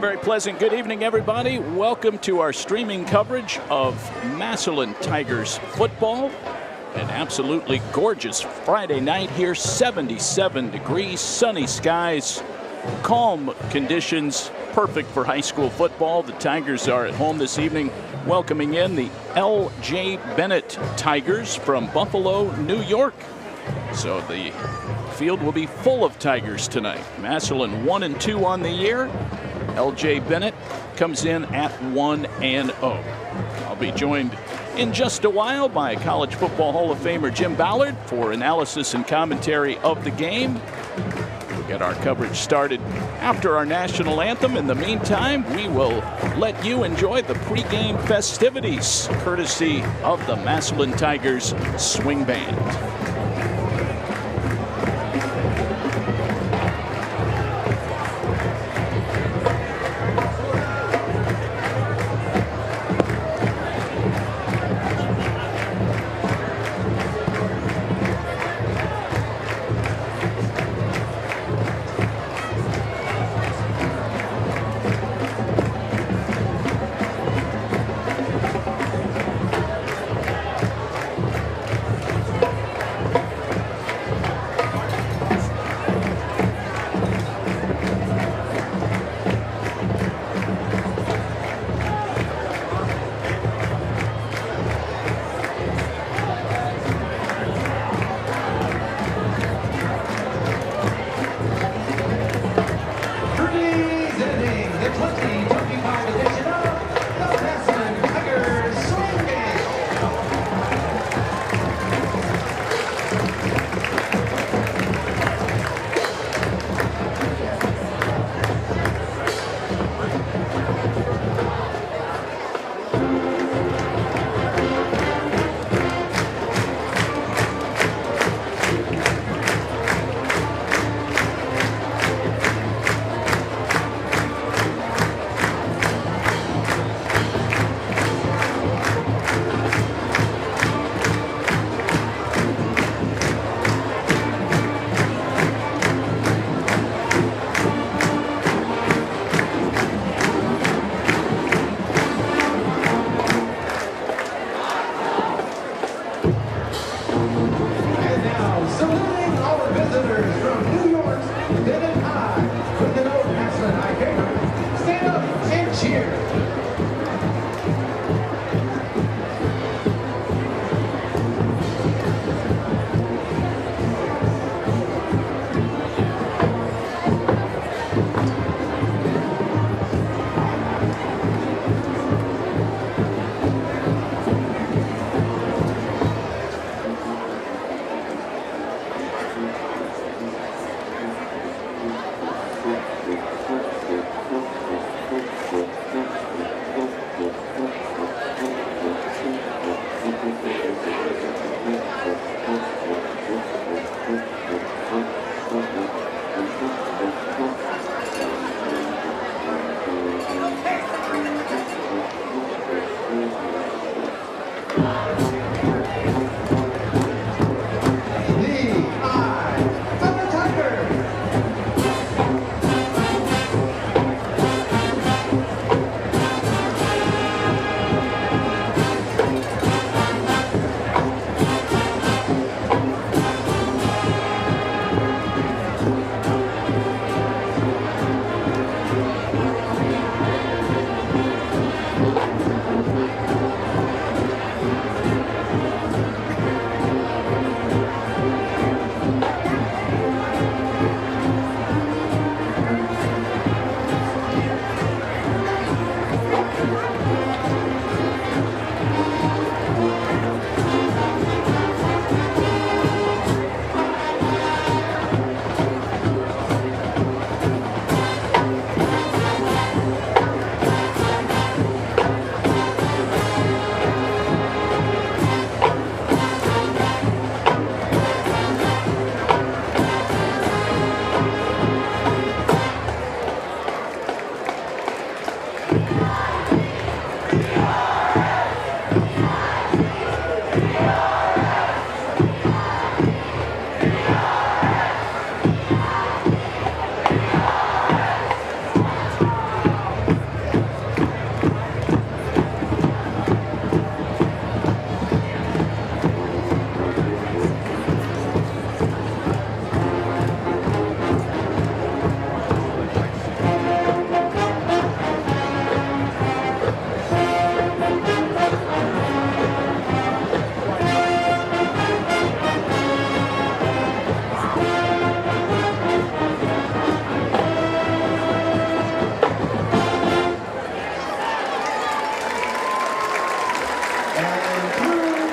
very pleasant good evening, everybody. Welcome to our streaming coverage of Massillon Tigers football. An absolutely gorgeous Friday night here, 77 degrees, sunny skies, calm conditions, perfect for high school football. The Tigers are at home this evening, welcoming in the L.J. Bennett Tigers from Buffalo, New York. So the field will be full of Tigers tonight. Massillon 1-2 on the year. L.J. Bennett comes in at 1-0. I'll be joined in just a while by College Football Hall of Famer Jim Ballard for analysis and commentary of the game. We'll get our coverage started after our national anthem. In the meantime, we will let you enjoy the pregame festivities courtesy of the Massillon Tigers Swing Band.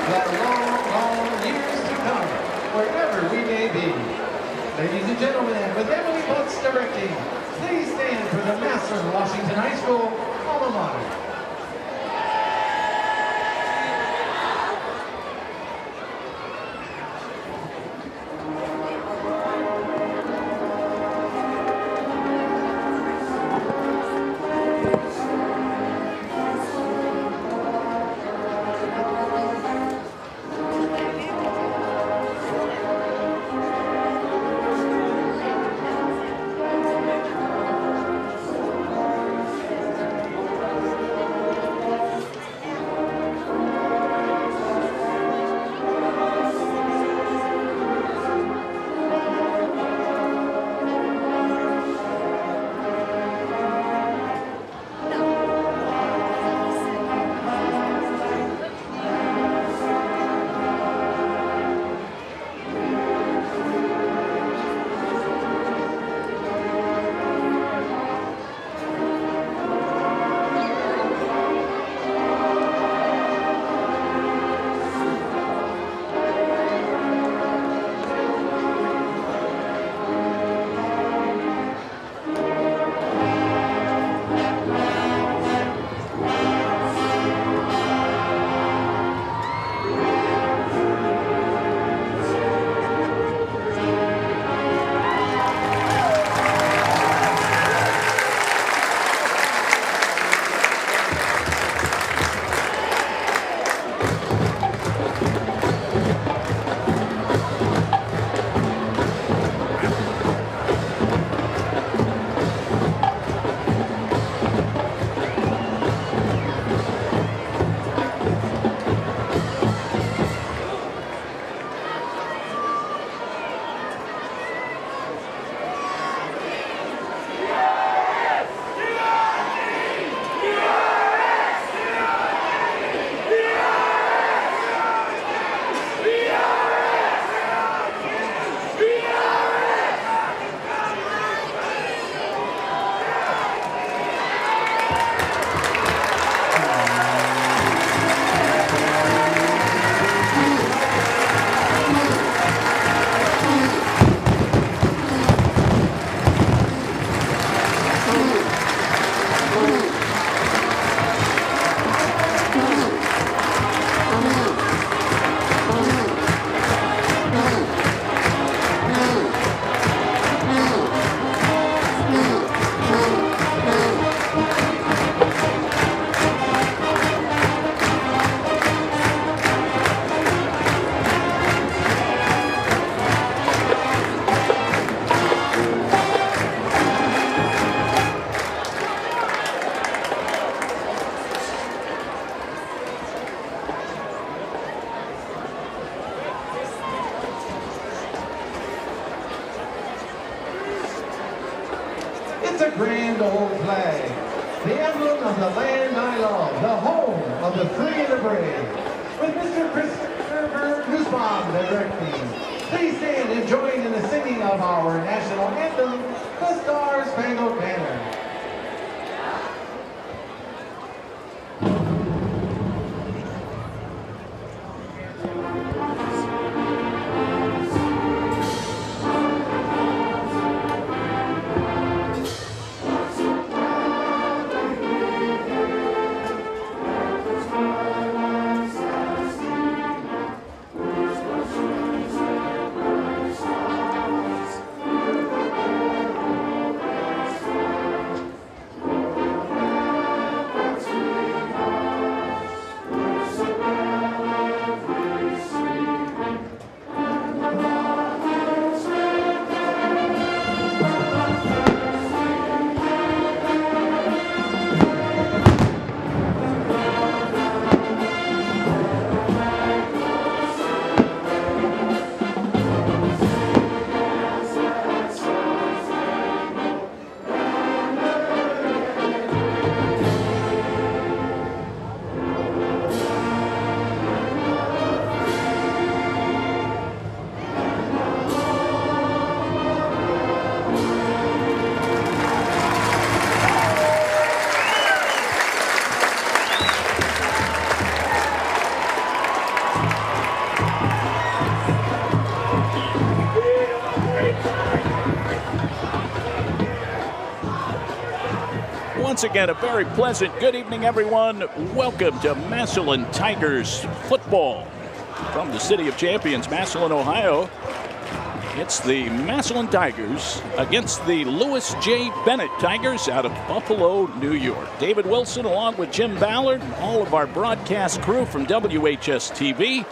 that long, long years to come, wherever we may be. Ladies and gentlemen, with Emily Butts directing, please stand for the Massillon Washington High School alma mater. It's a grand old flag, the emblem of the land I love, the home of the free and the brave. With Mr. Christopher Nussbaum directing, please stand and join in the singing of our national anthem, the Star-Spangled Banner. once again, a very pleasant good evening, everyone. Welcome to Massillon Tigers football from the City of Champions, Massillon, Ohio. It's the Massillon Tigers against the Lewis J. Bennett Tigers out of Buffalo, New York. David Wilson along with Jim Ballard, all of our broadcast crew from WHS-TV.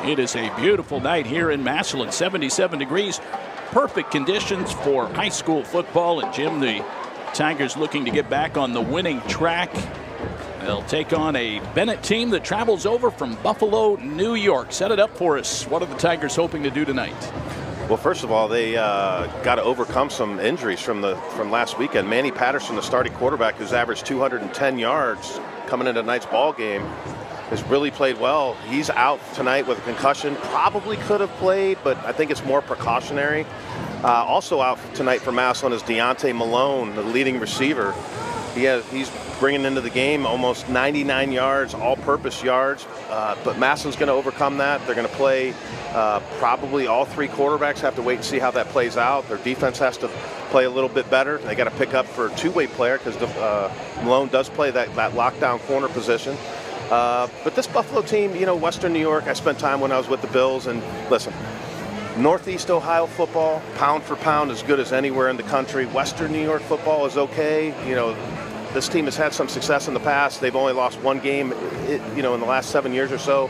It is a beautiful night here in Massillon, 77 degrees. Perfect conditions for high school football. And Jim, the Tigers looking to get back on the winning track. They'll take on a Bennett team that travels over from Buffalo, New York. Set it up for us. What are the Tigers hoping to do tonight? Well, first of all, they got to overcome some injuries from last weekend. Manny Patterson, the starting quarterback, who's averaged 210 yards coming into tonight's ball game, has really played well. He's out tonight with a concussion. Probably could have played, but I think it's more precautionary. Also out tonight for Massillon is Deontay Malone, the leading receiver. He's bringing into the game almost 99 yards, all-purpose yards. But Massillon's going to overcome that. They're going to play probably all three quarterbacks. Have to wait and see how that plays out. Their defense has to play a little bit better. They got to pick up for a two-way player because Malone does play that lockdown corner position. But this Buffalo team, you know, Western New York, I spent time when I was with the Bills, and listen, Northeast Ohio football, pound for pound, as good as anywhere in the country. Western New York football is okay. You know, this team has had some success in the past. They've only lost one game, in the last 7 years or so.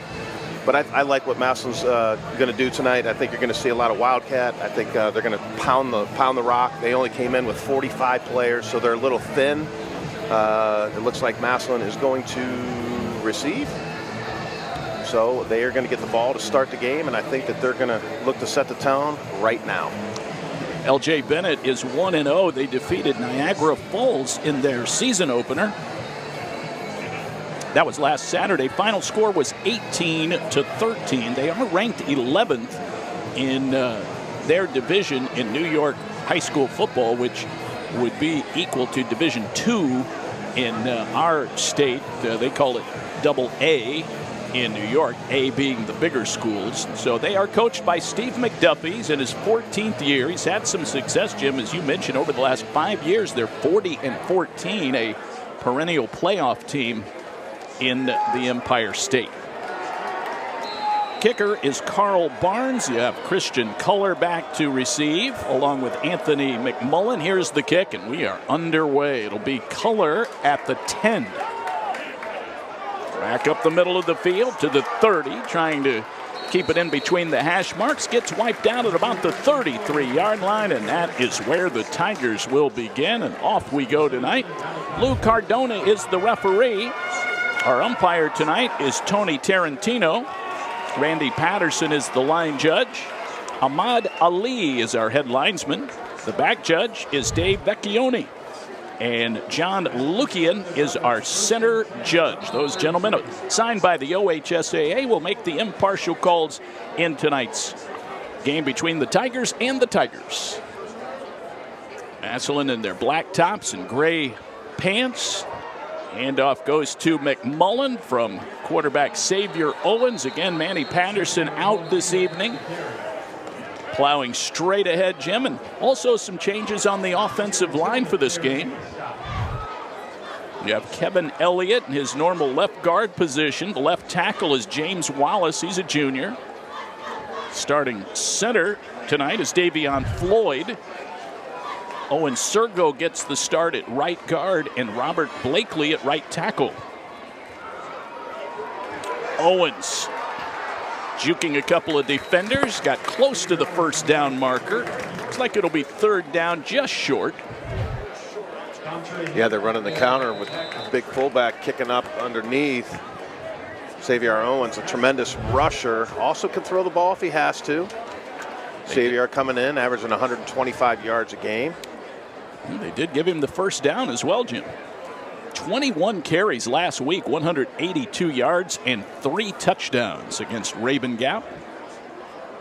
But I like what Massillon's going to do tonight. I think you're going to see a lot of Wildcat. I think they're going to pound the rock. They only came in with 45 players, so they're a little thin. It looks like Massillon is going to receive. So they are going to get the ball to start the game, and I think that they're going to look to set the tone right now. LJ Bennett is 1-0. They defeated Niagara Falls in their season opener. That was last Saturday. Final score was 18-13. They are ranked 11th in their division in New York high school football, which would be equal to Division II in our state. They call it Double A in New York, A being the bigger schools. So they are coached by Steve McDuffie. He's in his 14th year. He's had some success, Jim, as you mentioned, over the last 5 years. They're 40-14, a perennial playoff team in the Empire State. Kicker is Carl Barnes. You have Christian Culler back to receive, along with Anthony McMullen. Here's the kick, and we are underway. It'll be Culler at the 10. Back up the middle of the field to the 30, trying to keep it in between the hash marks. Gets wiped out at about the 33-yard line, and that is where the Tigers will begin. And off we go tonight. Lou Cardona is the referee. Our umpire tonight is Tony Tarantino. Randy Patterson is the line judge. Ahmad Ali is our head linesman. The back judge is Dave Vecchione. And John Lukian is our center judge. Those gentlemen, signed by the OHSAA, will make the impartial calls in tonight's game between the Tigers and the Tigers. Massillon in their black tops and gray pants. Handoff goes to McMullen from quarterback Xavier Owens. Again, Manny Patterson out this evening. Plowing straight ahead, Jim, and also some changes on the offensive line for this game. You have Kevin Elliott in his normal left guard position. The left tackle is James Wallace. He's a junior. Starting center tonight is Davion Floyd. Owen Sergo gets the start at right guard, and Robert Blakely at right tackle. Owens juking a couple of defenders, got close to the first down marker. Looks like it'll be third down, just short. Yeah, they're running the counter with big fullback kicking up underneath. Xavier Owens, a tremendous rusher, also can throw the ball if he has to. Xavier coming in, averaging 125 yards a game. They did give him the first down as well, Jim. 21 carries last week, 182 yards, and 3 touchdowns against Raven Gap.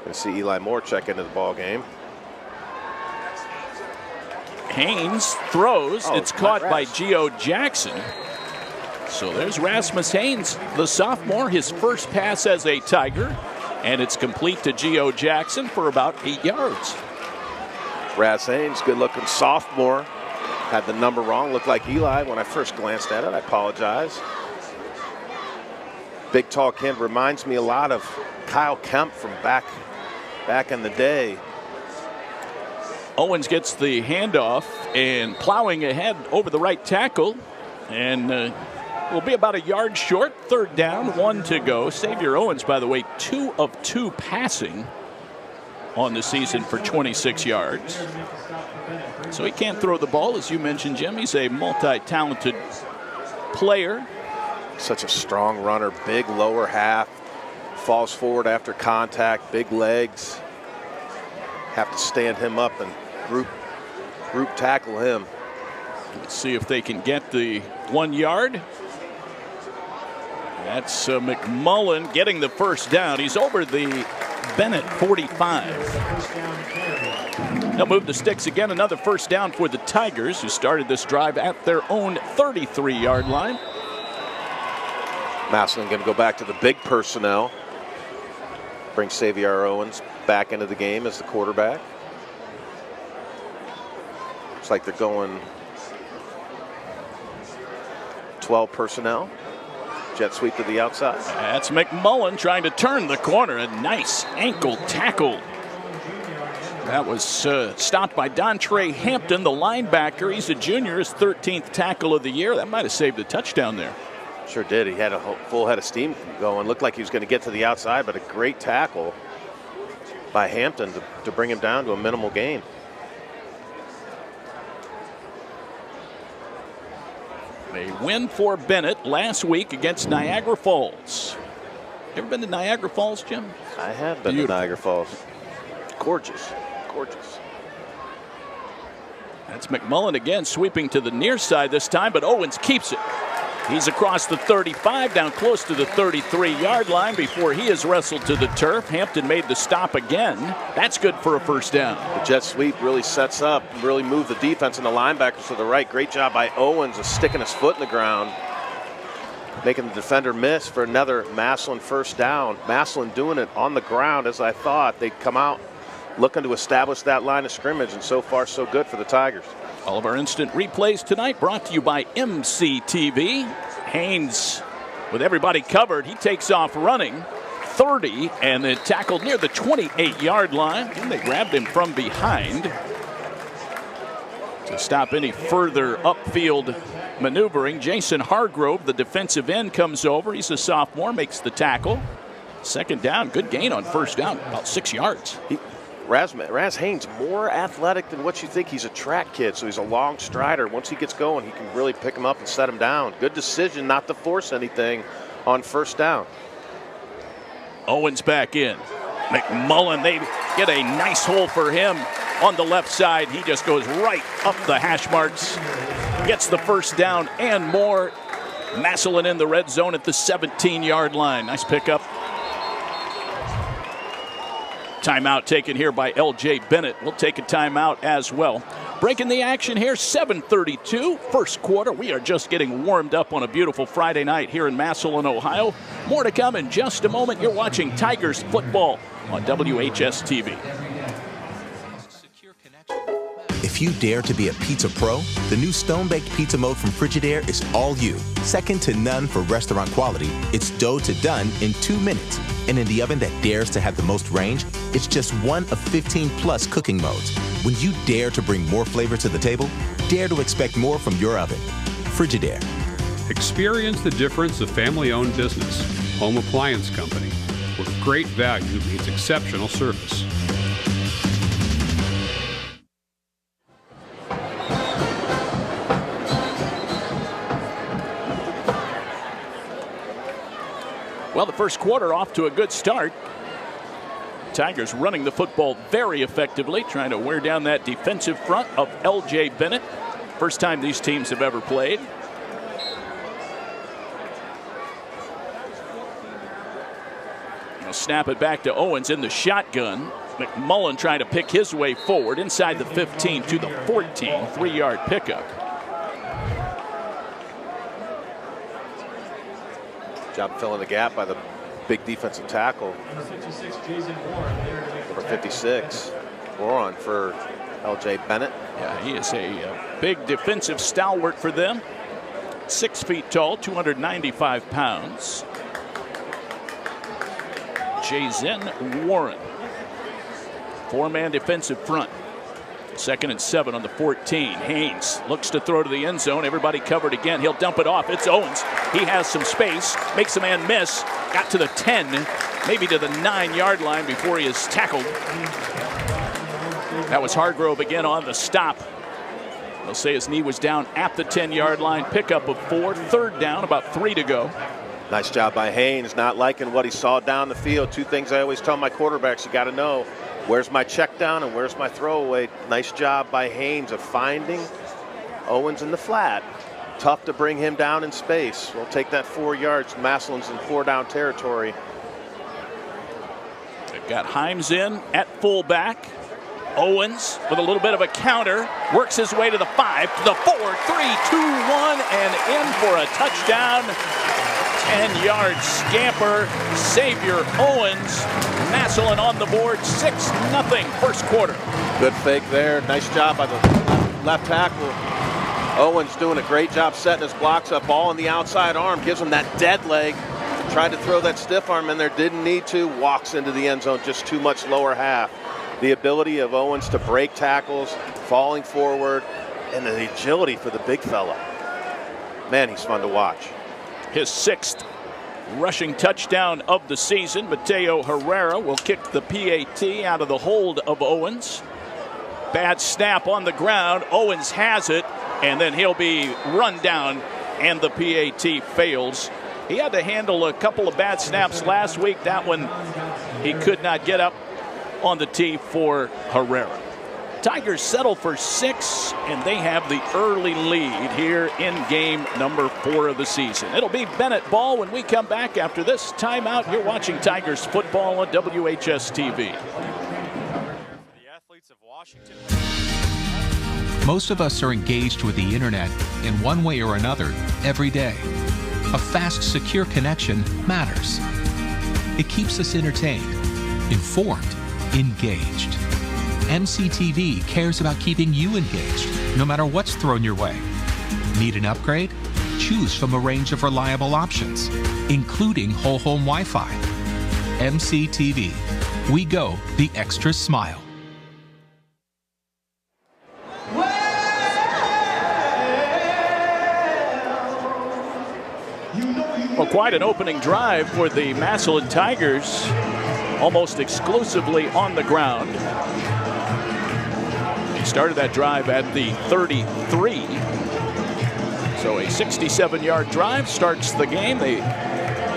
I see Eli Moore check into the ball game. Haynes throws. It's caught by Gio Jackson. So there's Rasmus Haynes, the sophomore, his first pass as a Tiger, and it's complete to Gio Jackson for about 8 yards. Raz Haynes, good-looking sophomore, Had the number wrong, looked like Eli when I first glanced at it. I apologize. Big tall kid reminds me a lot of Kyle Kemp from back in the day. Owens gets the handoff and plowing ahead over the right tackle, and will be about a yard short. Third down, 1 to go. Xavier Owens, by the way, 2 of 2 passing on the season for 26 yards. So he can't throw the ball, as you mentioned, Jim. He's a multi-talented player. Such a strong runner, big lower half, falls forward after contact, big legs. Have to stand him up and group tackle him. Let's see if they can get the 1 yard. That's McMullen getting the first down. He's over the Bennett 45. They'll move the sticks again. Another first down for the Tigers, who started this drive at their own 33-yard line. Massillon going to go back to the big personnel. Bring Xavier Owens back into the game as the quarterback. Looks like they're going 12 personnel. Jet sweep to the outside. That's McMullen trying to turn the corner. A nice ankle tackle. That was stopped by Dontre Hampton, the linebacker. He's a junior, his 13th tackle of the year. That might have saved a touchdown there. Sure did. He had a full head of steam going. Looked like he was going to get to the outside, but a great tackle by Hampton to bring him down to a minimal gain. A win for Bennett last week against Niagara Falls. Ever been to Niagara Falls, Jim? I have been to Niagara Falls. Gorgeous, gorgeous. That's McMullen again, sweeping to the near side this time, but Owens keeps it. He's across the 35, down close to the 33-yard line before he is wrestled to the turf. Hampton made the stop again. That's good for a first down. The jet sweep really sets up, really moved the defense and the linebackers to the right. Great job by Owens of sticking his foot in the ground, making the defender miss for another Massillon first down. Massillon doing it on the ground as I thought. They'd come out looking to establish that line of scrimmage, and so far so good for the Tigers. All of our instant replays tonight brought to you by MCTV. Haynes with everybody covered. He takes off running 30 and then tackled near the 28-yard line. And they grabbed him from behind to stop any further upfield maneuvering. Jason Hargrove, the defensive end, comes over. He's a sophomore, makes the tackle. Second down, good gain on first down, about 6 yards. Raz Haynes, more athletic than what you think. He's a track kid, so he's a long strider. Once he gets going, he can really pick him up and set him down. Good decision not to force anything on first down. Owens back in. McMullen, they get a nice hole for him on the left side. He just goes right up the hash marks. Gets the first down and more. Massillon in the red zone at the 17-yard line. Nice pickup. Timeout taken here by L.J. Bennett. We'll take a timeout as well. Breaking the action here, 7:32, first quarter. We are just getting warmed up on a beautiful Friday night here in Massillon, Ohio. More to come in just a moment. You're watching Tigers football on WHS-TV. If you dare to be a pizza pro, the new Stone-Baked Pizza Mode from Frigidaire is all you. Second to none for restaurant quality, it's dough to done in 2 minutes. And in the oven that dares to have the most range, it's just one of 15+ cooking modes. When you dare to bring more flavor to the table, dare to expect more from your oven. Frigidaire. Experience the difference of family-owned business. Home Appliance Company, where great value meets exceptional service. Well, the first quarter off to a good start. Tigers running the football very effectively, trying to wear down that defensive front of L.J. Bennett. First time these teams have ever played. They'll snap it back to Owens in the shotgun. McMullen trying to pick his way forward inside the 15 to the 14, 3-yard pickup. Job filling the gap by the big defensive tackle. Number 56, Warren for L.J. Bennett. Yeah, he is a big defensive stalwart for them. 6 feet tall, 295 pounds. Jazen Warren. 4-man defensive front. 2nd and 7 on the 14. Haynes looks to throw to the end zone. Everybody covered again. He'll dump it off. It's Owens. He has some space. Makes a man miss. Got to the 10, maybe to the 9-yard line before he is tackled. That was Hargrove again on the stop. They'll say his knee was down at the 10-yard line. Pickup of 4. 3rd down, about 3 to go. Nice job by Haynes, not liking what he saw down the field. 2 things I always tell my quarterbacks, you got to know. Where's my check down and where's my throwaway? Nice job by Haynes of finding Owens in the flat. Tough to bring him down in space. We'll take that 4 yards. Massillon's in 4-down territory. They've got Himes in at fullback. Owens with a little bit of a counter. Works his way to the 5, to the 4, 3, 2, 1, and in for a touchdown. 10-yard scamper. Xavier Owens. Massillon on the board, 6-0 first quarter. Good fake there. Nice job by the left tackle. Owens doing a great job setting his blocks up. Ball in the outside arm. Gives him that dead leg. Tried to throw that stiff arm in there. Didn't need to. Walks into the end zone. Just too much lower half. The ability of Owens to break tackles, falling forward, and the agility for the big fella. Man, he's fun to watch. His 6th rushing touchdown of the season. Mateo Herrera will kick the PAT out of the hold of Owens. Bad snap on the ground. Owens has it, and then he'll be run down, and the PAT fails. He had to handle a couple of bad snaps last week. That one, he could not get up on the tee for Herrera. Tigers settle for 6, and they have the early lead here in game number 4 of the season. It'll be Bennett ball when we come back after this timeout. You're watching Tigers football on WHS-TV. The athletes of Washington. Most of us are engaged with the internet in one way or another every day. A fast, secure connection matters. It keeps us entertained, informed, engaged. MCTV cares about keeping you engaged, no matter what's thrown your way. Need an upgrade? Choose from a range of reliable options, including whole home Wi-Fi. MCTV. We go the extra smile. Well, quite an opening drive for the Massillon Tigers, almost exclusively on the ground. They started that drive at the 33. So a 67-yard drive starts the game. They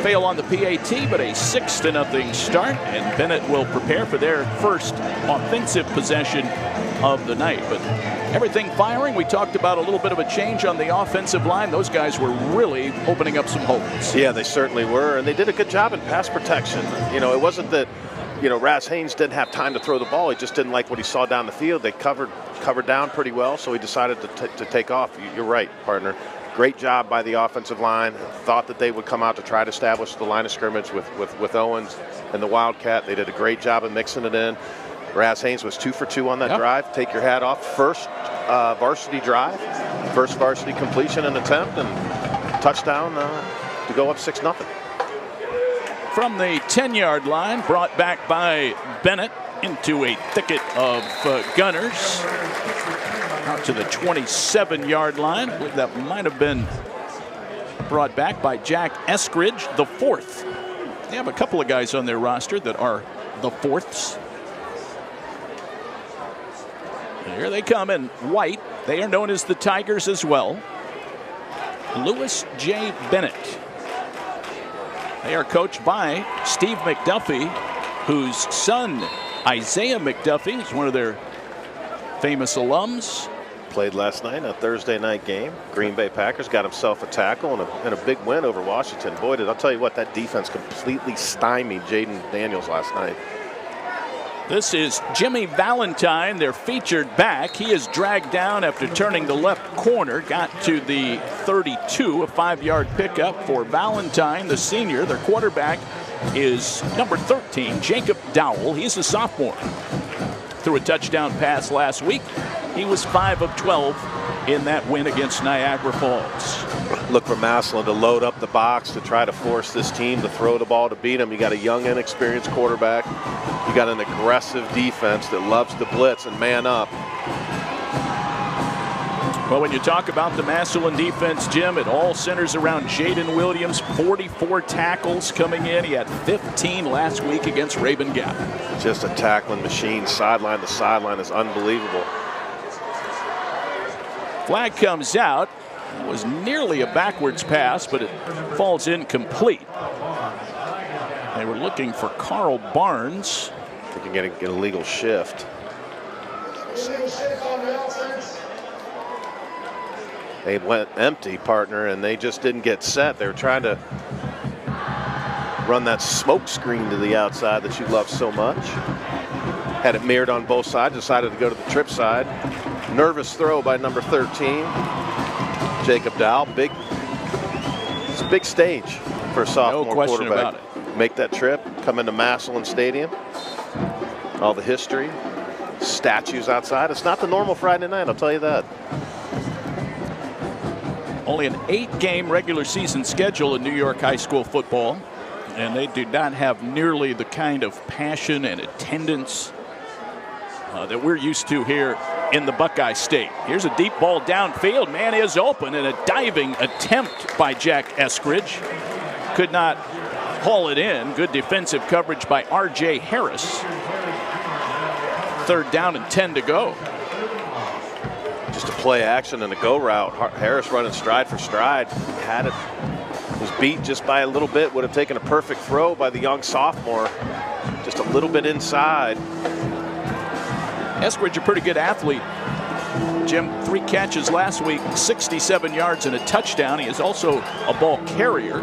fail on the PAT, but a 6-0 start, and Bennett will prepare for their first offensive possession of the night. But everything firing. We talked about a little bit of a change on the offensive line. Those guys were really opening up some holes. Yeah, they certainly were, and they did a good job in pass protection. You know, it wasn't that, you know, Raz Haynes didn't have time to throw the ball. He just didn't like what he saw down the field. They covered down pretty well, so he decided to take off. You're right, partner. Great job by the offensive line. Thought that they would come out to try to establish the line of scrimmage with Owens and the Wildcat. They did a great job of mixing it in. Raz Haynes was 2 for 2 on that drive. Take your hat off. First varsity drive, first varsity completion and attempt, and touchdown to go up 6-0. From the 10-yard line, brought back by Bennett into a thicket of gunners. Out to the 27-yard line. I believe that might have been brought back by Jack Eskridge, the 4th. They have a couple of guys on their roster that are the 4ths. And here they come in white. They are known as the Tigers as well. Lewis J. Bennett. They are coached by Steve McDuffie, whose son Isaiah McDuffie is one of their famous alums. Played last night in a Thursday night game. Green Bay Packers got himself a tackle and a big win over Washington. Boy, I'll tell you what, that defense completely stymied Jaden Daniels last night. This is Jimmy Valentine, their featured back. He is dragged down after turning the left corner. Got to the 32, a 5-yard pickup for Valentine, the senior. Their quarterback is number 13, Jacob Dowell. He's a sophomore. threw a touchdown pass last week. He was 5 of 12 in that win against Niagara Falls. Look for Massillon to load up the box to try to force this team to throw the ball to beat them. You got a young, inexperienced quarterback. You got an aggressive defense that loves to blitz and man up. Well, when you talk about the Massillon defense, Jim, it all centers around Jaden Williams. 44 tackles coming in. He had 15 last week against Rabun Gap. Just a tackling machine, sideline to sideline, is unbelievable. Flag comes out. It was nearly a backwards pass, but it falls incomplete. They were looking for Carl Barnes. They can get an illegal shift. They went empty, partner, and they just didn't get set. They were trying to run that smoke screen to the outside that you love so much. Had it mirrored on both sides, decided to go to the trip side. Nervous throw by number 13, Jacob Dow. It's a big stage for a sophomore no question quarterback. About it. Make that trip, come into Massillon Stadium. All the history, statues outside. It's not the normal Friday night, I'll tell you that. Only an 8-game regular season schedule in New York high school football, and they do not have nearly the kind of passion and attendance that we're used to here in the Buckeye State. Here's a deep ball downfield. Man is open, and a diving attempt by Jack Eskridge. Could not haul it in. Good defensive coverage by R.J. Harris. 3rd down and 10 to go. Just a play action and a go route. Harris running stride for stride. Had it, was beat just by a little bit. Would have taken a perfect throw by the young sophomore. Just a little bit inside. Eskridge, a pretty good athlete. Jim, 3 catches last week, 67 yards and a touchdown. He is also a ball carrier.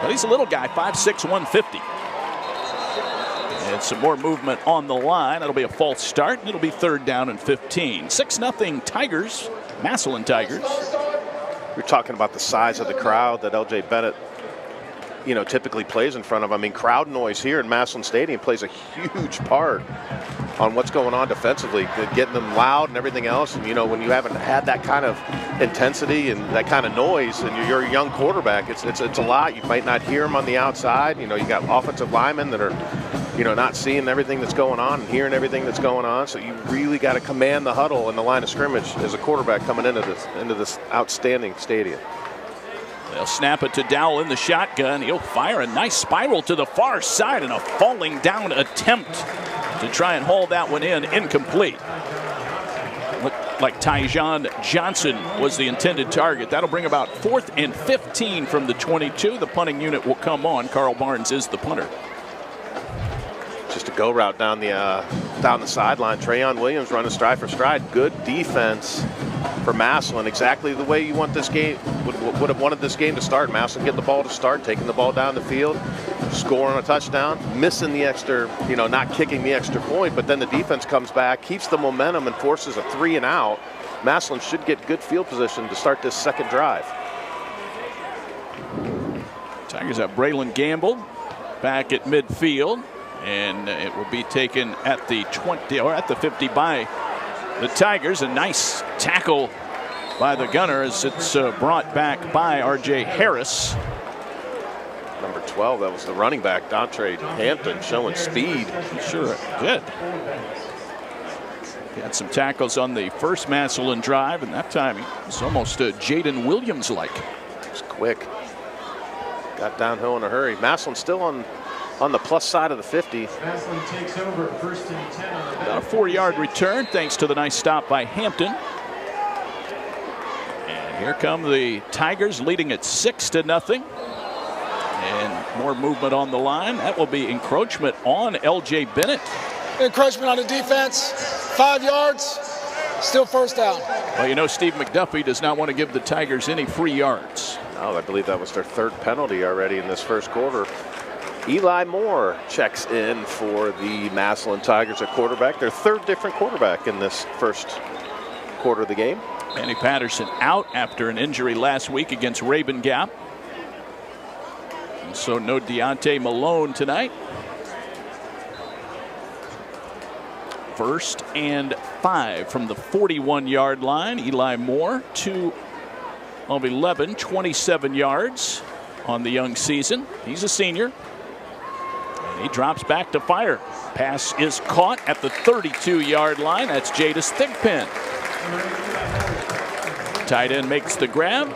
But he's a little guy, 5'6", 150. And some more movement on the line. That'll be a false start, and it'll be 3rd down and 15. 6-0 Tigers, Massillon Tigers. We're talking about the size of the crowd that LJ Bennett, you know, typically plays in front of. I mean, crowd noise here in Massillon Stadium plays a huge part on what's going on defensively, getting them loud and everything else. And, you know, when you haven't had that kind of intensity and that kind of noise, and you're a young quarterback, it's a lot. You might not hear them on the outside. You know, you got offensive linemen that are, you know, not seeing everything that's going on and hearing everything that's going on. So you really got to command the huddle and the line of scrimmage as a quarterback coming into this outstanding stadium. They'll snap it to Dowell in the shotgun. He'll fire a nice spiral to the far side, and a falling down attempt to try and haul that one in. Incomplete. Looked like Tyjon Johnson was the intended target. That'll bring about 4th and 15 from the 22. The punting unit will come on. Carl Barnes is the punter. Just a go route down the sideline. Trayon Williams running stride for stride. Good defense for Massillon. Exactly the way you want this game, would have wanted this game to start. Massillon getting the ball to start, taking the ball down the field, scoring a touchdown, missing the extra, you know, not kicking the extra point, but then the defense comes back, keeps the momentum, and forces a 3 and out. Massillon should get good field position to start this second drive. Tigers have Braylon Gamble back at midfield, and it will be taken at the 20 or at the 50 by the Tigers. A nice tackle by the gunner as it's brought back by R.J. Harris. Number 12, that was the running back, Dontre Hampton, showing speed. Sure did. He had some tackles on the first Massillon drive, and that time he was almost Jaden Williams-like. It was quick. Got downhill in a hurry. Massillon still on the plus side of the 50. Massillon takes over 1st and 10 on the About a 4-yard return thanks to the nice stop by Hampton. And here come the Tigers leading at 6-0. And more movement on the line. That will be encroachment on L.J. Bennett. Encroachment on the defense. 5 yards. Still 1st down. Well, you know, Steve McDuffie does not want to give the Tigers any free yards. Oh, I believe that was their 3rd penalty already in this first quarter. Eli Moore checks in for the Massillon Tigers at quarterback. Their 3rd different quarterback in this first quarter of the game. Manny Patterson out after an injury last week against Rabun Gap. And so no Deontay Malone tonight. 1st and 5 from the 41-yard line. Eli Moore, 2 of 11, 27 yards on the young season. He's a senior. And he drops back to fire. Pass is caught at the 32-yard line. That's Jadis Thigpen. Tight end makes the grab.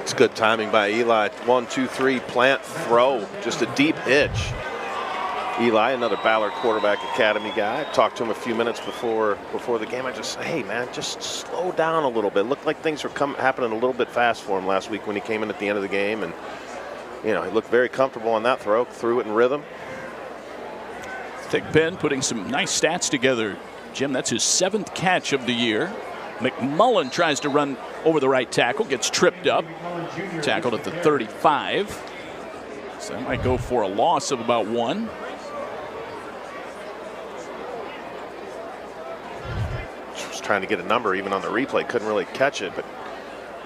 It's good timing by Eli. 1, 2, 3, plant, throw. Just a deep hitch. Eli, another Ballard Quarterback Academy guy. I talked to him a few minutes before the game. I just said, hey, man, just slow down a little bit. Looked like things were happening a little bit fast for him last week when he came in at the end of the game. And, you know, he looked very comfortable on that throw. Threw it in rhythm. Thigpen putting some nice stats together. Jim, that's his 7th catch of the year. McMullen tries to run over the right tackle, gets tripped up. Tackled at the 35. So that might go for a loss of about 1. Was trying to get a number even on the replay. Couldn't really catch it, but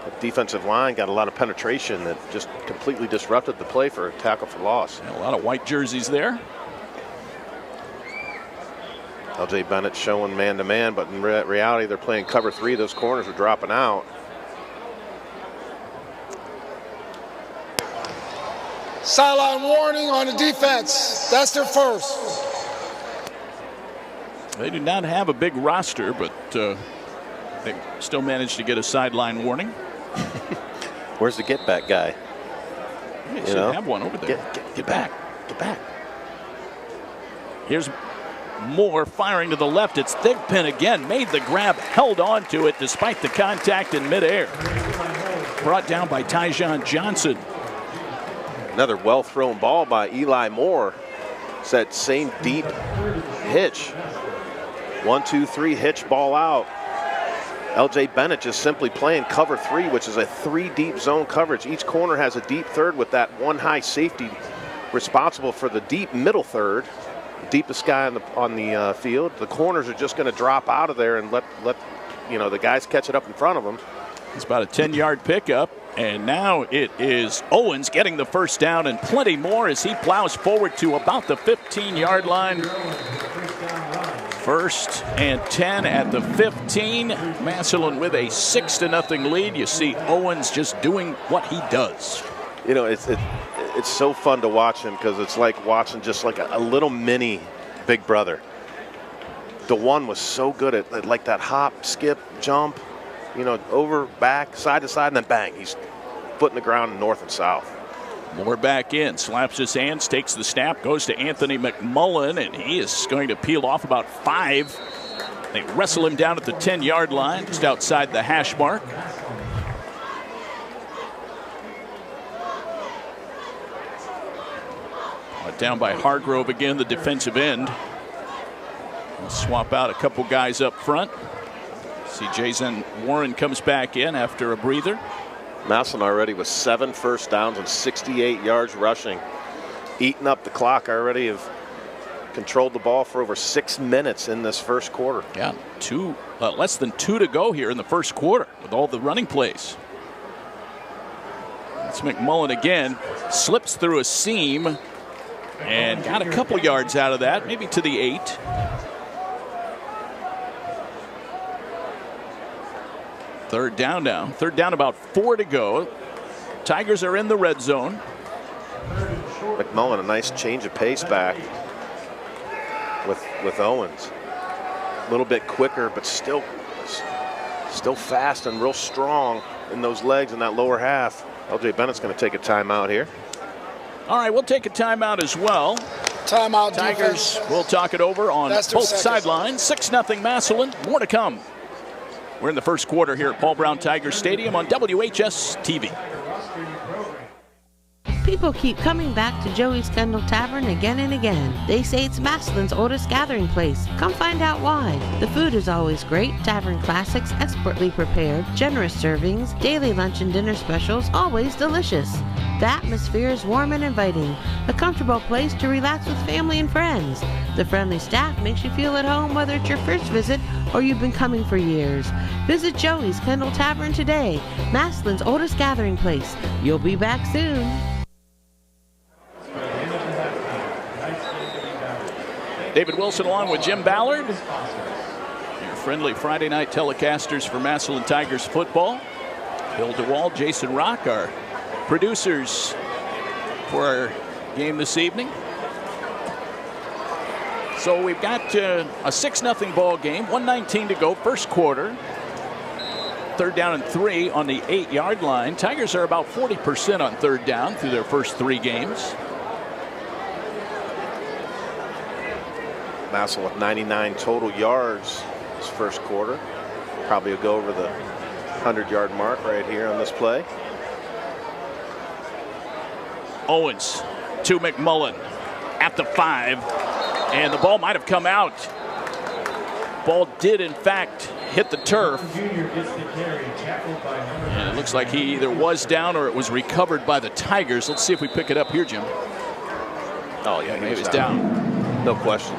the defensive line got a lot of penetration that just completely disrupted the play for a tackle for loss. A lot of white jerseys there. LJ Bennett showing man-to-man, but in reality, they're playing cover 3. Those corners are dropping out. Sideline warning on the defense. That's their first. They do not have a big roster, but they still managed to get a sideline warning. Where's the get-back guy? They should have one over there. Get back. Get back. Here's Moore firing to the left. It's Thigpen again. Made the grab, held on to it despite the contact in midair. Brought down by Tyjon Johnson. Another well-thrown ball by Eli Moore. It's that same deep hitch. 1, 2, 3, hitch ball out. LJ Bennett just simply playing cover 3, which is a 3 deep zone coverage. Each corner has a deep third with that 1 high safety responsible for the deep middle third. Deepest guy on the field. The corners are just going to drop out of there and let the guys catch it up in front of them. It's about a 10-yard pickup, and now it is Owens getting the first down and plenty more as he plows forward to about the 15-yard line. 1st and 10 at the 15. Massillon with a 6-0 lead. You see Owens just doing what he does. You know, it's so fun to watch him because it's like watching just like a little mini big brother. The one was so good at like that hop, skip, jump, you know, over, back, side to side, and then bang, he's foot in the ground north and south. Moore back in, slaps his hands, takes the snap, goes to Anthony McMullen, and he is going to peel off about 5. They wrestle him down at the 10-yard line, just outside the hash mark. Down by Hargrove again, the defensive end. We'll swap out a couple guys up front. See Jason Warren comes back in after a breather. Massillon already with 7 first downs and 68 yards rushing. Eating up the clock already, have controlled the ball for over 6 minutes in this first quarter. Yeah, less than 2 to go here in the first quarter with all the running plays. It's McMullen again, slips through a seam and got a couple yards out of that, maybe to the 8. Third down now. Third down, about 4 to go. Tigers are in the red zone. McMullen, a nice change of pace back with Owens. A little bit quicker, but still fast and real strong in those legs in that lower half. LJ Bennett's going to take a timeout here. All right, we'll take a timeout as well. Timeout, Tigers, defense. we'll talk it over on both sidelines. 6-0 Massillon. More to come. We're in the first quarter here at Paul Brown Tiger Stadium on WHS-TV. People keep coming back to Joey's Kendall Tavern again and again. They say it's Massillon's oldest gathering place. Come find out why. The food is always great. Tavern classics, expertly prepared, generous servings, daily lunch and dinner specials, always delicious. The atmosphere is warm and inviting. A comfortable place to relax with family and friends. The friendly staff makes you feel at home whether it's your first visit or you've been coming for years. Visit Joey's Kendall Tavern today, Massillon's oldest gathering place. You'll be back soon. David Wilson along with Jim Ballard, your friendly Friday night telecasters for Massillon Tigers football. Bill DeWald, Jason Rock, our producers for our game this evening. So we've got a 6-0 ball game, 1:19 to go, first quarter. 3rd down and 3 on the 8-yard line. Tigers are about 40% on 3rd down through their first 3 games. Massillon with 99 total yards this first quarter. Probably will go over the 100-yard mark right here on this play. Owens to McMullen at the 5, and the ball might have come out. Ball did in fact hit the turf. And it looks like he either was down or it was recovered by the Tigers. Let's see if we pick it up here, Jim. Oh yeah, he was down. No question.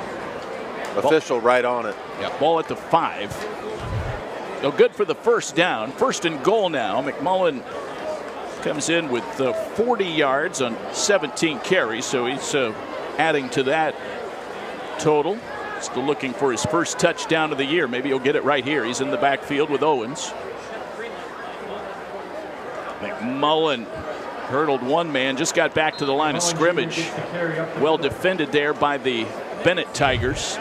Official right on it. Yeah, ball at the 5. So good for the first down. 1st and goal now. McMullen comes in with 40 yards on 17 carries, so he's adding to that total. Still looking for his first touchdown of the year. Maybe he'll get it right here. He's in the backfield with Owens. McMullen hurdled one man, just got back to the line of scrimmage. Well defended there by the Bennett Tigers.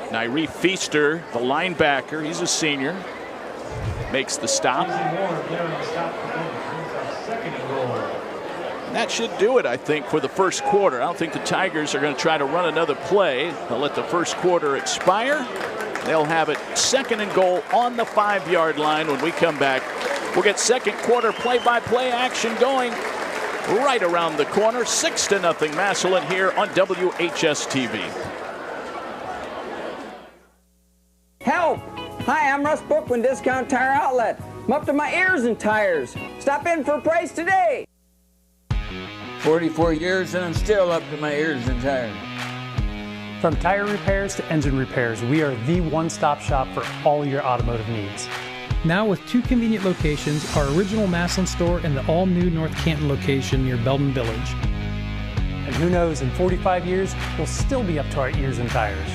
Nyree Feaster, the linebacker, he's a senior, makes the stop. That should do it, I think, for the first quarter. I don't think the Tigers are going to try to run another play. They'll let the first quarter expire. They'll have it 2nd and goal on the 5-yard line when we come back. We'll get second quarter play-by-play action going right around the corner. 6-0 Massillon here on WHS-TV. Help! Hi, I'm Russ Bookman, Discount Tire Outlet. I'm up to my ears in tires. Stop in for a price today. 44 years and I'm still up to my ears in tires. From tire repairs to engine repairs, we are the one-stop shop for all your automotive needs. Now with 2 convenient locations, our original Massillon store and the all-new North Canton location near Belden Village. And who knows, in 45 years, we'll still be up to our ears in tires.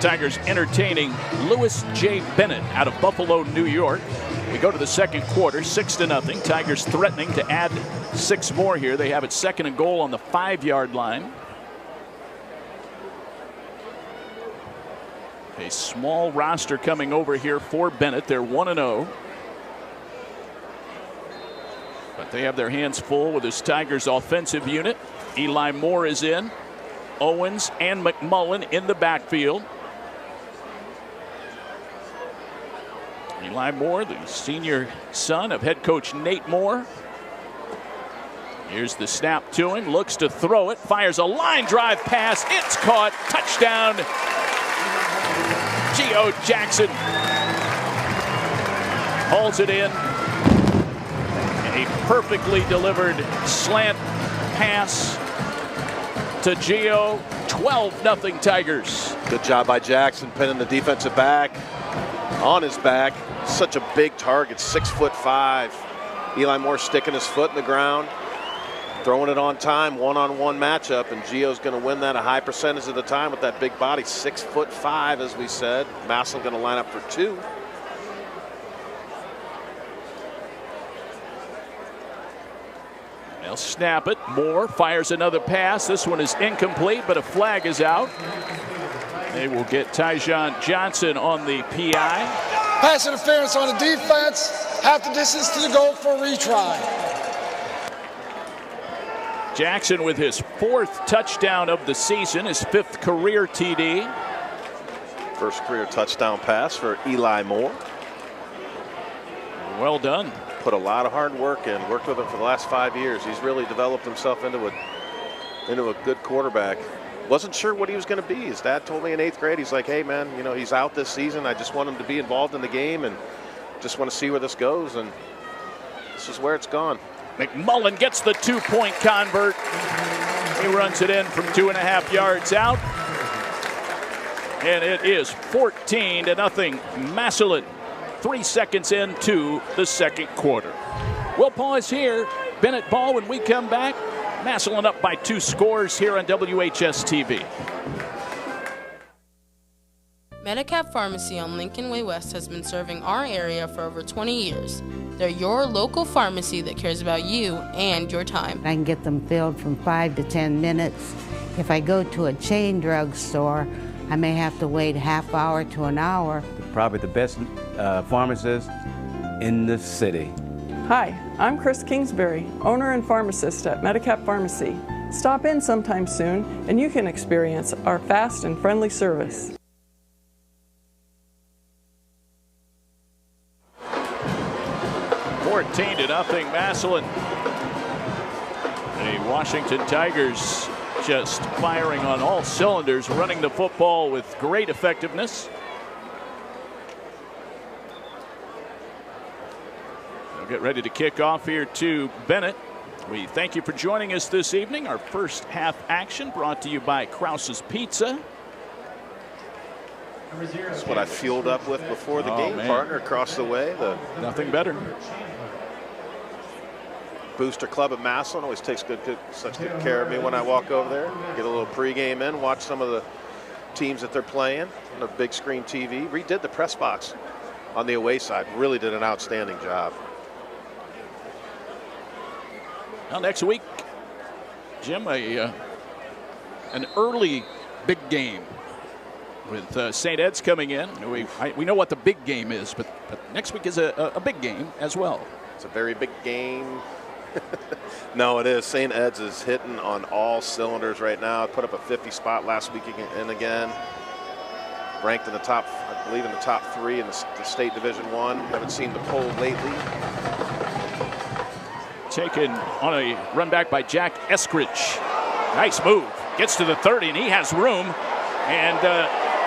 Tigers entertaining Lewis J. Bennett out of Buffalo, New York. We go to the second quarter, 6-0. Tigers threatening to add 6 more here. They have it 2nd and goal on the 5-yard line. A small roster coming over here for Bennett. They're 1-0. But they have their hands full with this Tigers offensive unit. Eli Moore is in. Owens and McMullen in the backfield. Eli Moore, the senior son of head coach Nate Moore. Here's the snap to him, looks to throw it, fires a line drive pass. It's caught. Touchdown. Gio Jackson hauls it in. A perfectly delivered slant pass to Gio. 12-0 Tigers. Good job by Jackson, pinning the defensive back on his back. Such a big target, 6'5". Eli Moore sticking his foot in the ground, throwing it on time, one-on-one matchup, and Gio's going to win that a high percentage of the time with that big body, 6'5", as we said. Massillon going to line up for 2. They'll snap it. Moore fires another pass. This one is incomplete, but a flag is out. They will get Tyjon Johnson on the PI. Pass interference on the defense. Half the distance to the goal for a retry. Jackson with his 4th touchdown of the season, his 5th career TD. First career touchdown pass for Eli Moore. Well done. Put a lot of hard work in. Worked with him for the last 5 years. He's really developed himself into a good quarterback. Wasn't sure what he was going to be. His dad told me in 8th grade, he's like, hey man, you know, he's out this season. I just want him to be involved in the game and just want to see where this goes. And this is where it's gone. McMullen gets the 2-point convert. He runs it in from 2.5 yards out. And it is 14-0 Massillon. 3 seconds into the second quarter. We'll pause here. Bennett ball when we come back. Massillon up by 2 scores here on WHS-TV. Medicap Pharmacy on Lincoln Way West has been serving our area for over 20 years. They're your local pharmacy that cares about you and your time. I can get them filled from 5 to 10 minutes. If I go to a chain drugstore, I may have to wait a half hour to an hour. Probably the best pharmacist in the city. Hi, I'm Chris Kingsbury, owner and pharmacist at Medicap Pharmacy. Stop in sometime soon and you can experience our fast and friendly service. Nothing Massillon. The Washington Tigers just firing on all cylinders, running the football with great effectiveness. They'll get ready to kick off here to Bennett. We thank you for joining us this evening. Our first half action brought to you by Krause's Pizza. That's what I fueled up with before the game, man. Partner across the way. Nothing better. Booster Club at Massillon always takes such good care of me when I walk over there. Get a little pregame in, watch some of the teams that they're playing on a big screen TV. Redid the press box on the away side. Really did an outstanding job. Well, next week, Jim, an early big game with St. Ed's coming in. We know what the big game is, but next week is a big game as well. It's a very big game. No, it is. St. Ed's is hitting on all cylinders right now. Put up a 50 spot last week and again. Ranked in the top, I believe in the top 3 in the state Division I. Haven't seen the poll lately. Taken on a run back by Jack Eskridge. Nice move. Gets to the 30 and he has room. And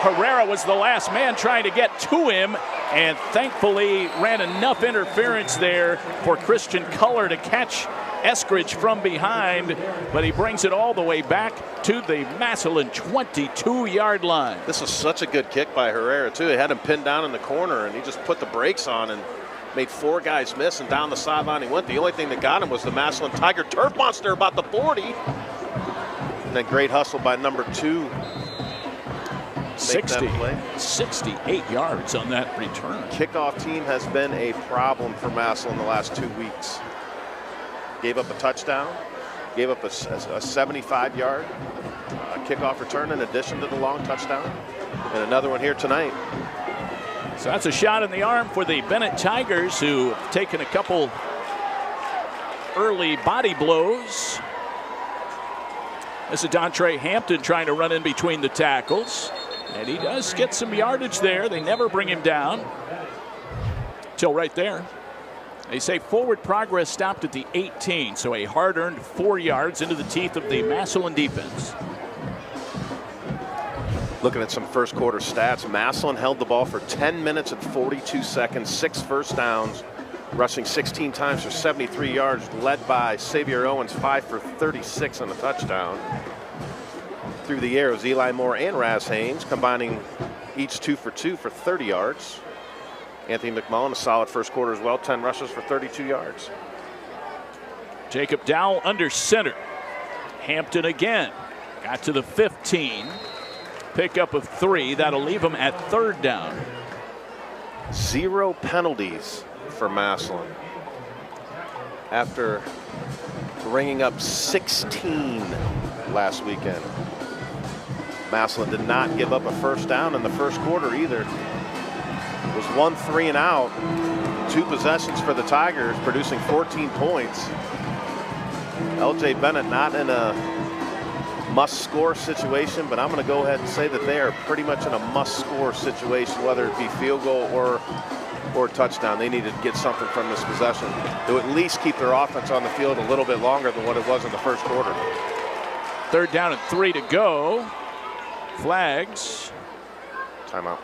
Herrera was the last man trying to get to him, and thankfully ran enough interference there for Christian Culler to catch Eskridge from behind, but he brings it all the way back to the Massillon 22-yard line. This was such a good kick by Herrera, too. He had him pinned down in the corner, and he just put the brakes on and made 4 guys miss, and down the sideline he went. The only thing that got him was the Massillon Tiger Turf Monster about the 40. And then great hustle by number 2. 68 yards on that return. Kickoff team has been a problem for Massillon the last 2 weeks. Gave up a touchdown, gave up a 75-yard kickoff return in addition to the long touchdown, and another one here tonight. So that's a shot in the arm for the Bennett Tigers, who have taken a couple early body blows. This is Dontre Hampton trying to run in between the tackles. And he does get some yardage there. They never bring him down till right there. They say forward progress stopped at the 18, so a hard-earned 4 yards into the teeth of the Massillon defense. Looking at some first quarter stats, Massillon held the ball for 10 minutes and 42 seconds, 6 first downs, rushing 16 times for 73 yards, led by Xavier Owens, 5 for 36 on a touchdown. Through the air was Eli Moore and Raz Haynes, combining each 2 for 2 for 30 yards. Anthony McMullen, a solid first quarter as well, 10 rushes for 32 yards. Jacob Dowell under center. Hampton again. Got to the 15. Pickup of 3. That'll leave him at 3rd down. 0 penalties for Massillon after bringing up 16 last weekend. Massillon did not give up a first down in the first quarter either. It was 1 3 and out. 2 possessions for the Tigers, producing 14 points. LJ Bennett not in a must-score situation, but I'm going to go ahead and say that they are pretty much in a must-score situation, whether it be field goal or touchdown. They needed to get something from this possession to at least keep their offense on the field a little bit longer than what it was in the first quarter. 3rd down and 3 to go. Flags. Timeout.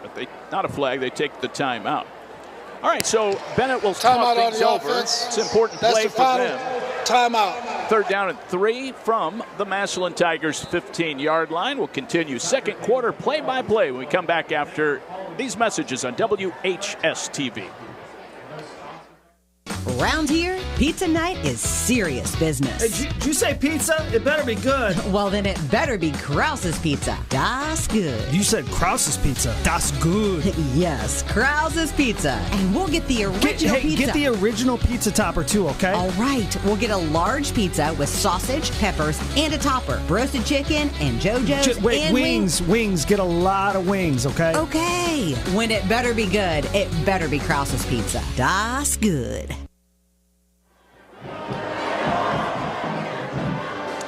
But not a flag, they take the timeout. All right, so Bennett will talk things over. It's an important play for them. Timeout. Third down and 3 from the Massillon Tigers 15-yard line. We'll continue second quarter play-by-play when we come back after these messages on WHS-TV. Around here, pizza night is serious business. Hey, did you say pizza? It better be good. Well, then it better be Krause's Pizza. Das good. You said Krause's Pizza. Das good. Yes, Krause's Pizza. And we'll get the original pizza. Get the original pizza topper too, okay? All right. We'll get a large pizza with sausage, peppers, and a topper. Roasted chicken and JoJo's and wings. Wings. Get a lot of wings, okay? Okay. When it better be good, it better be Krause's Pizza. Das good.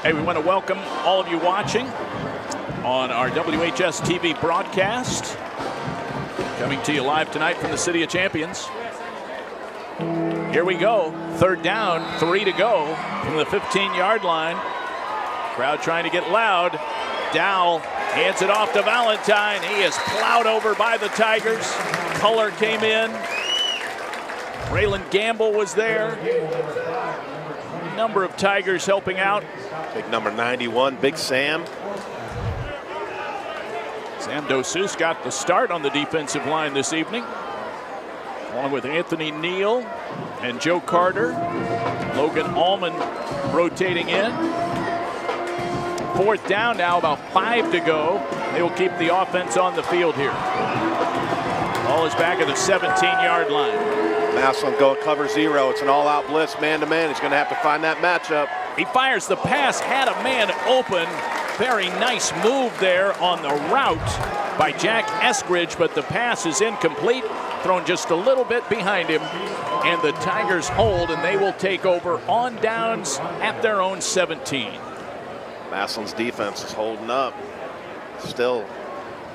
Hey, we want to welcome all of you watching on our WHS-TV broadcast. Coming to you live tonight from the City of Champions. Here we go. Third down, 3 to go from the 15-yard line. Crowd trying to get loud. Dowell hands it off to Valentine. He is plowed over by the Tigers. Culler came in. Raylan Gamble was there. Number of Tigers helping out. Big number 91, Big Sam. Sam Dosus got the start on the defensive line this evening, along with Anthony Neal and Joe Carter. Logan Allman rotating in. Fourth down now, about 5 to go. They will keep the offense on the field here. Ball is back at the 17-yard line. Massillon going cover 0. It's an all-out blitz, man-to-man. He's going to have to find that matchup. He fires the pass, had a man open. Very nice move there on the route by Jack Eskridge, but the pass is incomplete, thrown just a little bit behind him, and the Tigers hold, and they will take over on downs at their own 17. Massillon's defense is holding up. Still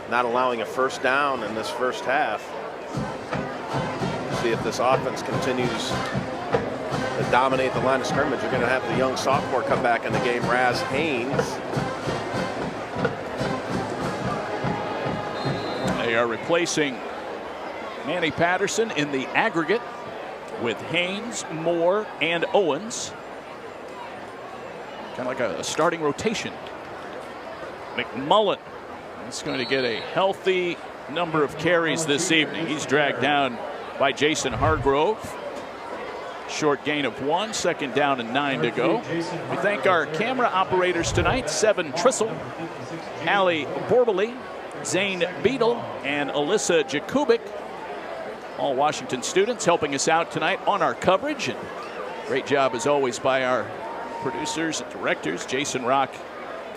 not allowing a first down in this first half. See if this offense continues to dominate the line of scrimmage. You're going to have the young sophomore come back in the game, Raz Haynes. They are replacing Manny Patterson in the aggregate with Haynes, Moore, and Owens. Kind of like a starting rotation. McMullen is going to get a healthy number of carries this evening. He's dragged down by Jason Hargrove. Short gain of 1, second down and 9 to go. We thank our camera operators tonight, Seven Trissel, Allie Borbely, Zane Beadle, and Alyssa Jakubik. All Washington students helping us out tonight on our coverage. And great job as always by our producers and directors, Jason Rock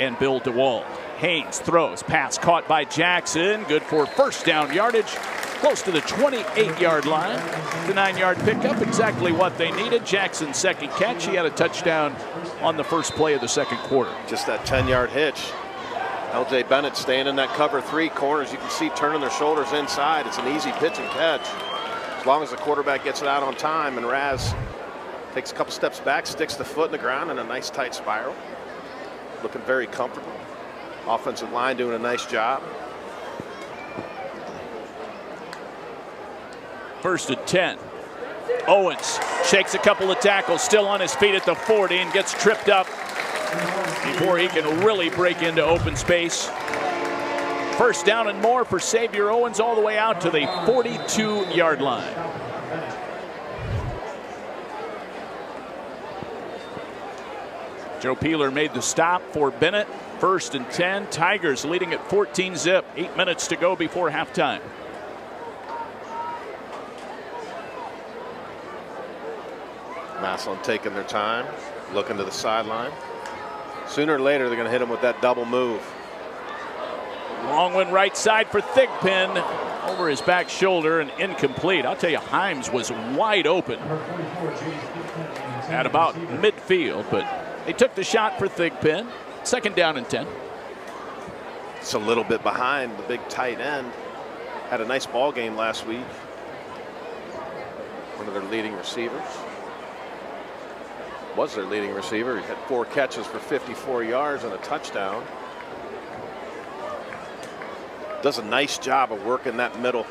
and Bill DeWald. Haynes throws, pass caught by Jackson, good for first down yardage, close to the 28-yard line. The 9-yard pickup, exactly what they needed. Jackson's second catch, he had a touchdown on the first play of the second quarter. Just that 10-yard hitch. LJ Bennett staying in that cover 3 corners. You can see turning their shoulders inside. It's an easy pitch and catch. As long as the quarterback gets it out on time, and Raz takes a couple steps back, sticks the foot in the ground in a nice tight spiral. Looking very comfortable. Offensive line doing a nice job. First and 10. Owens shakes a couple of tackles, still on his feet at the 40, and gets tripped up before he can really break into open space. First down and more for Xavier Owens all the way out to the 42-yard line. Joe Peeler made the stop for Bennett. First and 10. Tigers leading at 14-zip. 8 minutes to go before halftime. Massillon taking their time, looking to the sideline. Sooner or later, they're going to hit him with that double move. Long one right side for Thigpen, over his back shoulder and incomplete. I'll tell you, Himes was wide open at about midfield, but they took the shot for Thigpen. Second down and 10. It's a little bit behind the big tight end. Had a nice ball game last week. One of their leading receivers. Was their leading receiver. He had 4 catches for 54 yards and a touchdown. Does a nice job of working that middle.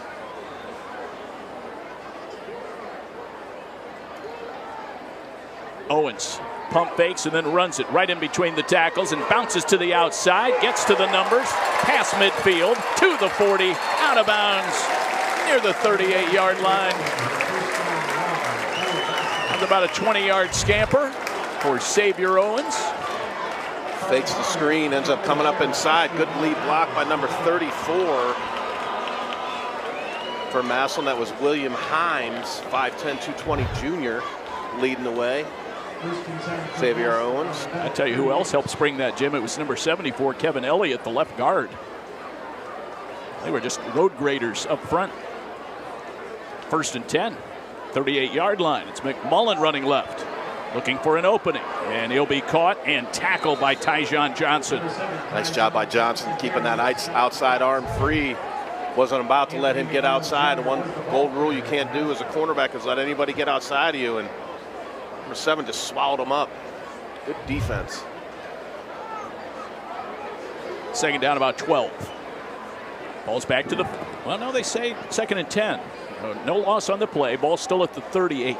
Owens pump fakes and then runs it right in between the tackles and bounces to the outside, gets to the numbers, past midfield, to the 40, out of bounds, near the 38-yard line. That's about a 20-yard scamper for Xavier Owens. Fakes the screen, ends up coming up inside. Good lead block by number 34 for Massillon. That was William Himes, 5'10", 220 junior, leading the way. Xavier Owens. I tell you who else helped spring that, Jim. It was number 74, Kevin Elliott, the left guard. They were just road graders up front. 1st and 10, 38-yard line. It's McMullen running left, looking for an opening, and he'll be caught and tackled by Tyjon Johnson. Nice job by Johnson keeping that outside arm free. Wasn't about to let him get outside. And one gold rule you can't do as a cornerback is let anybody get outside of you, and number 7 just swallowed him up. Good defense. 2nd down, about 12. Ball's back to the, well, no, they say 2nd and 10. No loss on the play. Ball still at the 38.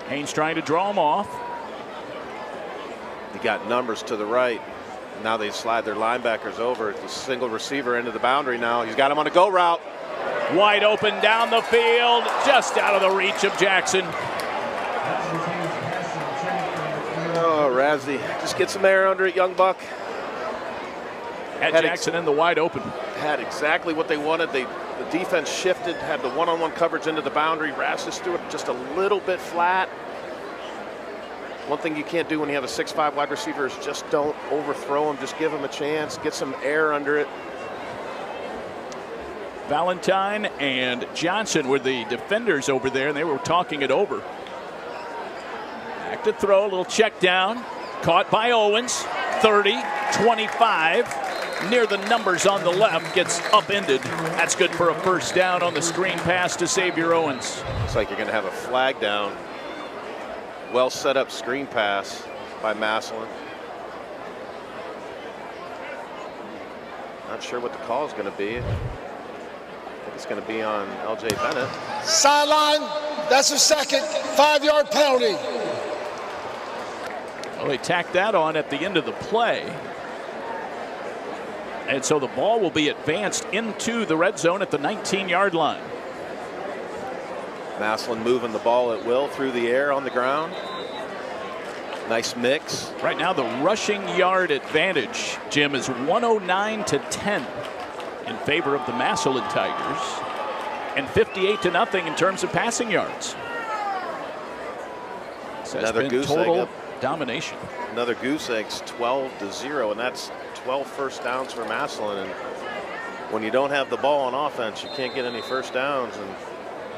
Haynes trying to draw him off. You got numbers to the right. Now they slide their linebackers over. The single receiver into the boundary now. He's got him on a go route. Wide open down the field, just out of the reach of Jackson. Oh, Razzie, just get some air under it, young buck. Had Jackson in the wide open. Had exactly what they wanted. The defense shifted, had the one-on-one coverage into the boundary. Raz just threw it just a little bit flat. One thing you can't do when you have a 6'5" wide receiver is just don't overthrow him. Just give him a chance. Get some air under it. Valentine and Johnson were the defenders over there, and they were talking it over. Back to throw, a little check down. Caught by Owens. 30, 25. Near the numbers on the left. Gets upended. That's good for a 1st down on the screen pass to Xavier Owens. Looks like you're going to have a flag down. Well set up screen pass by Massillon. Not sure what the call is going to be. I think it's going to be on LJ Bennett. Sideline, that's a 2nd 5-yard penalty. Well, they tacked that on at the end of the play. And so the ball will be advanced into the red zone at the 19-yard line. Massillon moving the ball at will through the air on the ground. Nice mix. Right now the rushing yard advantage, Jim, is 109-10 in favor of the Massillon Tigers, and 58-0 in terms of passing yards. So another goose total egg. Domination. Another goose egg's 12-0, and that's 12 1st downs for Massillon. And when you don't have the ball on offense, you can't get any 1st downs. And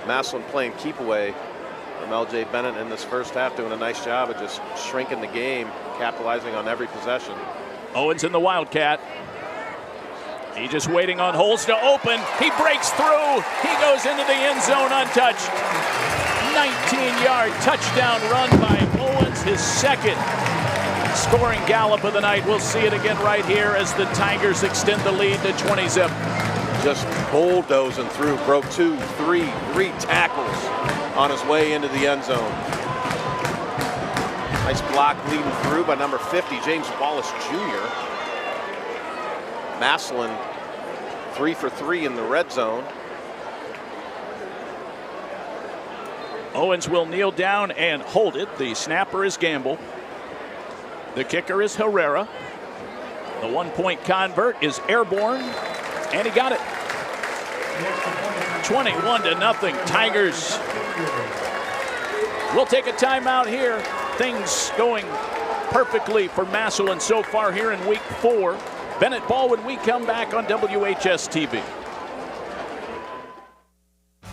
Massillon playing keep away from LJ Bennett in this 1st half, doing a nice job of just shrinking the game, capitalizing on every possession. Owens in the Wildcat. He just waiting on holes to open. He breaks through. He goes into the end zone untouched. 19-yard touchdown run by Owens, his 2nd scoring gallop of the night. We'll see it again right here as the Tigers extend the lead to 20-zip. Just bulldozing through, broke 2, 3 tackles on his way into the end zone. Nice block leading through by number 50, James Wallace Jr. Massillon 3 for 3 in the red zone. Owens will kneel down and hold it. The snapper is Gamble. The kicker is Herrera. The 1-point convert is airborne, and he got it. 21-0. Tigers will take a timeout here. Things going perfectly for Massillon so far here in week 4. Bennett ball when we come back on WHS-TV.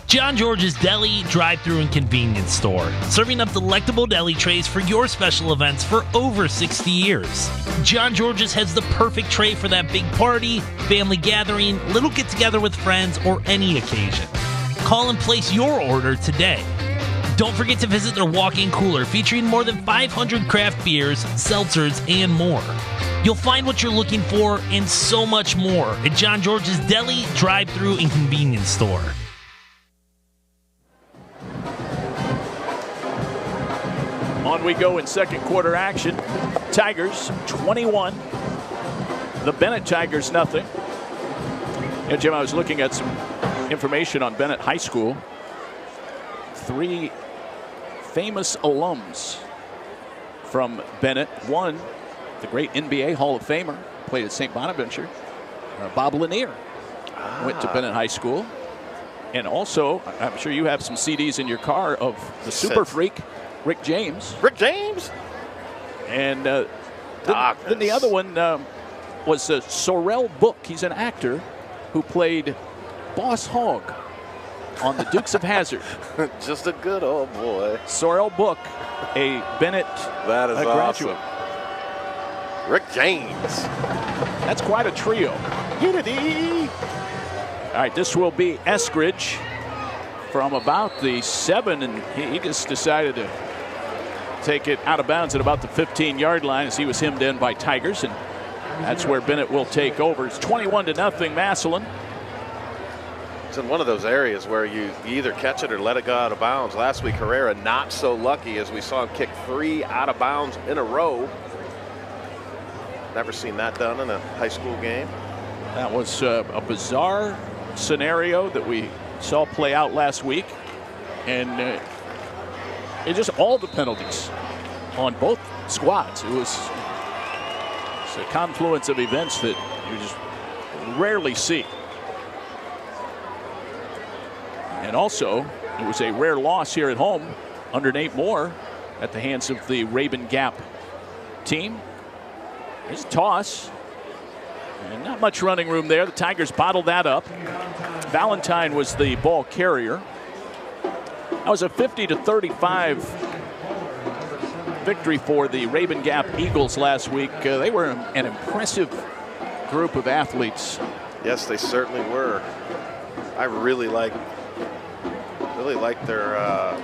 John George's Deli, Drive-Thru, and Convenience Store. Serving up delectable deli trays for your special events for over 60 years. John George's has the perfect tray for that big party, family gathering, little get-together with friends, or any occasion. Call and place your order today. Don't forget to visit their walk-in cooler featuring more than 500 craft beers, seltzers, and more. You'll find what you're looking for and so much more at John George's Deli, Drive-Thru, and Convenience Store. On we go in second quarter action. Tigers 21. The Bennett Tigers nothing. Yeah, Jim, I was looking at some information on Bennett High School. 3 famous alums from Bennett. One, the great NBA Hall of Famer, played at St. Bonaventure. Bob Lanier went to Bennett High School. And also, I'm sure you have some CDs in your car of the super freak, Rick James. Rick James? And then the other one was Sorrel Book. He's an actor who played Boss Hogg on the Dukes of Hazzard. Just a good old boy. Sorrel Book, a Bennett graduate. Awesome. Rick James. That's quite a trio. Unity. All right, this will be Eskridge from about the 7, and he just decided to take it out of bounds at about the 15-yard line as he was hemmed in by Tigers, and that's where Bennett will take over. It's 21-0 Massillon. It's in one of those areas where you either catch it or let it go out of bounds. Last week, Herrera not so lucky as we saw him kick 3 out of bounds in a row. Never seen that done in a high school game. That was a bizarre scenario that we saw play out last week, and it just all the penalties on both squads. It was a confluence of events that you just rarely see. And also, it was a rare loss here at home under Nate Moore at the hands of the Raven Gap team. There's a toss. And not much running room there. The Tigers bottled that up. Valentine was the ball carrier. That was a 50-35 victory for the Raven Gap Eagles last week. They were an impressive group of athletes. Yes, they certainly were. I really like their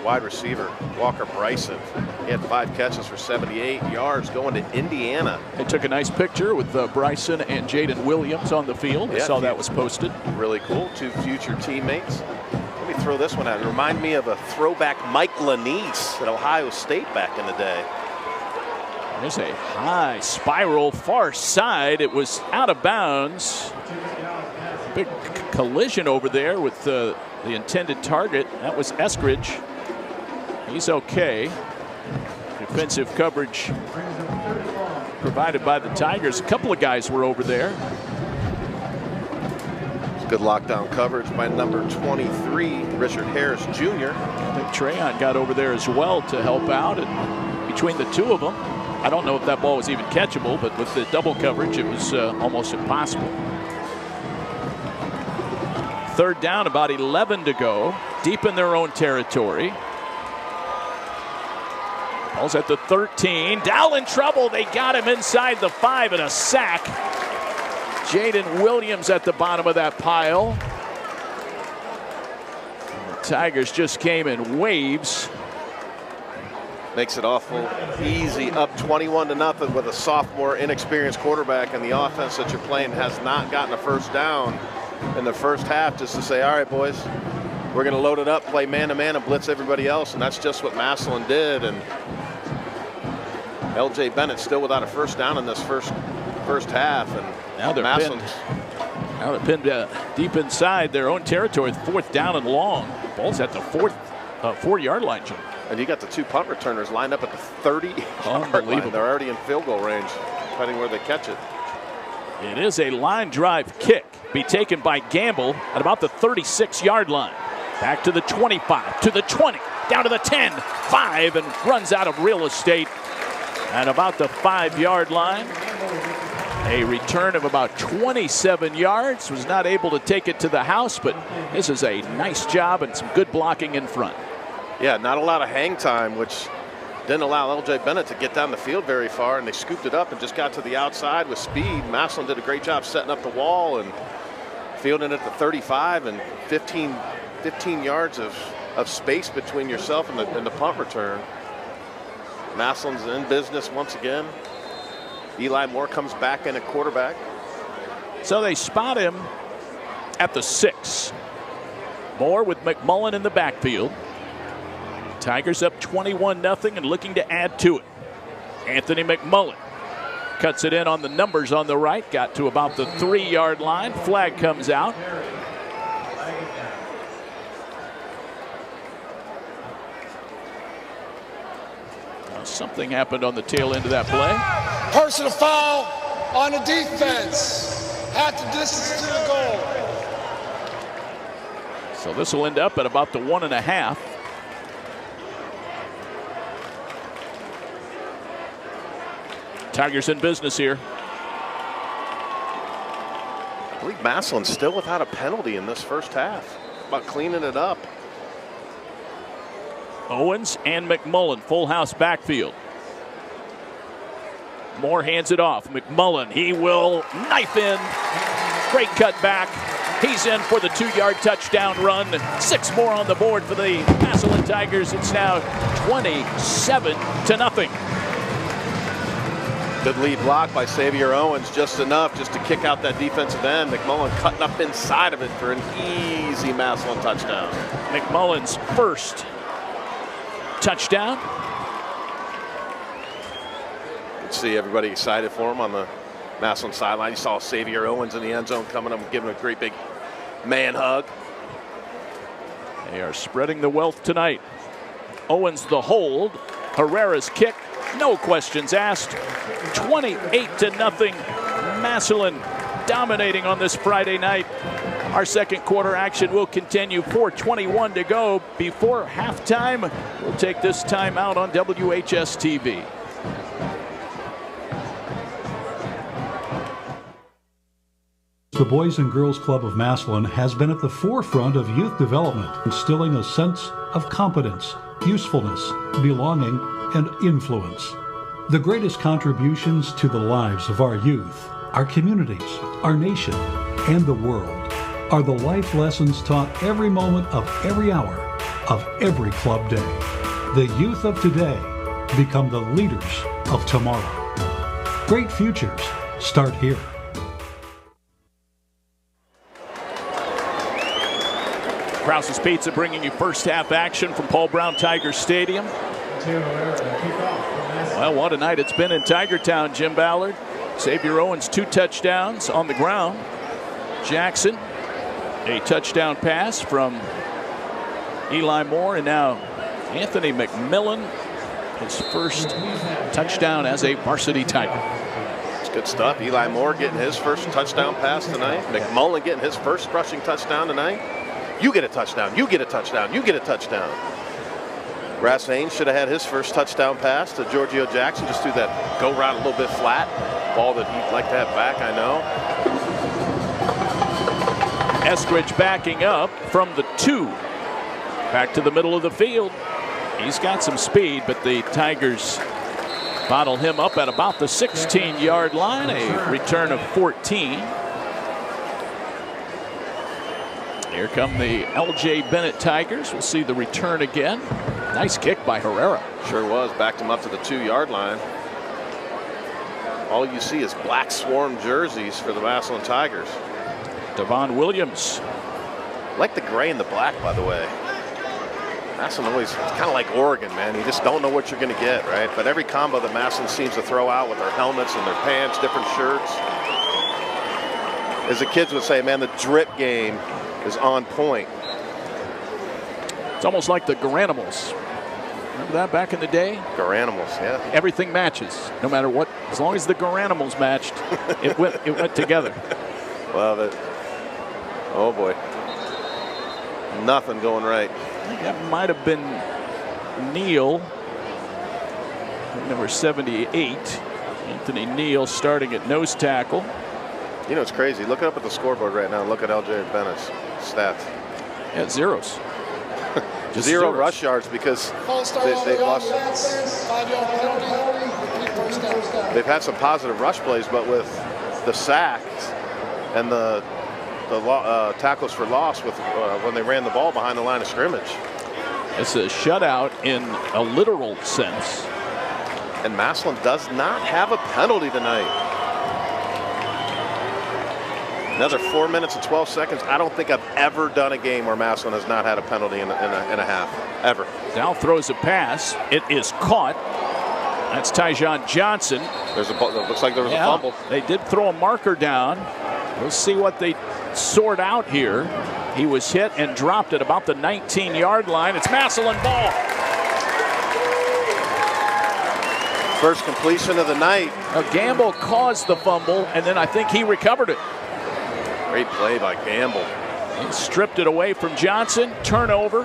wide receiver, Walker Bryson. He had 5 catches for 78 yards going to Indiana. They took a nice picture with Bryson and Jaden Williams on the field. I saw that was posted. Really cool. 2 future teammates. Let me throw this one out. It reminded me of a throwback Mike Lanise at Ohio State back in the day. There's a high spiral far side. It was out of bounds. Big collision over there with the intended target. That was Eskridge. He's okay. Defensive coverage provided by the Tigers. A couple of guys were over there. Good lockdown coverage by number 23, Richard Harris Jr. I think Trayon got over there as well to help out. And between the two of them, I don't know if that ball was even catchable, but with the double coverage, it was almost impossible. 3rd down, about 11 to go, deep in their own territory. Ball's at the 13. Dowell in trouble. They got him inside the 5 and a sack. Jaden Williams at the bottom of that pile. The Tigers just came in waves. Makes it awful easy, up 21-0 with a sophomore, inexperienced quarterback, and the offense that you're playing has not gotten a first down in the first half, just to say, all right, boys, we're going to load it up, play man-to-man, and blitz everybody else, and that's just what Massillon did. And L.J. Bennett still without a first down in this first half, and now they're pinned deep inside their own territory. 4th down and long. Ball's at the 4-yard line, Jim. And you got the 2 punt returners lined up at the 30-yard line. They're already in field goal range, depending where they catch it. It is a line drive kick. Be taken by Gamble at about the 36-yard line. Back to the 25, to the 20, down to the 10, 5, and runs out of real estate at about the 5-yard line. A return of about 27 yards. Was not able to take it to the house, but this is a nice job and some good blocking in front. Yeah, not a lot of hang time, which didn't allow L.J. Bennett to get down the field very far, and they scooped it up and just got to the outside with speed. Massillon did a great job setting up the wall and fielding it at the 35, and 15 yards of space between yourself and the punt return. Massillon's in business once again. Eli Moore comes back in at quarterback. So they spot him at the 6. Moore with McMullen in the backfield. Tigers up 21-0 and looking to add to it. Anthony McMullen cuts it in on the numbers on the right, got to about the 3-yard line. Flag comes out. Something happened on the tail end of that play. Personal foul on the defense. Half the distance to the goal. So this will end up at about the 1.5. Tigers in business here. I believe Massillon's still without a penalty in this first half. About cleaning it up. Owens and McMullen, full house backfield. Moore hands it off. McMullen, he will knife in. Great cut back. He's in for the 2-yard touchdown run. 6 more on the board for the Massillon Tigers. It's now 27-0. Good lead block by Xavier Owens, just enough just to kick out that defensive end. McMullen cutting up inside of it for an easy Massillon touchdown. McMullen's first touchdown. You can see everybody excited for him on the Massillon sideline. You saw Xavier Owens in the end zone coming up and giving him a great big man hug. They are spreading the wealth tonight. Owens the hold. Herrera's kick. No questions asked. 28-0. Massillon dominating on this Friday night. Our second quarter action will continue. 4:21 to go before halftime. We'll take this time out on WHS-TV. The Boys and Girls Club of Massillon has been at the forefront of youth development, instilling a sense of competence, usefulness, belonging, and influence. The greatest contributions to the lives of our youth, our communities, our nation, and the world are the life lessons taught every moment of every hour of every club day. The youth of today become the leaders of tomorrow. Great futures start here. Krause's Pizza bringing you first half action from Paul Brown Tiger Stadium. Well, what a night it's been in Tiger Town, Jim Ballard. Xavier Owens 2 touchdowns on the ground. Jackson, a touchdown pass from Eli Moore, and now Anthony McMillan, his first touchdown as a varsity Tiger. It's good stuff. Eli Moore getting his first touchdown pass tonight. McMullen getting his first rushing touchdown tonight. You get a touchdown, you get a touchdown, you get a touchdown. Brass Haynes should have had his first touchdown pass to Giorgio Jackson. Just threw that go route a little bit flat. Ball that he'd like to have back, I know. Eskridge backing up from the 2. Back to the middle of the field. He's got some speed, but the Tigers bottle him up at about the 16-yard line. A return of 14. Here come the L.J. Bennett Tigers. We'll see the return again. Nice kick by Herrera. Sure was. Backed him up to the 2-yard line. All you see is black swarm jerseys for the Massillon Tigers. Devon Williams. I like the gray and the black, by the way. Massillon always, it's kind of like Oregon, man. You just don't know what you're going to get, right? But every combo that Massillon seems to throw out with their helmets and their pants, different shirts. As the kids would say, man, the drip game is on point. It's almost like the Garanimals. Remember that back in the day? Garanimals, yeah. Everything matches, no matter what. As long as the Garanimals matched, it went together. Love it. Oh boy. Nothing going right. I think that might have been Neal, number 78. Anthony Neal starting at nose tackle. You know, it's crazy. Look up at the scoreboard right now and look at L.J. Bennett's stats. Yeah, zeros. Just zero rush yards because they've lost. They've had some positive rush plays, but with the sacks and the tackles for loss with when they ran the ball behind the line of scrimmage. It's a shutout in a literal sense. And Massillon does not have a penalty tonight. Another 4 minutes and 12 seconds. I don't think I've ever done a game where Massillon has not had a penalty in a half, ever. Dow throws a pass. It is caught. That's Tyjon Johnson. It looks like there was a fumble. They did throw a marker down. We'll see what they sort out here. He was hit and dropped at about the 19-yard line. It's Massillon ball. First completion of the night. Gamble caused the fumble, and then I think he recovered it. Great play by Gamble. He stripped it away from Johnson. Turnover.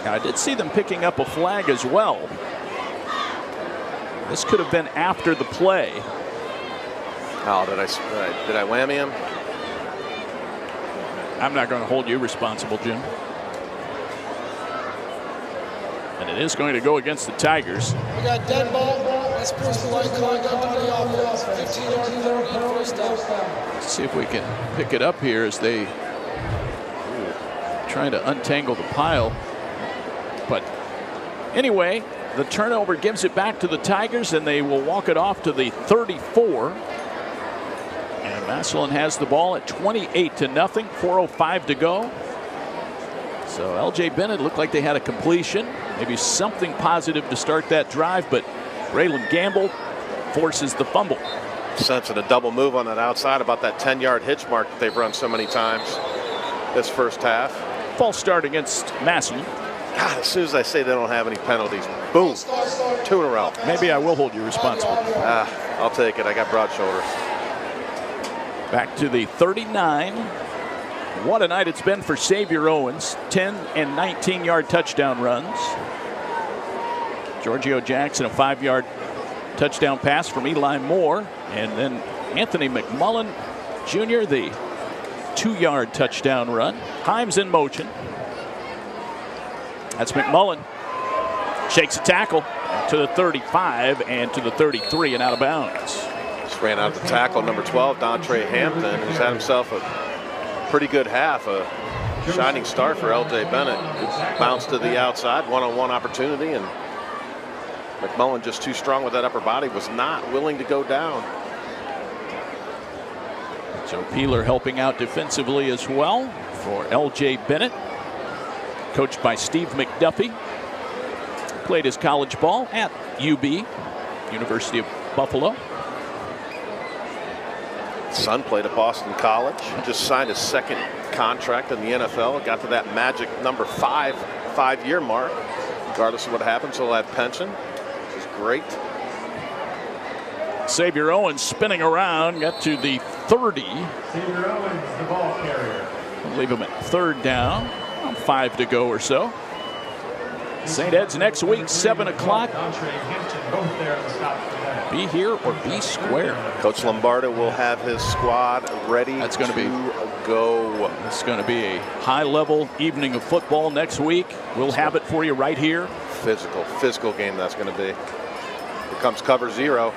Now, I did see them picking up a flag as well. This could have been after the play. Oh, did I whammy him? I'm not going to hold you responsible, Jim. And it is going to go against the Tigers. We got dead ball. That's sportsmanlike conduct on the offense. 15-yard penalty, first down. Let's see if we can pick it up here as they trying to untangle the pile. But anyway, the turnover gives it back to the Tigers, and they will walk it off to the 34. And Massillon has the ball at 28-0. 4:05 to go. So L.J. Bennett looked like they had a completion. Maybe something positive to start that drive, but Raylan Gamble forces the fumble. Sensing a double move on that outside, about that 10-yard hitch mark that they've run so many times this first half. False start against Massillon. God, as soon as I say they don't have any penalties, boom, 2 in a row. Maybe I will hold you responsible. I'll take it. I got broad shoulders. Back to the 39. What a night it's been for Xavier Owens. 10 and 19-yard touchdown runs. Giorgio Jackson, a 5-yard touchdown pass from Eli Moore. And then Anthony McMullen Jr., the 2-yard touchdown run. Himes in motion. That's McMullen. Shakes a tackle to the 35 and to the 33 and out of bounds. Just ran out of the tackle, number 12, Dontre Hampton, who's had himself a pretty good half, a shining star for L.J. Bennett. Bounced to the outside, one-on-one opportunity, and McMullen just too strong with that upper body, was not willing to go down. So Peeler helping out defensively as well for L.J. Bennett, coached by Steve McDuffie. Played his college ball at UB, University of Buffalo. Son played at Boston College. Just signed his second contract in the NFL. Got to that magic number 5-year mark. Regardless of what happens, he'll have pension, which is great. Xavier Owens spinning around, got to the 30. Xavier Owens, the ball carrier. We'll leave him at 3rd down. 5 to go or so. St. Ed's next week, 7 o'clock. Be here or be square. Coach Lombardo will have his squad ready to go. It's going to be a high-level evening of football next week. We'll have it for you right here. Physical game that's going to be. Here comes cover 0.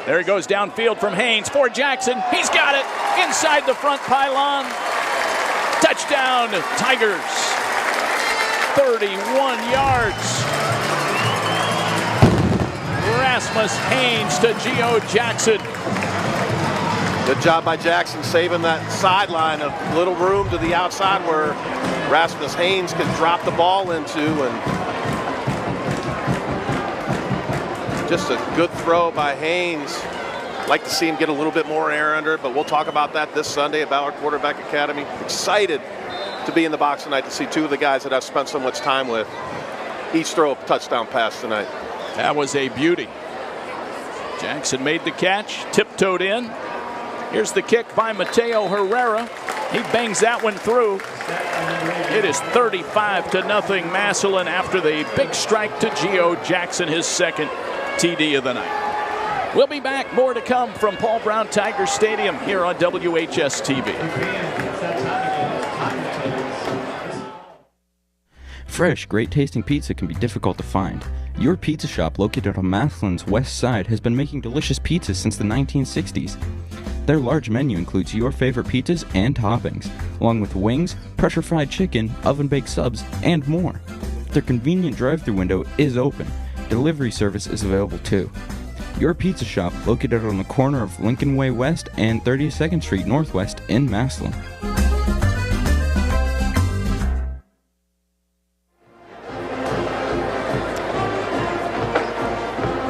There he goes downfield from Haynes for Jackson. He's got it inside the front pylon. Touchdown, Tigers. 31 yards. Rasmus Haynes to Geo Jackson. Good job by Jackson saving that sideline, a little room to the outside where Rasmus Haynes can drop the ball into, and just a good throw by Haynes. Like to see him get a little bit more air under it, but we'll talk about that this Sunday at Ballard Quarterback Academy. Excited to be in the box tonight to see 2 of the guys that I've spent so much time with each throw a touchdown pass tonight. That was a beauty. Jackson made the catch, tiptoed in. Here's the kick by Mateo Herrera. He bangs that one through. It is 35-0 Massillon after the big strike to Geo Jackson, his second TD of the night. We'll be back. More to come from Paul Brown Tiger Stadium here on WHS-TV. Fresh, great-tasting pizza can be difficult to find. Your pizza shop, located on Massillon's west side, has been making delicious pizzas since the 1960s. Their large menu includes your favorite pizzas and toppings, along with wings, pressure-fried chicken, oven-baked subs, and more. Their convenient drive-thru window is open. Delivery service is available too. Your pizza shop, located on the corner of Lincoln Way West and 32nd Street Northwest in Massillon.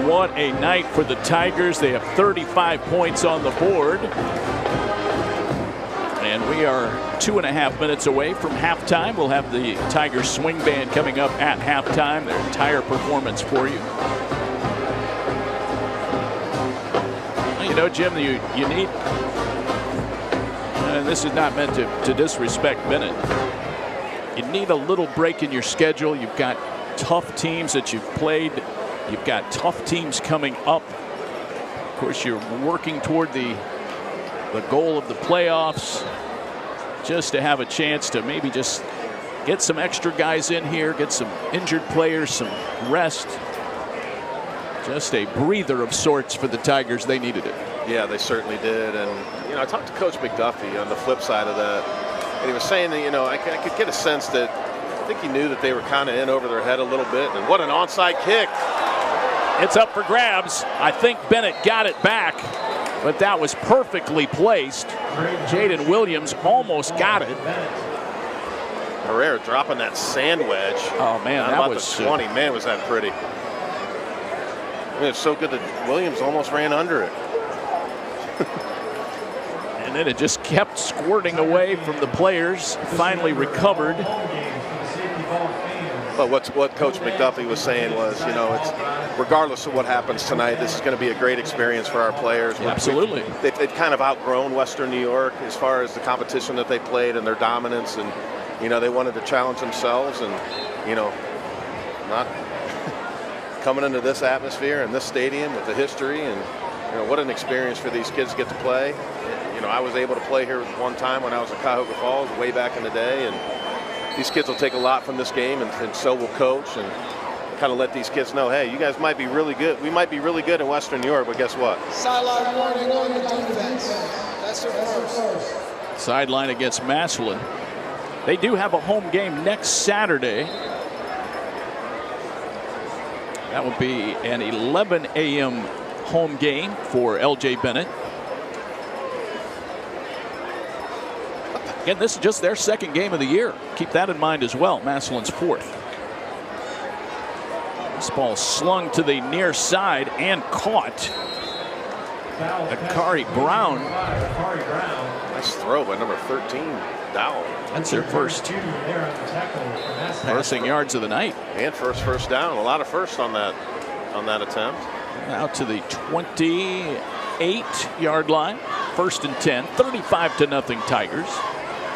What a night for the Tigers. They have 35 points on the board. And we are 2.5 minutes away from halftime. We'll have the Tigers swing band coming up at halftime. Their entire performance for you. Well, you know, Jim, you need, and this is not meant to disrespect Bennett, you need a little break in your schedule. You've got tough teams that you've played. You've got tough teams coming up. Of course, you're working toward the goal of the playoffs. Just to have a chance to maybe just get some extra guys in here, get some injured players, some rest. Just a breather of sorts for the Tigers. They needed it. Yeah, they certainly did. And, you know, I talked to Coach McDuffie on the flip side of that. And he was saying that, you know, I could get a sense that I think he knew that they were kind of in over their head a little bit. And what an onside kick. It's up for grabs. I think Bennett got it back, but that was perfectly placed. Jaden Williams almost got it. Herrera dropping that sand wedge. Oh, man, that was 20. Man, was that pretty. I mean, it's so good that Williams almost ran under it. And then it just kept squirting away from the players. Finally recovered. But what Coach McDuffie was saying was, you know, it's regardless of what happens tonight, this is going to be a great experience for our players. Yeah, absolutely. They've kind of outgrown Western New York as far as the competition that they played and their dominance, and you know, they wanted to challenge themselves, and you know, not coming into this atmosphere and this stadium with the history, and you know, what an experience for these kids to get to play. You know, I was able to play here one time when I was in Cuyahoga Falls way back in the day, and these kids will take a lot from this game, and so will coach, and kind of let these kids know, hey, you guys might be really good. We might be really good in Western New York, but guess what? Sideline warning on the defense. That's their first. Sideline against Massillon. They do have a home game next Saturday. That will be an 11 a.m. home game for L.J. Bennett. Again, this is just their second game of the year. Keep that in mind as well. Massillon's fourth. This ball slung to the near side and caught. Akari Brown. Nice throw by number 13, Dowell. That's their first passing yards of the night. And first down. A lot of firsts on that attempt. Out to the 28-yard line. 1st and 10. 35-0 Tigers.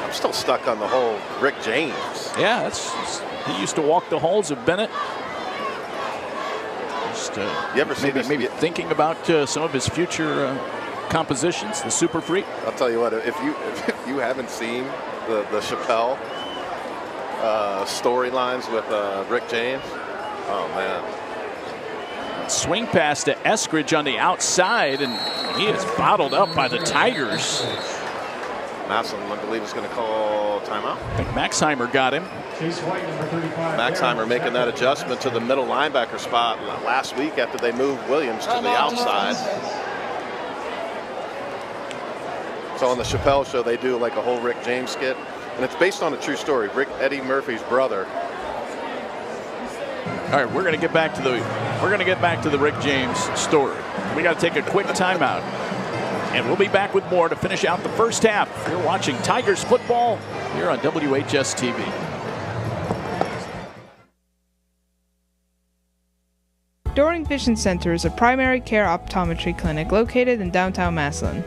I'm still stuck on the whole Rick James. Yeah, he used to walk the halls of Bennett. Just, you ever see this? Maybe thinking about some of his future compositions, the Super Freak. I'll tell you what, if you haven't seen the Chappelle storylines with Rick James, oh man. Swing pass to Eskridge on the outside, and he is bottled up by the Tigers. Massillon, I believe, is going to call timeout. I think Maxheimer got him. Maxheimer making that adjustment to the middle linebacker spot last week after they moved Williams to the outside. So on the Chappelle Show, they do like a whole Rick James skit, and it's based on a true story. Eddie Murphy's brother. All right, we're going to get back to the Rick James story. We got to take a quick timeout. And we'll be back with more to finish out the first half. You're watching Tigers football here on WHS-TV. Doring Vision Center is a primary care optometry clinic located in downtown Massillon.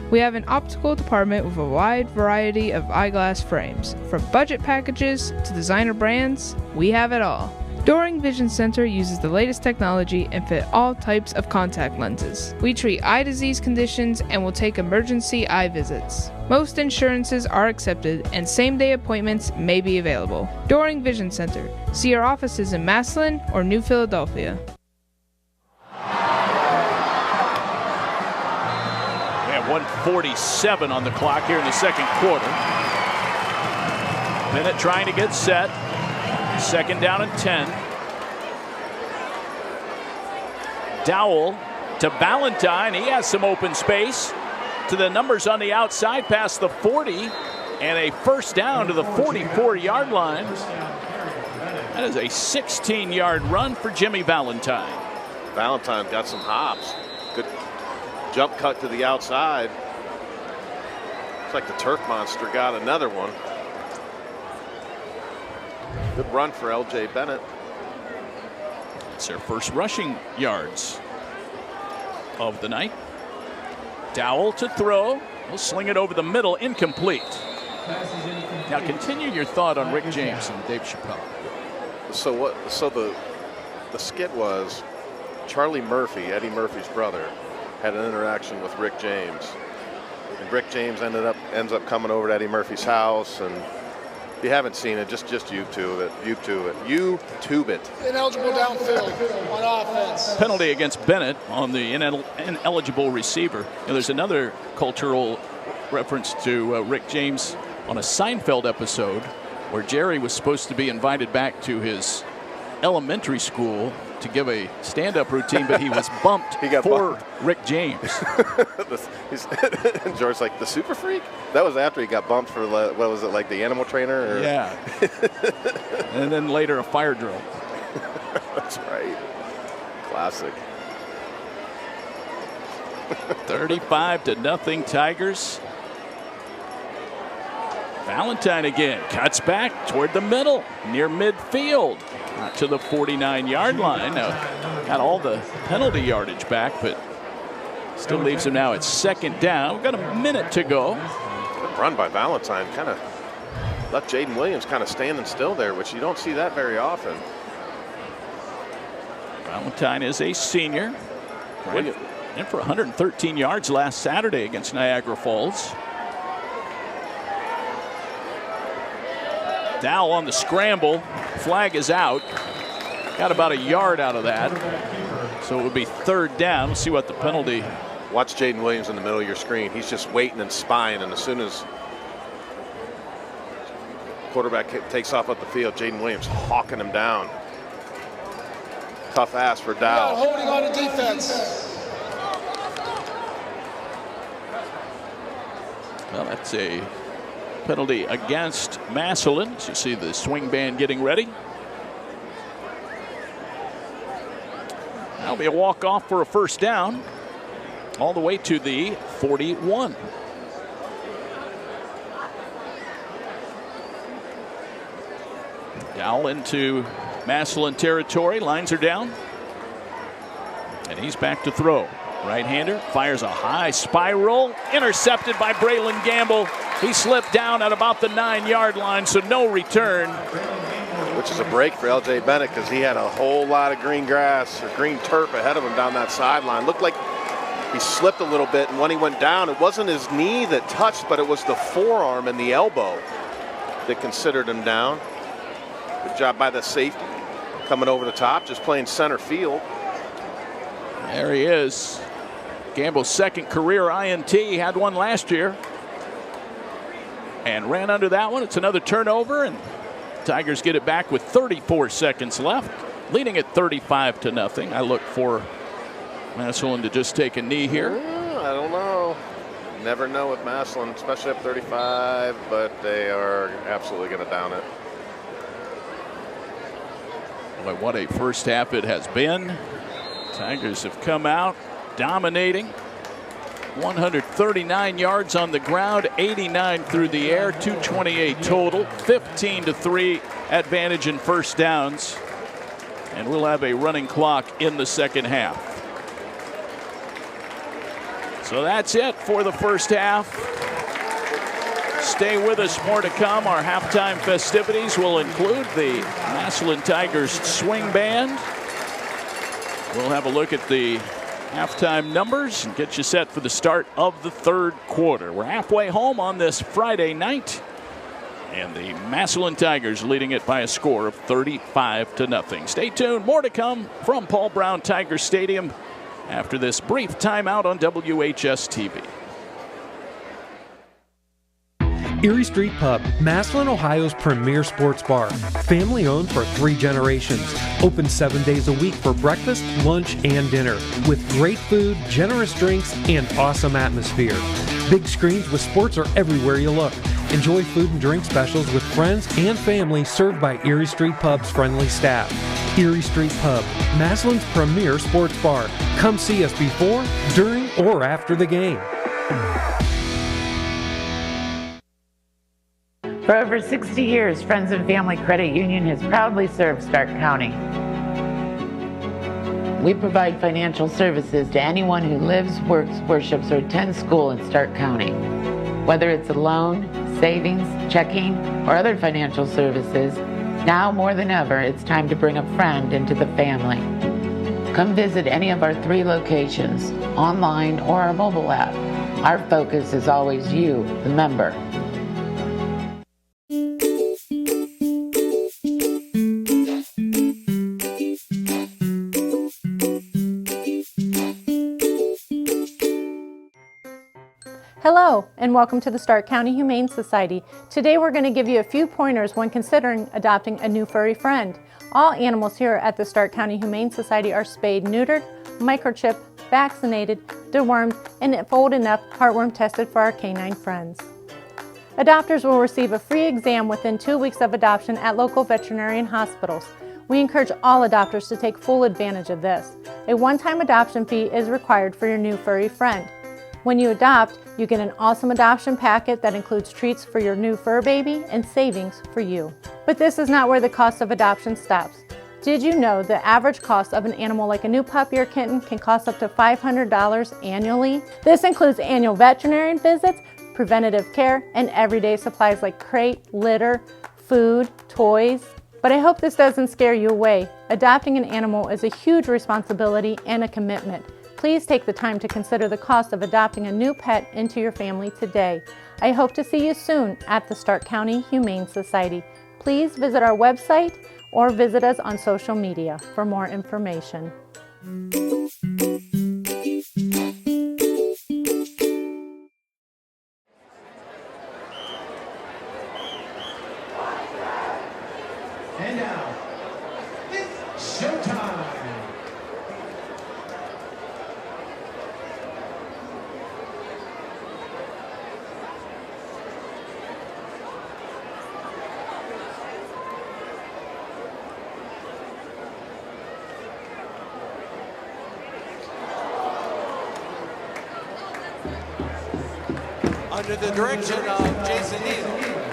We have an optical department with a wide variety of eyeglass frames. From budget packages to designer brands, we have it all. Doring Vision Center uses the latest technology and fit all types of contact lenses. We treat eye disease conditions and will take emergency eye visits. Most insurances are accepted and same-day appointments may be available. Doring Vision Center. See our offices in Massillon or New Philadelphia. We have 1:47 on the clock here in the second quarter. Bennett trying to get set. 2nd down and 10. Dowell to Valentine. He has some open space to the numbers on the outside past the 40, and a first down to the 44-yard line. That is a 16-yard run for Jimmy Valentine. Valentine got some hops. Good jump cut to the outside. Looks like the turf monster got another one. Good run for L.J. Bennett. It's their first rushing yards of the night. Dowell to throw. He'll sling it over the middle, incomplete. Now continue your thought on Rick James and Dave Chappelle. So the skit was Charlie Murphy, Eddie Murphy's brother, had an interaction with Rick James. And Rick James ends up coming over to Eddie Murphy's house, and if you haven't seen it, just YouTube it. Ineligible downfield on offense. Penalty against Bennett on the ineligible receiver. And there's another cultural reference to Rick James on a Seinfeld episode where Jerry was supposed to be invited back to his elementary school to give a stand-up routine, but he was bumped bumped. Rick James. And George's like, the super freak? That was after he got bumped for, what was it, like the animal trainer? Or? Yeah. And then later a fire drill. That's right. Classic. 35-0 Tigers. Valentine again cuts back toward the middle near midfield to the 49-yard line. Now got all the penalty yardage back, but still leaves him now at second down. We've got a minute to go. Good run by Valentine. Kind of left Jaden Williams kind of standing still there, which you don't see that very often. Valentine is a senior. In for 113 yards last Saturday against Niagara Falls. Dowell on the scramble. Flag is out. Got about a yard out of that. So it would be third down. Let's see what the penalty. Watch Jaden Williams in the middle of your screen. He's just waiting and spying, and as soon as quarterback takes off up the field, Jaden Williams hawking him down. Tough ass for Dowell. Holding on to defense. Well, that's a penalty against Massillon. So you see the swing band getting ready. That'll be a walk-off for a first down all the way to the 41. Dowell into Massillon territory. Lines are down. And he's back to throw. Right-hander fires a high spiral, intercepted by Braylon Gamble. He slipped down at about the 9-yard line, so no return. Which is a break for L.J. Bennett because he had a whole lot of green grass or green turf ahead of him down that sideline. Looked like he slipped a little bit, and when he went down, it wasn't his knee that touched, but it was the forearm and the elbow that considered him down. Good job by the safety coming over the top, just playing center field. There he is. Gamble's second career INT, had one last year and ran under that one. It's another turnover, and Tigers get it back with 34 seconds left, leading at 35-0. I look for Massillon to just take a knee here. I don't know. Never know with Massillon, especially up 35, but they are absolutely going to down it. Boy, what a first half it has been. Tigers have come out dominating. 139 yards on the ground, 89 through the air, 228 total, 15-3 advantage in first downs. And we'll have a running clock in the second half. So that's it for the first half. Stay with us, more to come. Our halftime festivities will include the Massillon Tigers swing band. We'll have a look at the halftime numbers and get you set for the start of the third quarter. We're halfway home on this Friday night, and the Massillon Tigers leading it by a score of 35-0. Stay tuned, more to come from Paul Brown Tiger Stadium after this brief timeout on WHS-TV. Erie Street Pub, Massillon, Ohio's premier sports bar. Family owned for 3 generations. Open 7 days a week for breakfast, lunch, and dinner. With great food, generous drinks, and awesome atmosphere. Big screens with sports are everywhere you look. Enjoy food and drink specials with friends and family served by Erie Street Pub's friendly staff. Erie Street Pub, Massillon's premier sports bar. Come see us before, during, or after the game. For over 60 years, Friends and Family Credit Union has proudly served Stark County. We provide financial services to anyone who lives, works, worships, or attends school in Stark County. Whether it's a loan, savings, checking, or other financial services, now more than ever, it's time to bring a friend into the family. Come visit any of our 3 locations, online or our mobile app. Our focus is always you, the member. Hello, and welcome to the Stark County Humane Society. Today we're going to give you a few pointers when considering adopting a new furry friend. All animals here at the Stark County Humane Society are spayed, neutered, microchipped, vaccinated, dewormed, and if old enough, heartworm tested for our canine friends. Adopters will receive a free exam within 2 weeks of adoption at local veterinarian hospitals. We encourage all adopters to take full advantage of this. A one-time adoption fee is required for your new furry friend. When you adopt, you get an awesome adoption packet that includes treats for your new fur baby and savings for you. But this is not where the cost of adoption stops. Did you know the average cost of an animal like a new puppy or kitten can cost up to $500 annually? This includes annual veterinarian visits, preventative care, and everyday supplies like crate, litter, food, toys. But I hope this doesn't scare you away. Adopting an animal is a huge responsibility and a commitment. Please take the time to consider the cost of adopting a new pet into your family today. I hope to see you soon at the Stark County Humane Society. Please visit our website or visit us on social media for more information. And now, it's showtime. Under the direction of Jason Neal,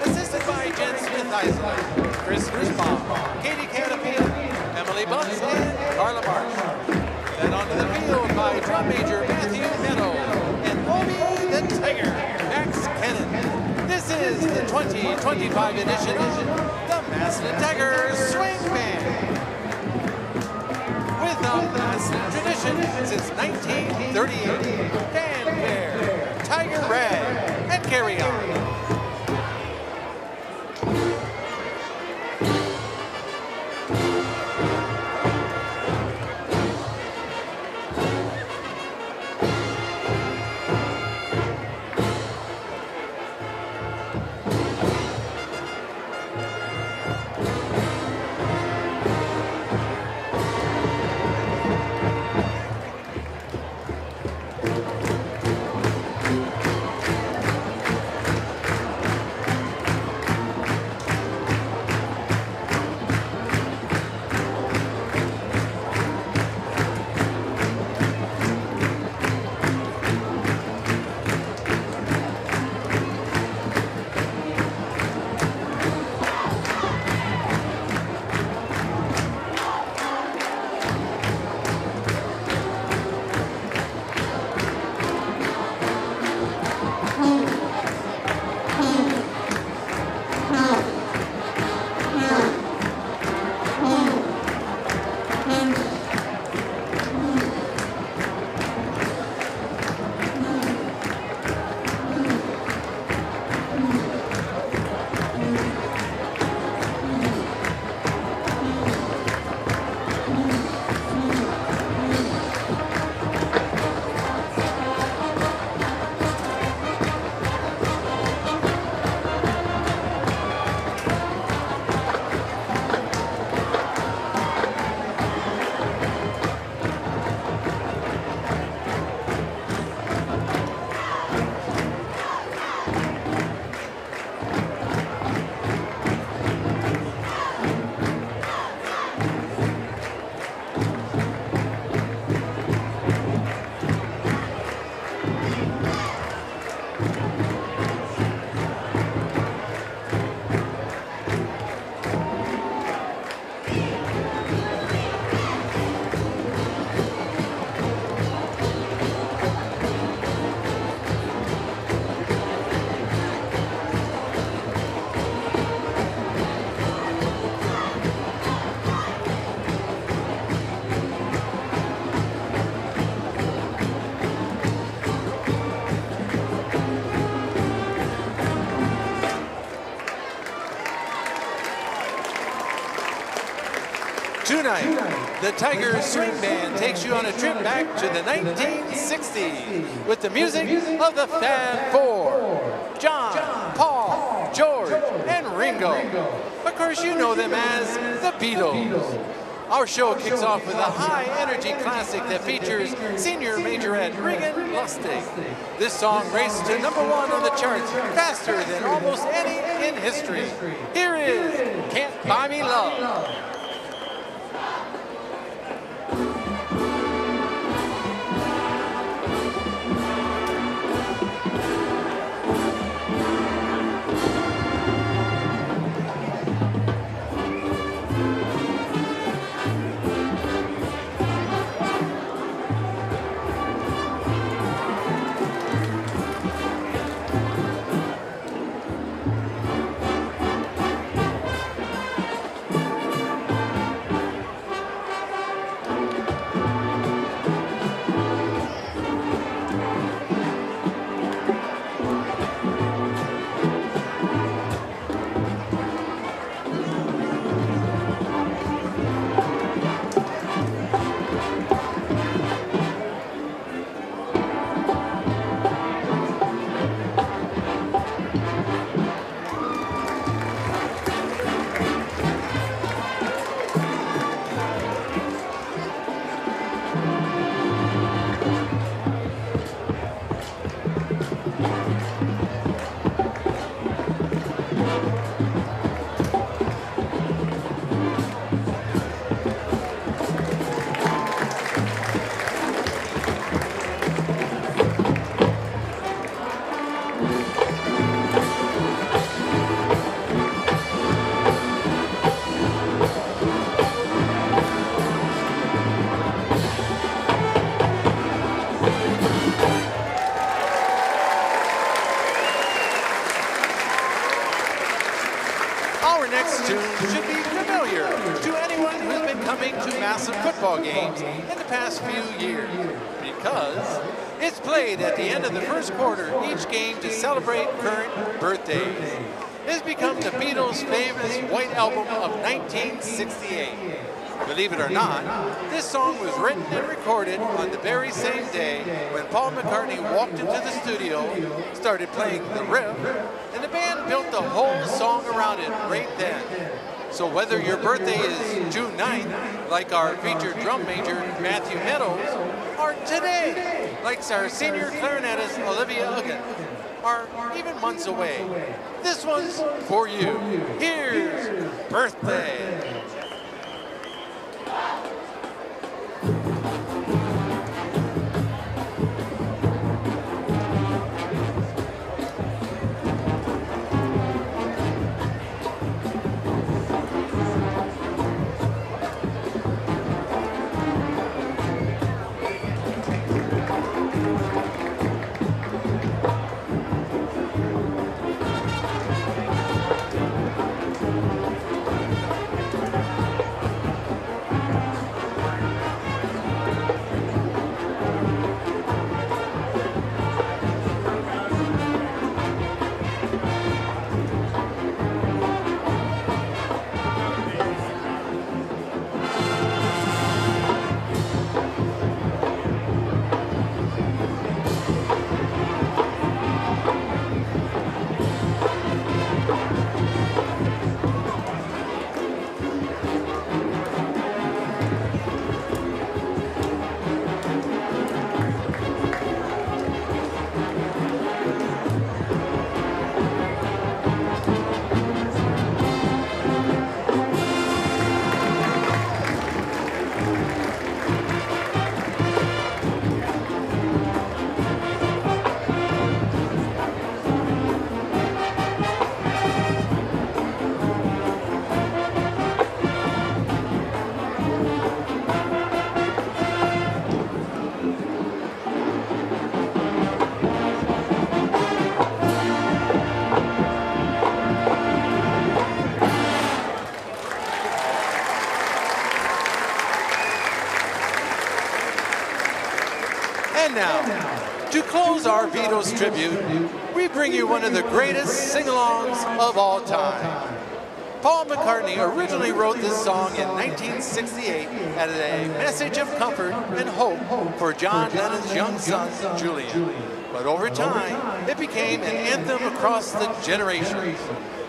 assisted by Jen Smith-Eisler, Chris Nussbaum, Katie Canopy, Emily Bunce, and Carla Marsh. Then onto the field by drum major Matthew Meadow and Obi the Tiger, Max Kennan. This is the 2025 edition of the Massillon Tigers Swing Band. With a Massillon tradition since 1938. Fanfare, Tiger Rag, and carry on. Tonight, the Tigers Swing Band takes you on a trip back to the 1960s with the music of the Fab Four: John, Paul, George, and Ringo. Of course, you know them as the Beatles. Our show kicks off with a high-energy classic that features senior majorette Regan Lustig. This song raced to #1 on the charts faster than almost any in history. Here is Can't Buy Me Love. Our next tune should be familiar to anyone who's been coming to massive football games in the past few years, because it's played at the end of the first quarter each game to celebrate current birthdays. It's become the Beatles' famous White Album of 1968. Believe it or not, this song was written and recorded on the very same day when Paul McCartney walked into the studio, started playing the riff, and the band built the whole song around it right then. So whether your birthday is June 9th, like our featured drum major Matthew Meadows, or today, like our senior clarinetist Olivia Uggan, or even months away, this one's for you. Here's Birthday. And now, to close our Beatles tribute, we bring you one of the greatest sing-alongs of all time. Paul McCartney originally wrote this song in 1968 as a message of comfort and hope for John Lennon's young son, Julian. But over time, it became an anthem across the generations.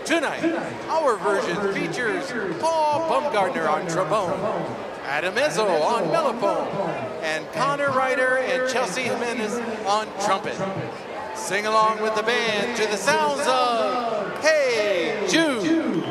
Tonight, our version features Paul Baumgartner on trombone, Adam Ezzo on mellophone, and Connor Ryder and Chelsea Jimenez on trumpet. Sing along with the band to the sounds of Hey Jude.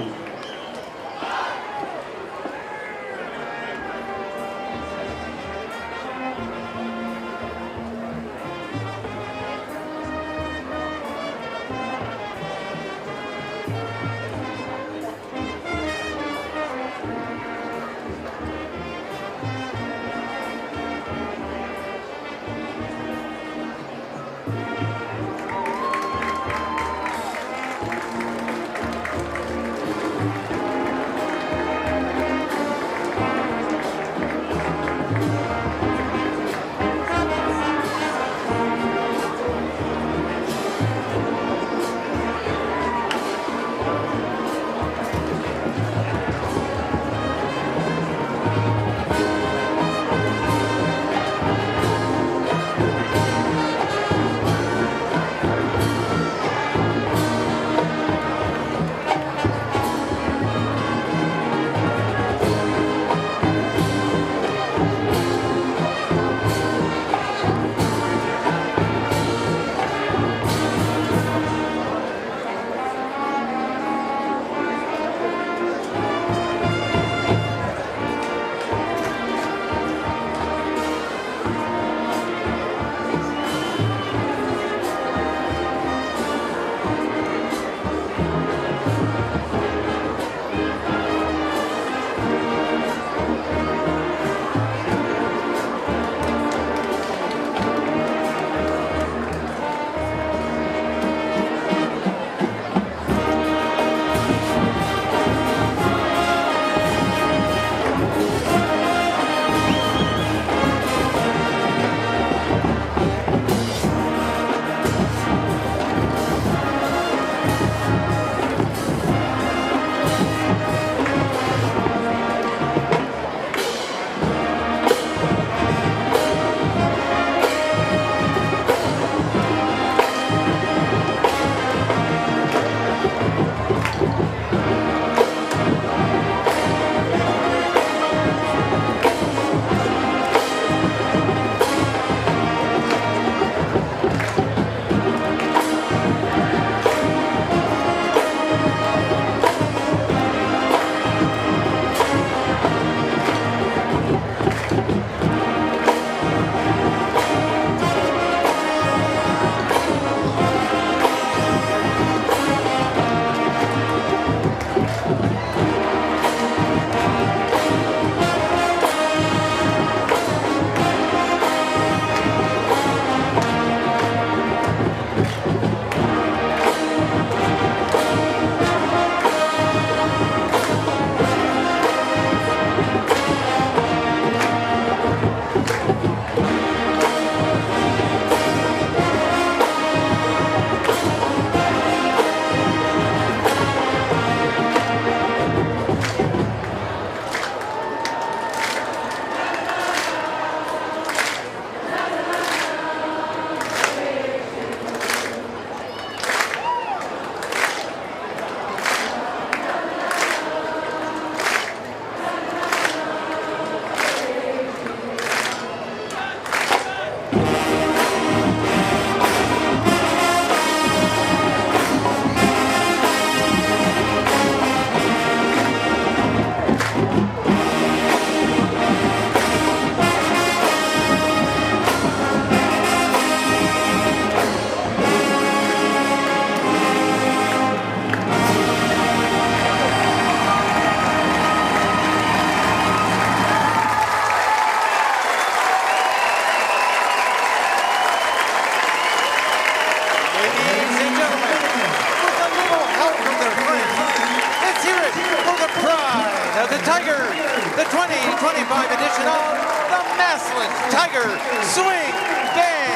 the 2025 edition of the Massillon Tiger Swing Band.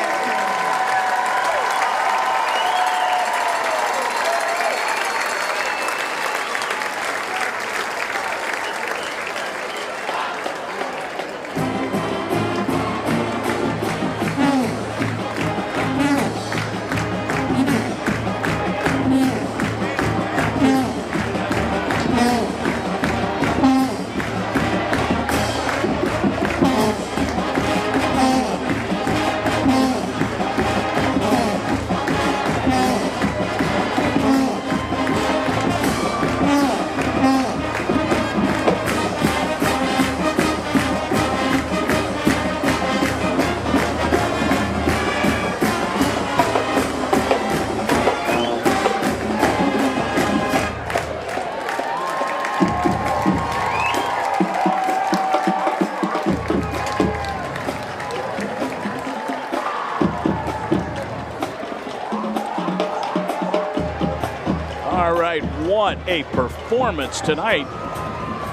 what a performance tonight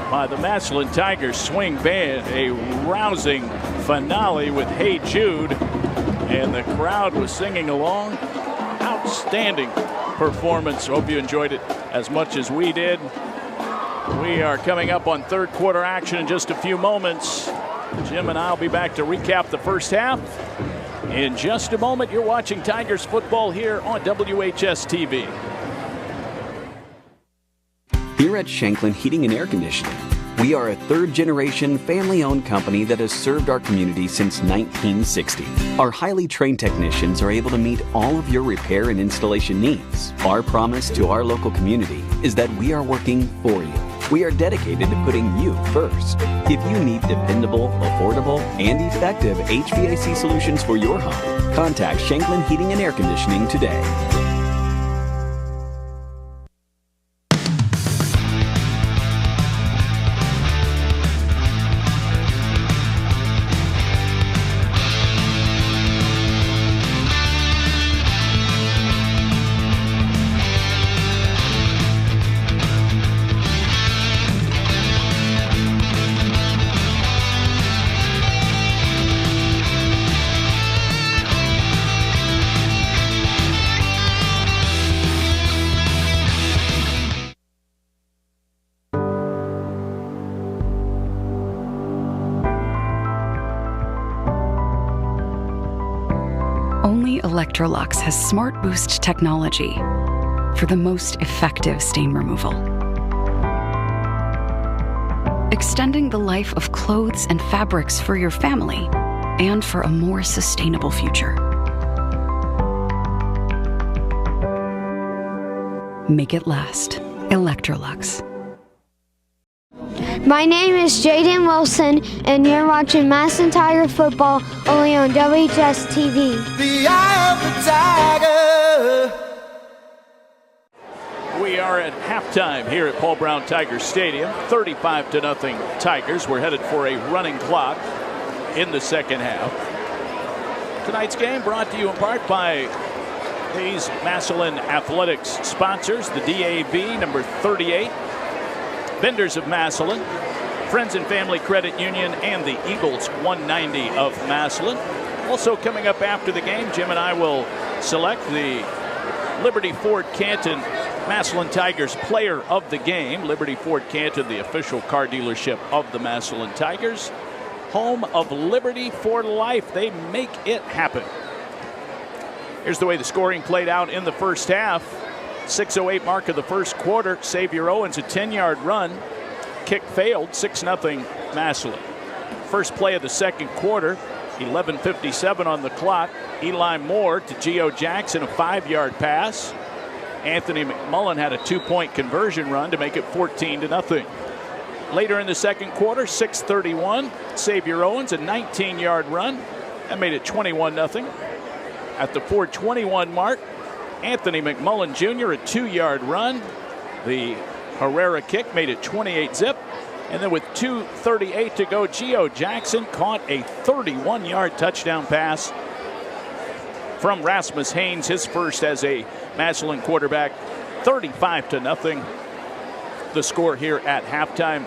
by the Massillon Tigers swing band. A rousing finale with Hey Jude, and the crowd was singing along. Outstanding performance. Hope you enjoyed it as much as we did. We are coming up on third quarter action in just a few moments. Jim and I will be back to recap the first half in just a moment. You're watching Tigers football here on WHS-TV. Here at Shanklin Heating and Air Conditioning, we are a third-generation family-owned company that has served our community since 1960. Our highly trained technicians are able to meet all of your repair and installation needs. Our promise to our local community is that we are working for you. We are dedicated to putting you first. If you need dependable, affordable, and effective HVAC solutions for your home, contact Shanklin Heating and Air Conditioning today. Only Electrolux has Smart Boost technology for the most effective stain removal. Extending the life of clothes and fabrics for your family and for a more sustainable future. Make it last. Electrolux. My name is Jaden Wilson, and you're watching Massillon Tiger football only on WHS-TV. The eye of the tiger. We are at halftime here at Paul Brown Tiger Stadium. 35-0 Tigers. We're headed for a running clock in the second half. Tonight's game brought to you in part by these Massillon Athletics sponsors, the DAV number 38. Vendors of Massillon, Friends and Family Credit Union, and the Eagles 190 of Massillon. Also coming up after the game, Jim and I will select the Liberty Ford Canton Massillon Tigers Player of the Game. Liberty Ford Canton, the official car dealership of the Massillon Tigers. Home of Liberty for life. They make it happen. Here's the way the scoring played out in the first half. 6:08 mark of the first quarter. Xavier Owens, a 10-yard run. Kick failed, 6-0 Massillon. First play of the second quarter, 11:57 on the clock. Eli Moore to Geo Jackson, a 5-yard pass. Anthony McMullen had a 2-point conversion run to make it 14-0. Later in the second quarter, 6:31, Xavier Owens, a 19-yard run. That made it 21-0. At the 4:21 mark, Anthony McMullen Jr., a 2-yard run. The Herrera kick made it 28-0. And then with 2:38 to go, Geo Jackson caught a 31-yard touchdown pass from Rasmus Haynes, his first as a Massillon quarterback. 35-0 the score here at halftime.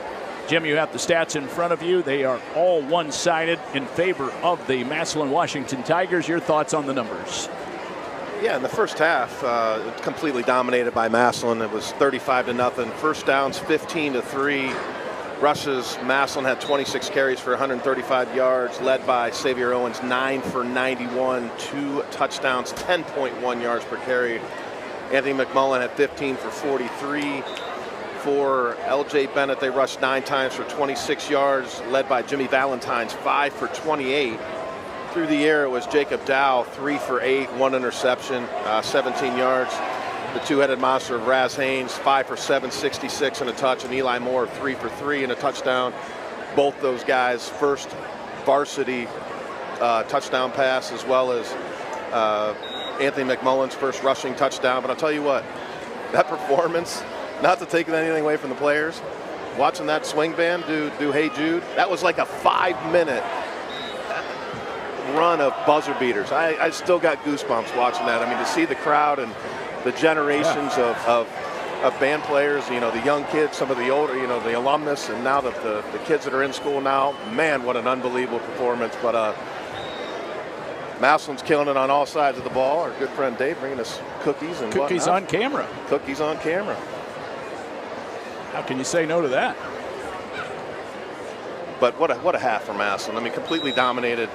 Jim, you have the stats in front of you. They are all one-sided in favor of the Massillon Washington Tigers. Your thoughts on the numbers? Yeah, in the first half, completely dominated by Massillon. It was 35-0. First downs, 15-3. Rushes, Massillon had 26 carries for 135 yards, led by Xavier Owens, 9 for 91, 2 touchdowns, 10.1 yards per carry. Anthony McMullen had 15 for 43. For L.J. Bennett, they rushed 9 times for 26 yards, led by Jimmy Valentine's, 5 for 28. Through the air, it was Jacob Dow, 3 for 8, 1 interception, 17 yards. The two-headed monster of Raz Haynes, 5 for 7, 66 and a touch, and Eli Moore, 3 for 3 and a touchdown. Both those guys' first varsity touchdown pass, as well as Anthony McMullen's first rushing touchdown. But I'll tell you what, that performance, not to take anything away from the players, watching that swing band do Hey Jude, that was like a 5-minute run of buzzer beaters. I still got goosebumps watching that. I mean, to see the crowd and the generations of of band players, you know, the young kids, some of the older, you know, the alumnus, and now the kids that are in school now. Man, what an unbelievable performance. But Massillon's killing it on all sides of the ball. Our good friend Dave bringing us cookies and cookies whatnot. on camera. Cookies on camera. How can you say no to that? But what a half for Massillon. I mean, completely dominated.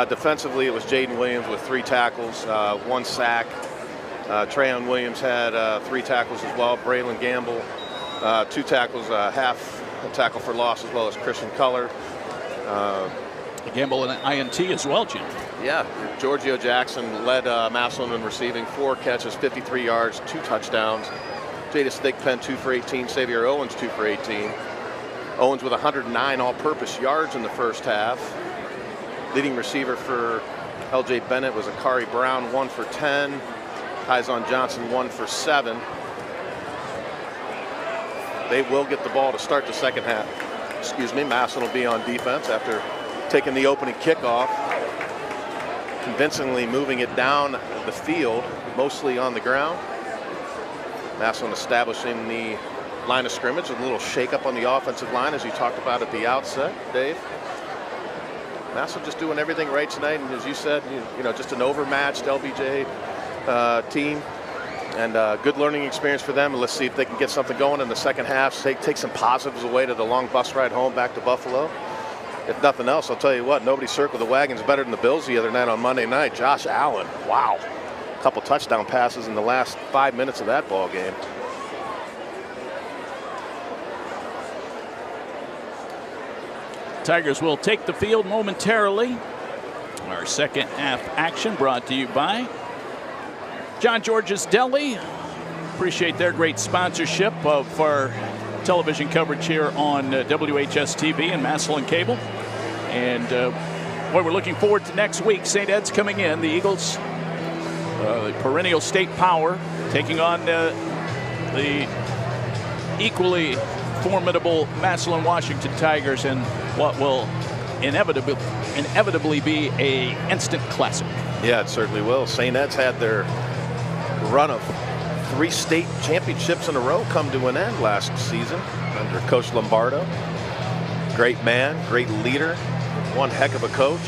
Defensively, it was Jaden Williams with 3 tackles, 1 sack. Trayon Williams had 3 tackles as well. Braylon Gamble, 2 tackles, half a tackle for loss, as well as Christian Culler. Gamble and INT as well, Jim. Yeah, Giorgio Jackson led Massillon in receiving, 4 catches, 53 yards, 2 touchdowns. Jadis Thigpen, 2 for 18. Xavier Owens, 2 for 18. Owens with 109 all-purpose yards in the first half. Leading receiver for LJ Bennett was Akari Brown, 1 for 10. Tyson Johnson, 1 for 7. They will get the ball to start the second half. Massillon will be on defense after taking the opening kickoff, convincingly moving it down the field, mostly on the ground. Massillon establishing the line of scrimmage, a little shakeup on the offensive line, as you talked about at the outset, Dave. Massillon just doing everything right tonight, and as you said, you know, just an overmatched LBJ team, and good learning experience for them. And let's see if they can get something going in the second half. Take some positives away to the long bus ride home back to Buffalo. If nothing else, I'll tell you what, nobody circled the wagons better than the Bills the other night on Monday night. Josh Allen, wow. A couple touchdown passes in the last 5 minutes of that ball game. Tigers will take the field momentarily. Our second half action brought to you by John George's Deli. Appreciate their great sponsorship of our television coverage here on WHS-TV and Massillon Cable. And we're looking forward to next week. St. Ed's coming in. The Eagles, the perennial state power, taking on the equally formidable Massillon Washington Tigers in what will inevitably be a instant classic. Yeah, it certainly will. St. Ed's had their run of 3 state championships in a row come to an end last season under Coach Lombardo. Great man, great leader, one heck of a coach.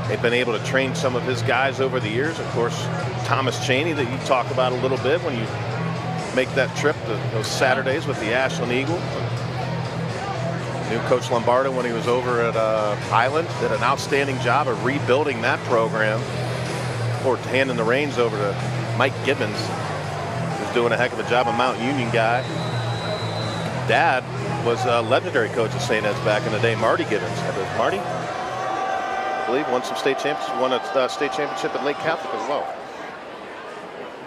They've been able to train some of his guys over the years. Of course, Thomas Chaney, that you talk about a little bit when you make that trip to those Saturdays with the Ashland Eagle. Knew Coach Lombardo when he was over at Highland. Did an outstanding job of rebuilding that program. Or handing the reins over to Mike Gibbons, who's doing a heck of a job, a Mount Union guy. Dad was a legendary coach at St. Ed's back in the day, Marty Gibbons. Marty, I believe, won some state championships, won a state championship at Lake Catholic as well.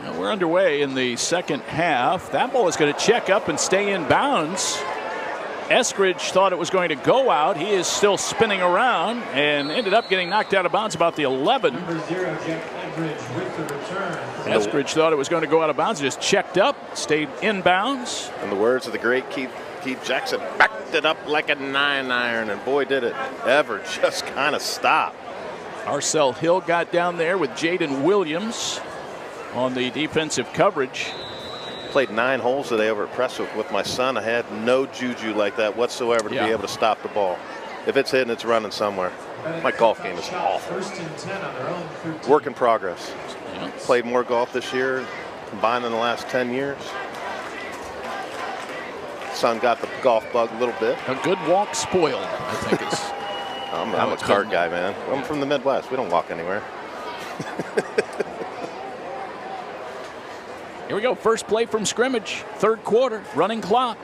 Now we're underway in the second half. That ball is going to check up and stay in bounds. Eskridge thought it was going to go out. He is still spinning around and ended up getting knocked out of bounds about the 11. Number 0, Jack Eskridge with the return. Eskridge thought it was going to go out of bounds. Just checked up, stayed in bounds. In the words of the great Keith Jackson, backed it up like a 9-iron, and boy, did it ever just kind of stop. Arcel Hill got down there with Jaden Williams on the defensive coverage. Played 9 holes today over at Prestwick with my son. I had no juju like that whatsoever to be able to stop the ball. If it's hitting, it's running somewhere. My golf game is awful. First and 10 on their own. Work in progress. Played more golf this year, combined in the last 10 years. Son got the golf bug a little bit. A good walk spoiled, I think is. I'm a cart guy, man. I'm from the Midwest. We don't walk anywhere. Here we go. First play from scrimmage. Third quarter. Running clock.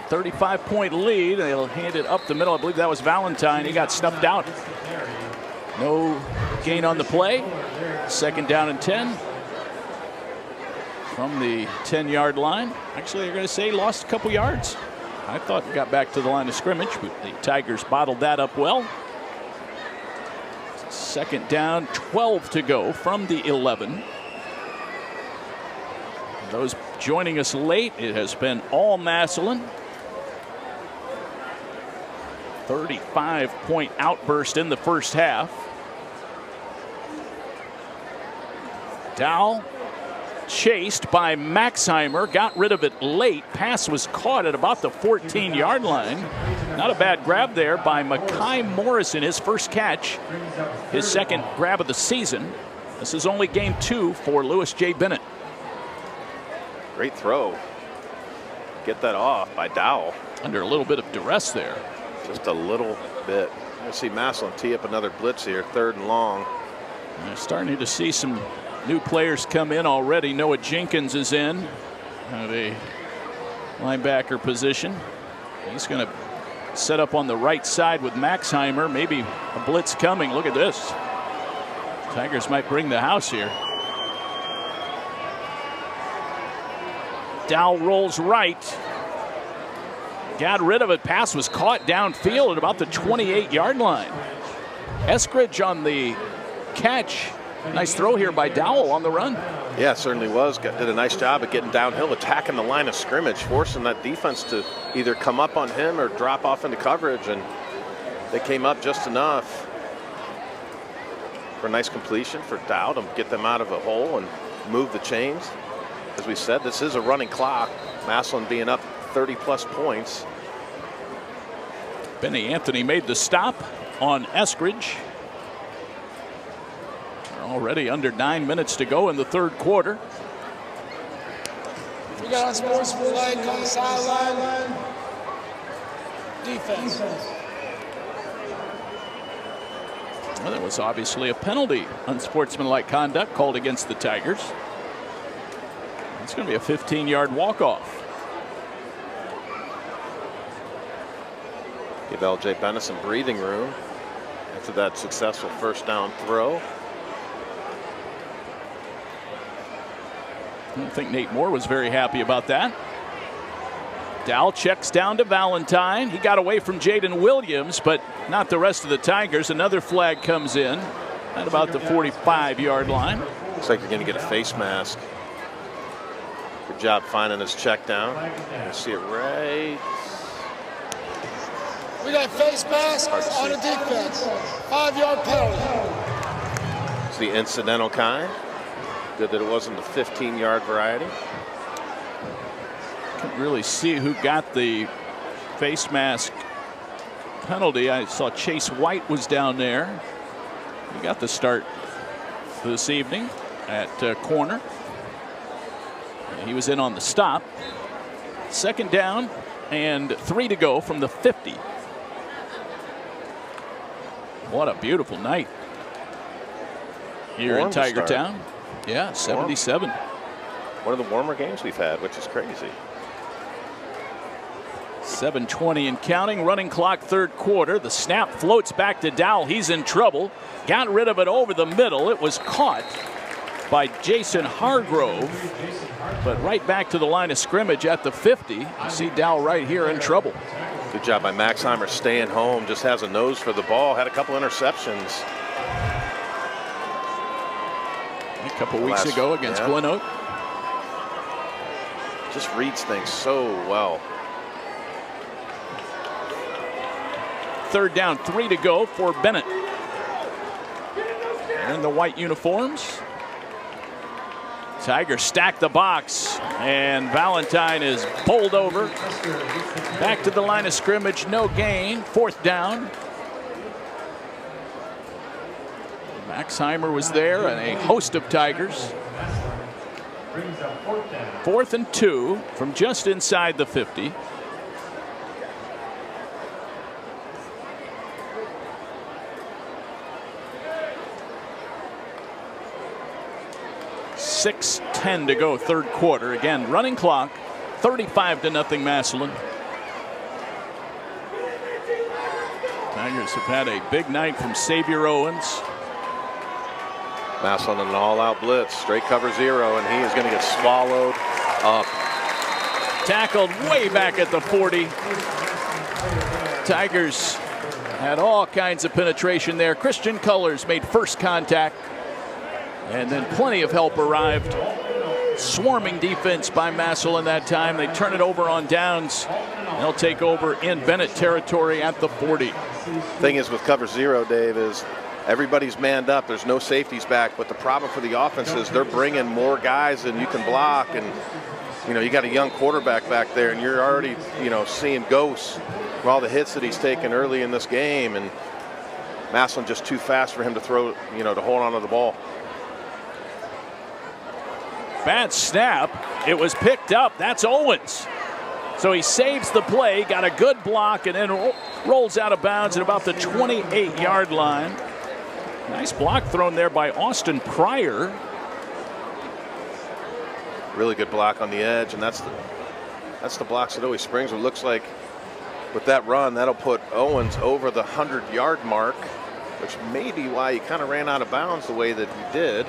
35-point lead. They'll hand it up the middle. I believe that was Valentine. He got snuffed out. No gain on the play. Second down and 10. From the 10-yard line. Actually, they're going to say lost a couple yards. I thought got back to the line of scrimmage, but the Tigers bottled that up well. Second down, 12 to go from the 11. Those joining us late, it has been all Massillon. 35-point outburst in the first half. Dowell chased by Maxheimer, got rid of it late. Pass was caught at about the 14-yard line. Not a bad grab there by Mekhi Morrison, his first catch, his second grab of the season. This is only game 2 for Lewis J. Bennett. Great throw. Get that off by Dowell. Under a little bit of duress there. Just a little bit. We'll see Massillon tee up another blitz here, 3rd and long. We're starting to see some new players come in already. Noah Jenkins is in at a linebacker position. He's going to set up on the right side with Maxheimer. Maybe a blitz coming. Look at this. Tigers might bring the house here. Dowell rolls right. Got rid of it. Pass was caught downfield at about the 28-yard line. Eskridge on the catch. Nice throw here by Dowell on the run. Yeah, certainly was. Did a nice job of getting downhill, attacking the line of scrimmage, forcing that defense to either come up on him or drop off into coverage, and they came up just enough for a nice completion for Dowell to get them out of a hole and move the chains. As we said, this is a running clock. Massillon being up 30-plus points. Benny Anthony made the stop on Eskridge. We're already under 9 minutes to go in the 3rd quarter. We got our sportsmanlike on the sideline. Defense. Well, there was obviously a penalty, unsportsmanlike conduct called against the Tigers. It's going to be a 15-yard walk-off. Give L.J. Bennett some breathing room after that successful 1st down throw. I don't think Nate Moore was very happy about that. Dowell checks down to Valentine. He got away from Jaden Williams, but not the rest of the Tigers. Another flag comes in at about the 45-yard line. Looks like you're going to get a face mask. Good job finding his check down. You see it right. We got face mask on the defense. 5-yard penalty. It's the incidental kind. Good that it wasn't the 15-yard variety. Couldn't really see who got the face mask penalty. I saw Chase White was down there. He got the start this evening at corner. He was in on the stop. 2nd down and 3 to go from the 50. What a beautiful night here in Tiger Town. Yeah, 77. One of the warmer games we've had, which is crazy. 7:20 and counting. Running clock, 3rd quarter. The snap floats back to Dowell. He's in trouble. Got rid of it over the middle. It was caught by Jason Hargrove, but right back to the line of scrimmage at the 50. You see Dowell right here in trouble. Good job by Maxheimer staying home. Just has a nose for the ball. Had a couple interceptions. A couple weeks ago against Glen Oak. Just reads things so well. 3rd down, 3 to go for Bennett. In the white uniforms. Tigers stack the box, and Valentine is bowled over. Back to the line of scrimmage, no gain. 4th down. Maxheimer was there and a host of Tigers. 4th and 2 from just inside the 50. .6:10 to go, 3rd quarter. Again, running clock, 35-0 Massillon. Tigers have had a big night from Xavier Owens. Massillon an all-out blitz, straight cover 0, and he is going to get swallowed up. Tackled way back at the 40. Tigers had all kinds of penetration there. Christian Cullors made first contact, and then plenty of help arrived. Swarming defense by Massillon that time. They turn it over on downs. They'll take over in Bennett territory at the 40. Thing is with cover 0, Dave, is everybody's manned up. There's no safeties back. But the problem for the offense is they're bringing more guys than you can block. And, you know, you got a young quarterback back there, and you're already, you know, seeing ghosts from all the hits that he's taken early in this game. And Massillon just too fast for him to throw, you know, to hold on to the ball. Bad snap. It was picked up. That's Owens. So he saves the play, got a good block, and then rolls out of bounds at about the 28-yard line. Nice block thrown there by Austin Pryor. Really good block on the edge, and that's the blocks that always springs. It looks like with that run, that'll put Owens over the 100-yard mark, which may be why he kind of ran out of bounds the way that he did.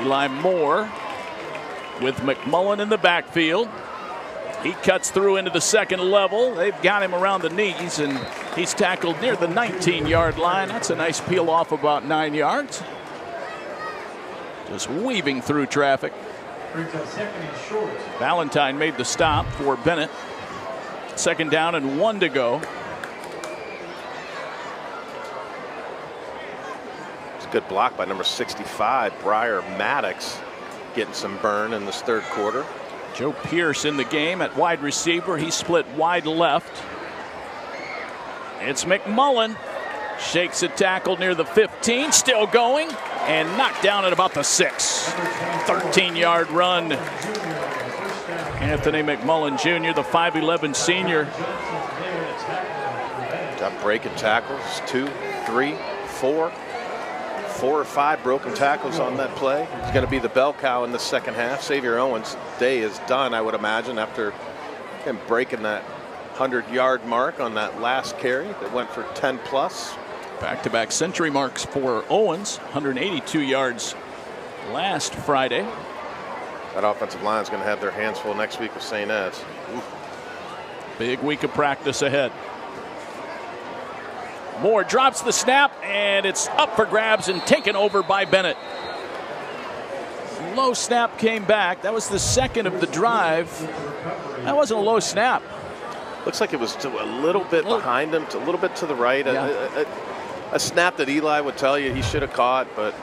Eli Moore with McMullen in the backfield. He cuts through into the second level. They've got him around the knees, and he's tackled near the 19-yard line. That's a nice peel off about 9 yards. Just weaving through traffic. Valentine made the stop for Bennett. 2nd down and 1 to go. It's a good block by number 65, Briar Maddox, getting some burn in this 3rd quarter. Joe Pierce in the game at wide receiver. He split wide left. It's McMullen. Shakes a tackle near the 15. Still going. And knocked down at about the 6. 13-yard run. Anthony McMullen Jr., the 5'11 senior. Got breaking tackles. 2, 3, 4. 4 or 5 broken tackles on that play. He's going to be the bell cow in the second half. Xavier Owens' day is done, I would imagine, after him breaking that 100-yard mark on that last carry that went for 10 plus. Back-to-back century marks for Owens. 182 yards last Friday. That offensive line is going to have their hands full next week with St. Ed's. Big week of practice ahead. Moore drops the snap, and it's up for grabs and taken over by Bennett. Low snap came back. That was the second of the drive. That wasn't a low snap. Looks like it was a little bit behind him, a little bit to the right. Yeah. A snap that Eli would tell you he should have caught, but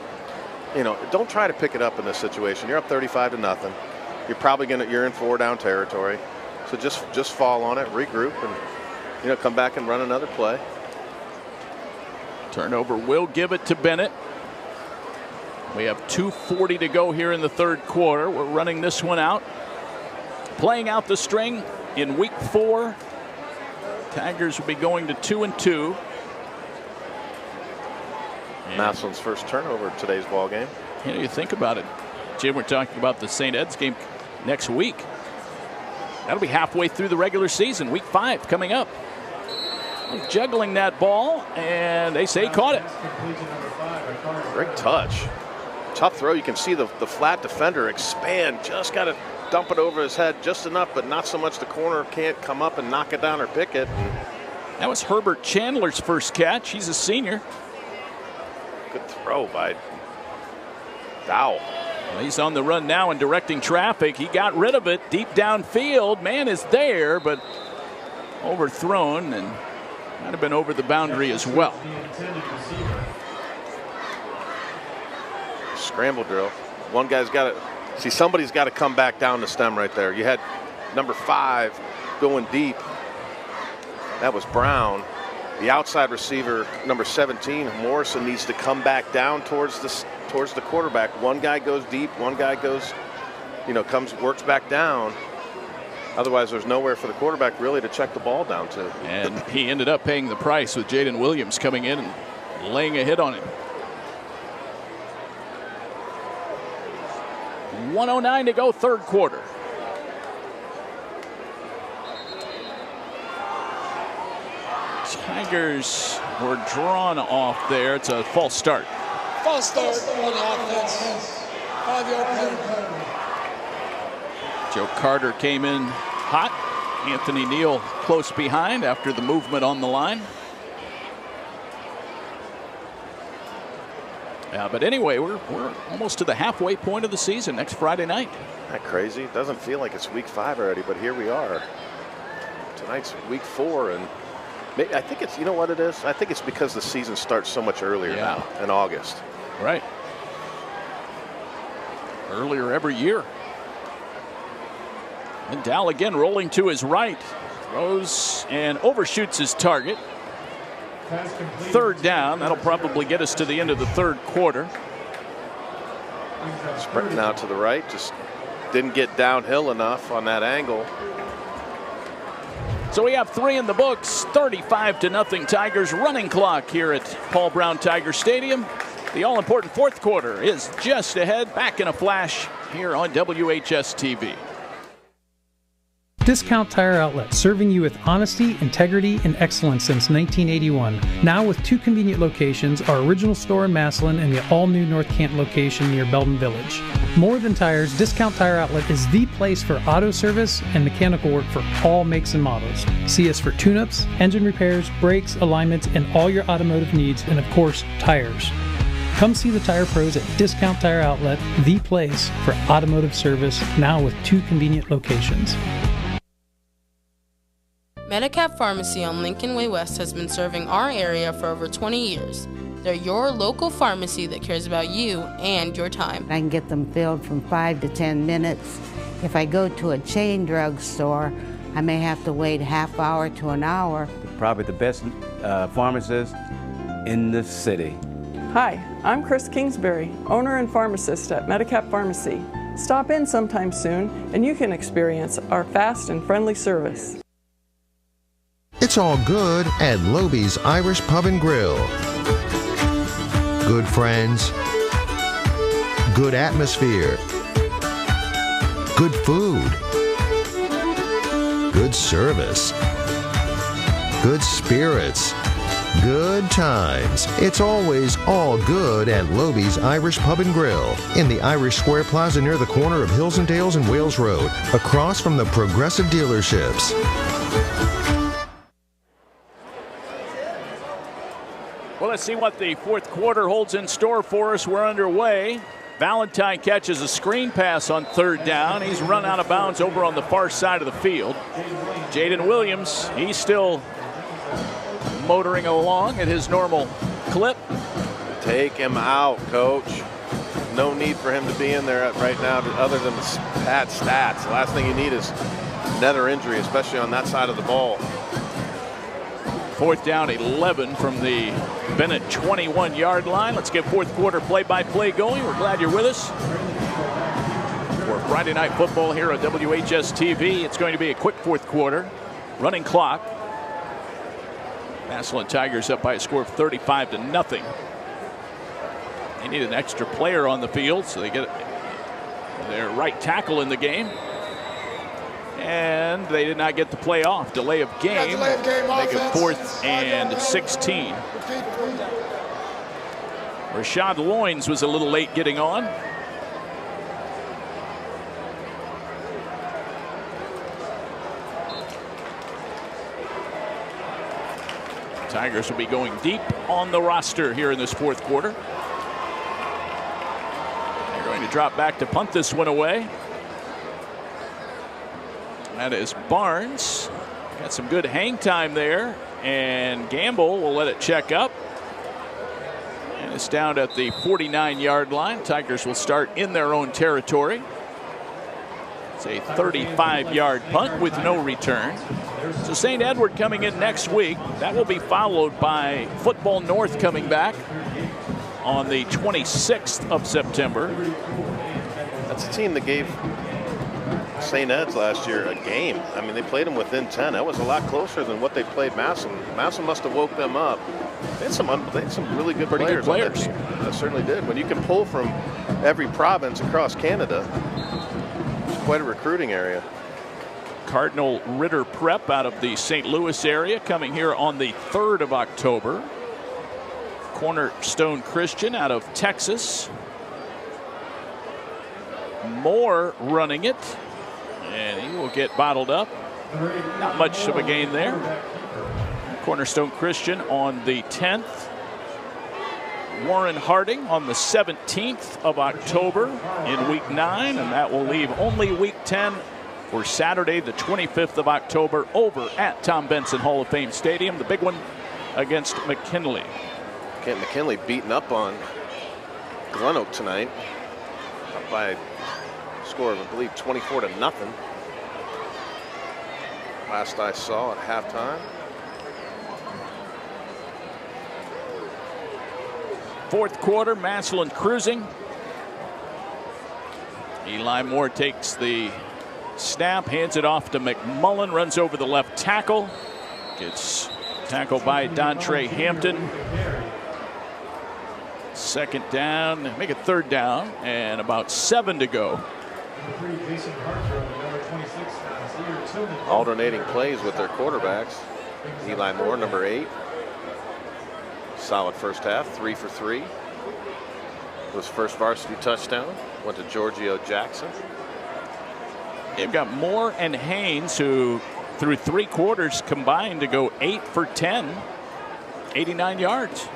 you know, don't try to pick it up in this situation. You're up 35-0. You're probably you're in 4-down territory. So just fall on it, regroup, and you know, come back and run another play. Turnover will give it to Bennett. We have 2:40 to go here in the 3rd quarter. We're running this one out. Playing out the string in week 4. Tigers will be going to 2-2. Massillon's first turnover in today's ball game. You know, you think about it, Jim, we're talking about the St. Ed's game next week. That'll be halfway through the regular season. Week 5 coming up. Juggling that ball, and they say he caught it. Great touch. Tough throw. You can see the flat defender expand. Just got to dump it over his head just enough, but not so much the corner can't come up and knock it down or pick it. That was Herbert Chandler's first catch. He's a senior. Good throw by Dow. Well, he's on the run now and directing traffic. He got rid of it deep downfield. Man is there, but overthrown, and might have been over the boundary as well. Scramble drill. One guy's got to see, somebody's got to come back down the stem right there. You had number 5 going deep. That was Brown. The outside receiver, number 17, Morrison, needs to come back down towards the quarterback. One guy goes deep, one guy goes, you know, works back down. Otherwise, there's nowhere for the quarterback really to check the ball down to. And he ended up paying the price with Jaden Williams coming in and laying a hit on him. 1:09 to go, 3rd quarter. Tigers were drawn off there. It's a false start. False start on offense. 5-yard penalty. Joe Carter came in hot. Anthony Neal close behind after the movement on the line. But anyway, we're almost to the halfway point of the season next Friday night. Isn't that crazy? It doesn't feel like it's week 5 already, but here we are. Tonight's week 4, and Maybe, I think it's, you know what it is? I think it's because the season starts so much earlier now, in August. Right. Earlier every year. And Dow again rolling to his right. Throws and overshoots his target. Third down. That'll probably get us to the end of the third quarter. Sprinting out to the right. Just didn't get downhill enough on that angle. So we have 3 in the books. 35-0 Tigers. Running clock here at Paul Brown Tiger Stadium. The all-important fourth quarter is just ahead. Back in a flash here on WHS-TV. Discount Tire Outlet, serving you with honesty, integrity, and excellence since 1981. Now with 2 convenient locations, our original store in Massillon and the all-new North Canton location near Belden Village. More than tires, Discount Tire Outlet is the place for auto service and mechanical work for all makes and models. See us for tune-ups, engine repairs, brakes, alignments, and all your automotive needs, and of course, tires. Come see the tire pros at Discount Tire Outlet, the place for automotive service, now with 2 convenient locations. Medicap Pharmacy on Lincoln Way West has been serving our area for over 20 years. They're your local pharmacy that cares about you and your time. I can get them filled from 5 to 10 minutes. If I go to a chain drugstore, I may have to wait a half hour to an hour. Probably the best pharmacist in the city. Hi, I'm Chris Kingsbury, owner and pharmacist at Medicap Pharmacy. Stop in sometime soon and you can experience our fast and friendly service. It's all good at Lobie's Irish Pub and Grill. Good friends, good atmosphere, good food, good service, good spirits, good times. It's always all good at Lobie's Irish Pub and Grill in the Irish Square Plaza near the corner of Hills and Dales and Wales Road, across from the Progressive dealerships. Well, let's see what the fourth quarter holds in store for us. We're underway. Valentine catches a screen pass on third down. He's run out of bounds over on the far side of the field. Jaden Williams, he's still motoring along at his normal clip. Take him out, coach. No need for him to be in there right now other than the bad stats. The last thing you need is another injury, especially on that side of the ball. Fourth down, 11 from the Bennett 21-yard line. Let's get fourth quarter play-by-play going. We're glad you're with us for Friday Night Football here on WHS-TV. It's going to be a quick fourth quarter. Running clock. Massillon Tigers up by a score of 35-0. They need an extra player on the field, so they get their right tackle in the game. And they did not get the play off. Delay of game. Make it 4th and 16. Rashad Loins was a little late getting on. Tigers will be going deep on the roster here in this fourth quarter. They're going to drop back to punt this one away. That is Barnes. Got some good hang time there. And Gamble will let it check up. And it's down at the 49-yard line. Tigers will start in their own territory. It's a 35-yard punt with no return. So St. Edward coming in next week. That will be followed by Football North coming back on the 26th of September. That's a team that gave St. Ed's last year a game. I mean, they played them within 10. That was a lot closer than what they played Massillon. Massillon must have woke them up. They had some really good players. On that team. They certainly did. When you can pull from every province across Canada, it's quite a recruiting area. Cardinal Ritter Prep out of the St. Louis area coming here on the 3rd of October. Cornerstone Christian out of Texas. Moore running it. And he will get bottled up. Not much of a gain there. Cornerstone Christian on the 10th. Warren Harding on the 17th of October in week 9. And that will leave only week 10 for Saturday, the 25th of October, over at Tom Benson Hall of Fame Stadium. The big one against McKinley. Kent McKinley beating up on Glen Oak tonight by a score of, I believe, 24-0. Last I saw at halftime. Fourth quarter, Massillon cruising. Eli Moore takes the snap, hands it off to McMullen, runs over the left tackle. Gets tackled by Dontre Hampton. Second down, make it third down, and about 7 to go. Alternating plays with their quarterbacks. Eli Moore, number 8. Solid first half, 3 for 3. His first varsity touchdown went to Giorgio Jackson. They've got Moore and Haynes, who through 3 quarters combined to go 8 for 10, 89 yards.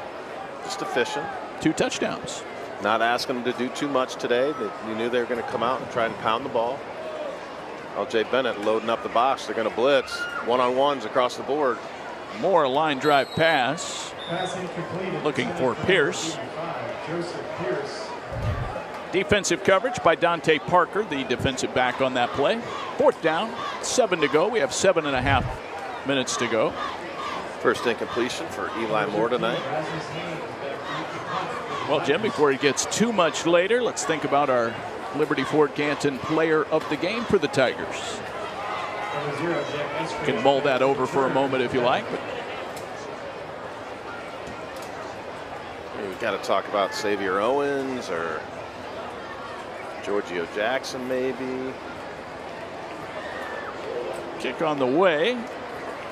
Just efficient. 2 touchdowns. Not asking them to do too much today. You knew they were going to come out and try and pound the ball. LJ Bennett loading up the box. They're going to blitz. One-on-ones across the board. Moore, a line drive pass. Looking for Pierce. Defensive coverage by Dante Parker, the defensive back on that play. Fourth down, 7 to go. We have 7.5 minutes to go. First incompletion for Eli Moore tonight. Well, Jim, before it gets too much later, let's think about our Liberty Fort Canton player of the game for the Tigers. You can mull that over for a moment if you like. But we've got to talk about Xavier Owens or Giorgio Jackson, maybe. Kick on the way.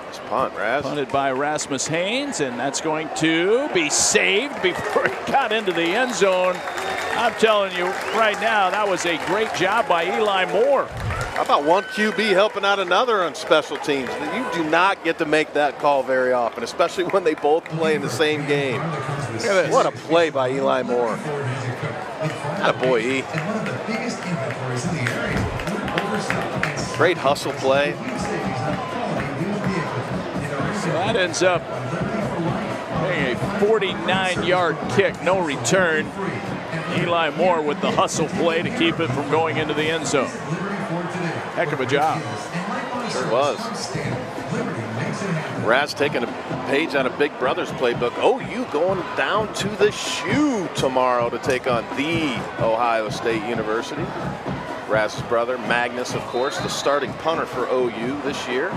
It's punt, Raz. Punted by Rasmus Haynes, and that's going to be saved before it got into the end zone. I'm telling you right now, that was a great job by Eli Moore. How about one QB helping out another on special teams? You do not get to make that call very often, especially when they both play in the same game. What a play by Eli Moore. Attaboy, E. Great hustle play. So that ends up being a 49-yard kick, no return. Eli Moore with the hustle play to keep it from going into the end zone. Heck of a job. Sure was. Raz taking a page out of Big Brother's playbook. OU going down to the shoe tomorrow to take on the Ohio State University. Raz's brother, Magnus, of course, the starting punter for OU this year,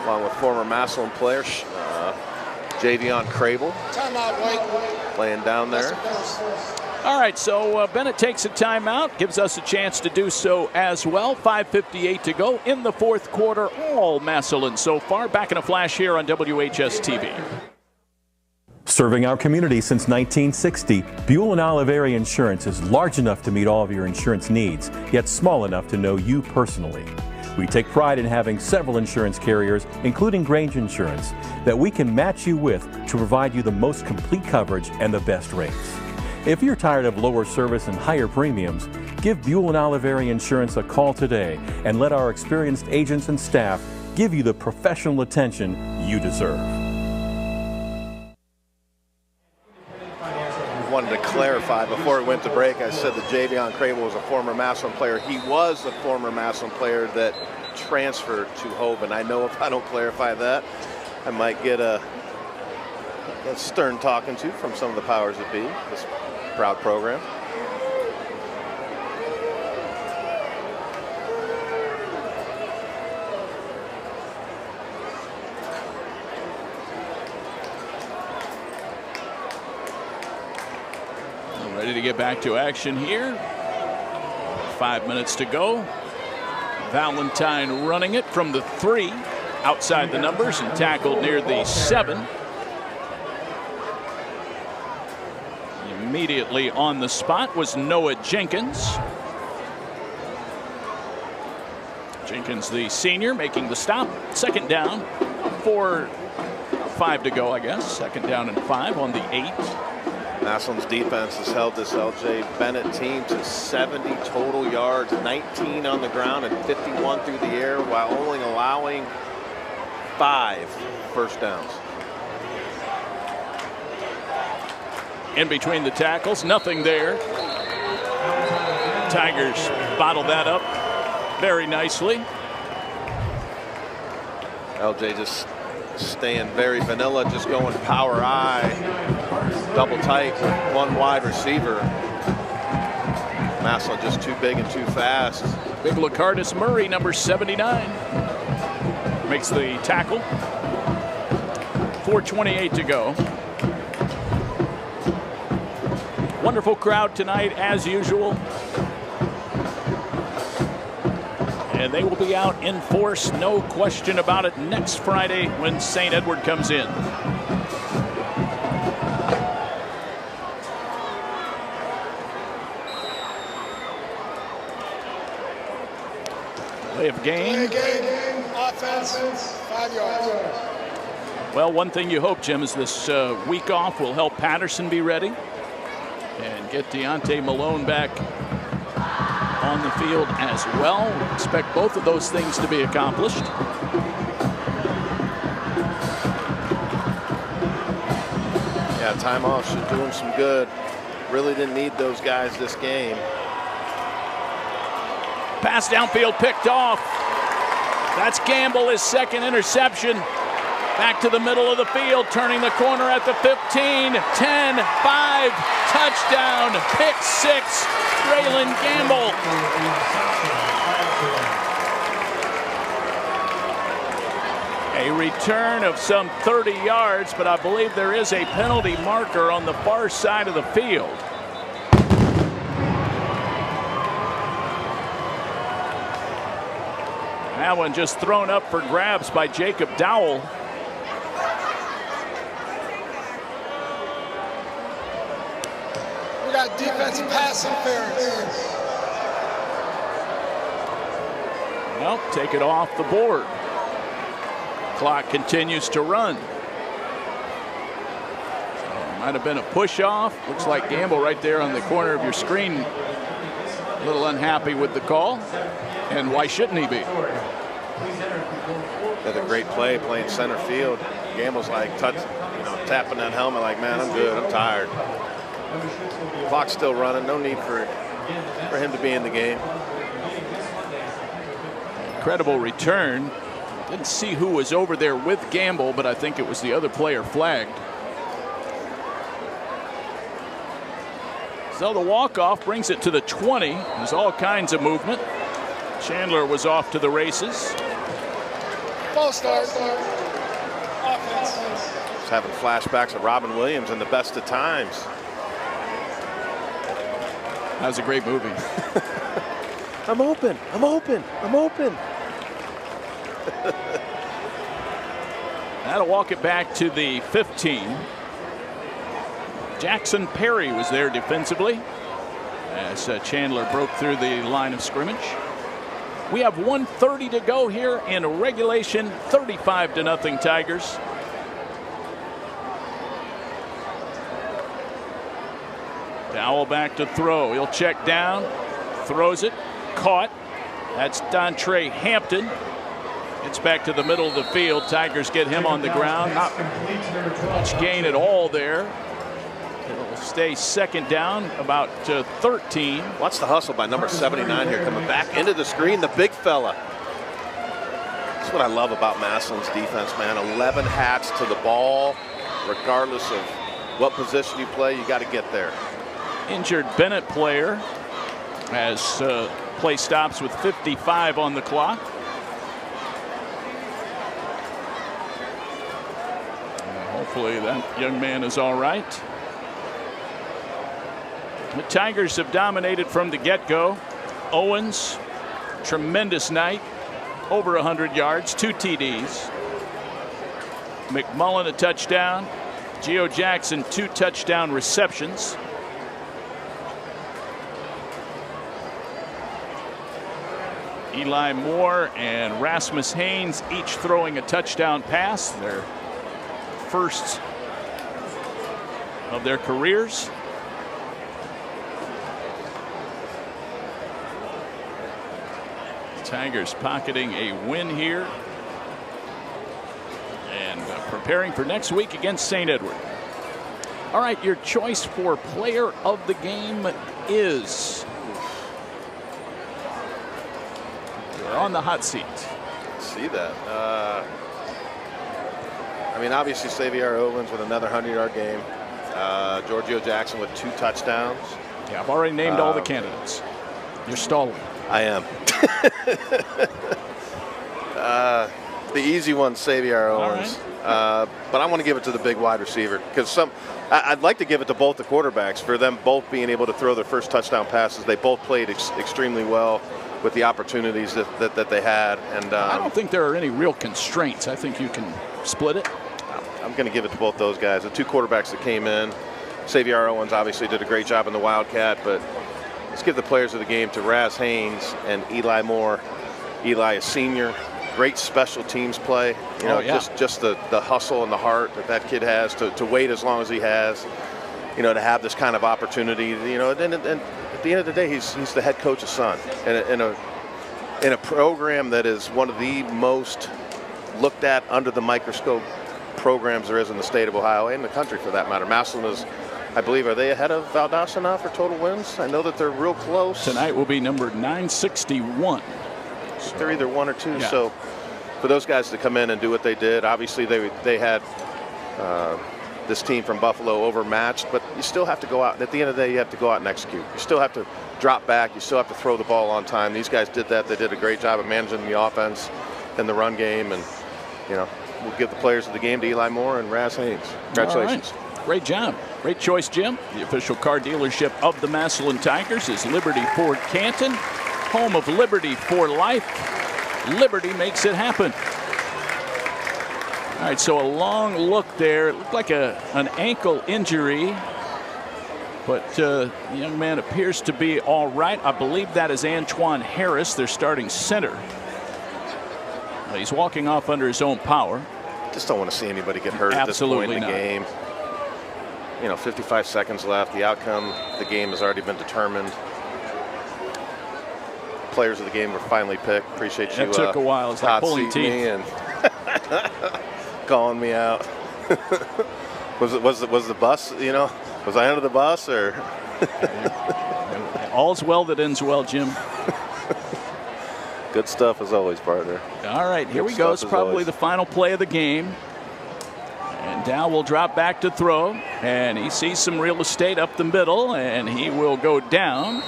along with former Massillon player Javion Crable. Timeout, White. Playing down there. All right, so Bennett takes a timeout, gives us a chance to do so as well. 5:58 to go in the fourth quarter. All Massillon so far. Back in a flash here on WHS-TV. Serving our community since 1960, Buell and Oliveri Insurance is large enough to meet all of your insurance needs, yet small enough to know you personally. We take pride in having several insurance carriers, including Grange Insurance, that we can match you with to provide you the most complete coverage and the best rates. If you're tired of lower service and higher premiums, give Buell and Oliveri Insurance a call today and let our experienced agents and staff give you the professional attention you deserve. Wanted to clarify before we went to break. I said that Javion Crable was a former Massillon player. He was a former Massillon player that transferred to Hoban. I know if I don't clarify that, I might get a stern talking to from some of the powers that be, this proud program. Ready to get back to action here. 5 minutes to go. Valentine running it from the 3, outside the numbers, and tackled near the 7. Immediately on the spot was Noah Jenkins. Jenkins, the senior, making the stop. Second down, 4-5 to go, I guess. Second down and 5 on the 8. Massillon's defense has held this LJ Bennett team to 70 total yards, 19 on the ground, and 51 1 through the air while only allowing 5 first downs. In between the tackles, nothing there. Tigers bottle that up very nicely. LJ just staying very vanilla, just going power I, double tight with 1 wide receiver. Massillon just too big and too fast. Big Lacardis Murray, number 79, makes the tackle. 4:28 to go. Wonderful crowd tonight, as usual. And they will be out in force, no question about it, next Friday when St. Edward comes in. Play of game. Offense, 5 yards. Well, one thing you hope, Jim, is this week off will help Patterson be ready and get Deontay Malone back on the field as well. Expect both of those things to be accomplished. Yeah, time off should do him some good. Really didn't need those guys this game. Pass downfield picked off. That's Gamble, his second interception. Back to the middle of the field, turning the corner at the 15, 10, 5, touchdown, pick 6, Braylon Gamble. A return of some 30 yards, but I believe there is a penalty marker on the far side of the field. That one just thrown up for grabs by Jacob Dowell. We got defensive pass interference. Well, take it off the board. Clock continues to run. Might have been a push off. Looks like Gamble right there on the corner of your screen. A little unhappy with the call. And why shouldn't he be? That's a great play, playing center field. Gamble's like tapping that helmet like, man, I'm good, I'm tired. Clock's still running, no need for him to be in the game. Incredible return. Didn't see who was over there with Gamble, but I think it was the other player flagged. So the walk-off brings it to the 20. There's all kinds of movement. Chandler was off to the races. False start. Offense. Just having flashbacks of Robin Williams in the best of times. That was a great movie. I'm open. I'm open. I'm open. That'll walk it back to the 15. Jackson Perry was there defensively as Chandler broke through the line of scrimmage. We have 1:30 to go here in regulation. 35-0 Tigers. Dowell back to throw. He'll check down, throws it, caught. That's Dontre Hampton. It's back to the middle of the field. Tigers get him on the ground. Not much gain at all there. It'll stay second down, about 13. Watch the hustle by number 79 here, coming back into the screen, the big fella. That's what I love about Massillon's defense, man. 11 hats to the ball. Regardless of what position you play, you got to get there. Injured Bennett player as play stops with 55 on the clock. Hopefully that young man is all right. The Tigers have dominated from the get-go. Owens, tremendous night, over 100 yards, 2 TDs. McMullen a touchdown. Geo Jackson 2 touchdown receptions. Eli Moore and Rasmus Haynes each throwing a touchdown pass. Their first of their careers. Tigers pocketing a win here and preparing for next week against St. Edward. All right, your choice for player of the game is. You're on the hot seat. See that. I mean, obviously, Xavier Owens with another 100-yard game. Giorgio Jackson with 2 touchdowns. Yeah, I've already named all the candidates. You're stalling. I am. The easy one, Xavier Owens. Right. But I want to give it to the big wide receiver because I'd like to give it to both the quarterbacks for them both being able to throw their first touchdown passes. They both played extremely well with the opportunities that they had. And I don't think there are any real constraints. I think you can split it. I'm going to give it to both those guys. The 2 quarterbacks that came in. Xavier Owens obviously did a great job in the Wildcat, but let's give the players of the game to Raz Haynes and Eli Moore. Eli, a senior, great special teams play. You know, just the hustle and the heart that kid has to wait as long as he has. You know, to have this kind of opportunity. You know, and at the end of the day, he's the head coach's son in a program that is one of the most looked at under the microscope programs there is in the state of Ohio and the country for that matter. Massillon is, I believe, are they ahead of Valdosta now for total wins? I know that they're real close. Tonight will be number 961. So they're either 1 or 2. Yeah. So for those guys to come in and do what they did, obviously they had this team from Buffalo overmatched, but you still have to go out. At the end of the day, you have to go out and execute. You still have to drop back. You still have to throw the ball on time. These guys did that. They did a great job of managing the offense and the run game. And, you know, we'll give the players of the game to Eli Moore and Raz Haynes. Congratulations. Right. Great job. Great choice, Jim. The official car dealership of the Massillon Tigers is Liberty Ford Canton, home of Liberty for life. Liberty makes it happen. All right, so a long look there. It looked like an ankle injury, but the young man appears to be all right. I believe that is Antoine Harris, their starting center. He's walking off under his own power. Just don't want to see anybody get hurt at this point in the game. You know, 55 seconds left. The outcome, the game has already been determined. Players of the game were finally picked. Appreciate you. It took a while. It's like pulling teeth. And calling me out. was the bus? You know, was I under the bus or? All's well that ends well, Jim. Good stuff as always, partner. All right, here we go. It's probably the final play of the game. And Dow will drop back to throw, and he sees some real estate up the middle, and he will go down.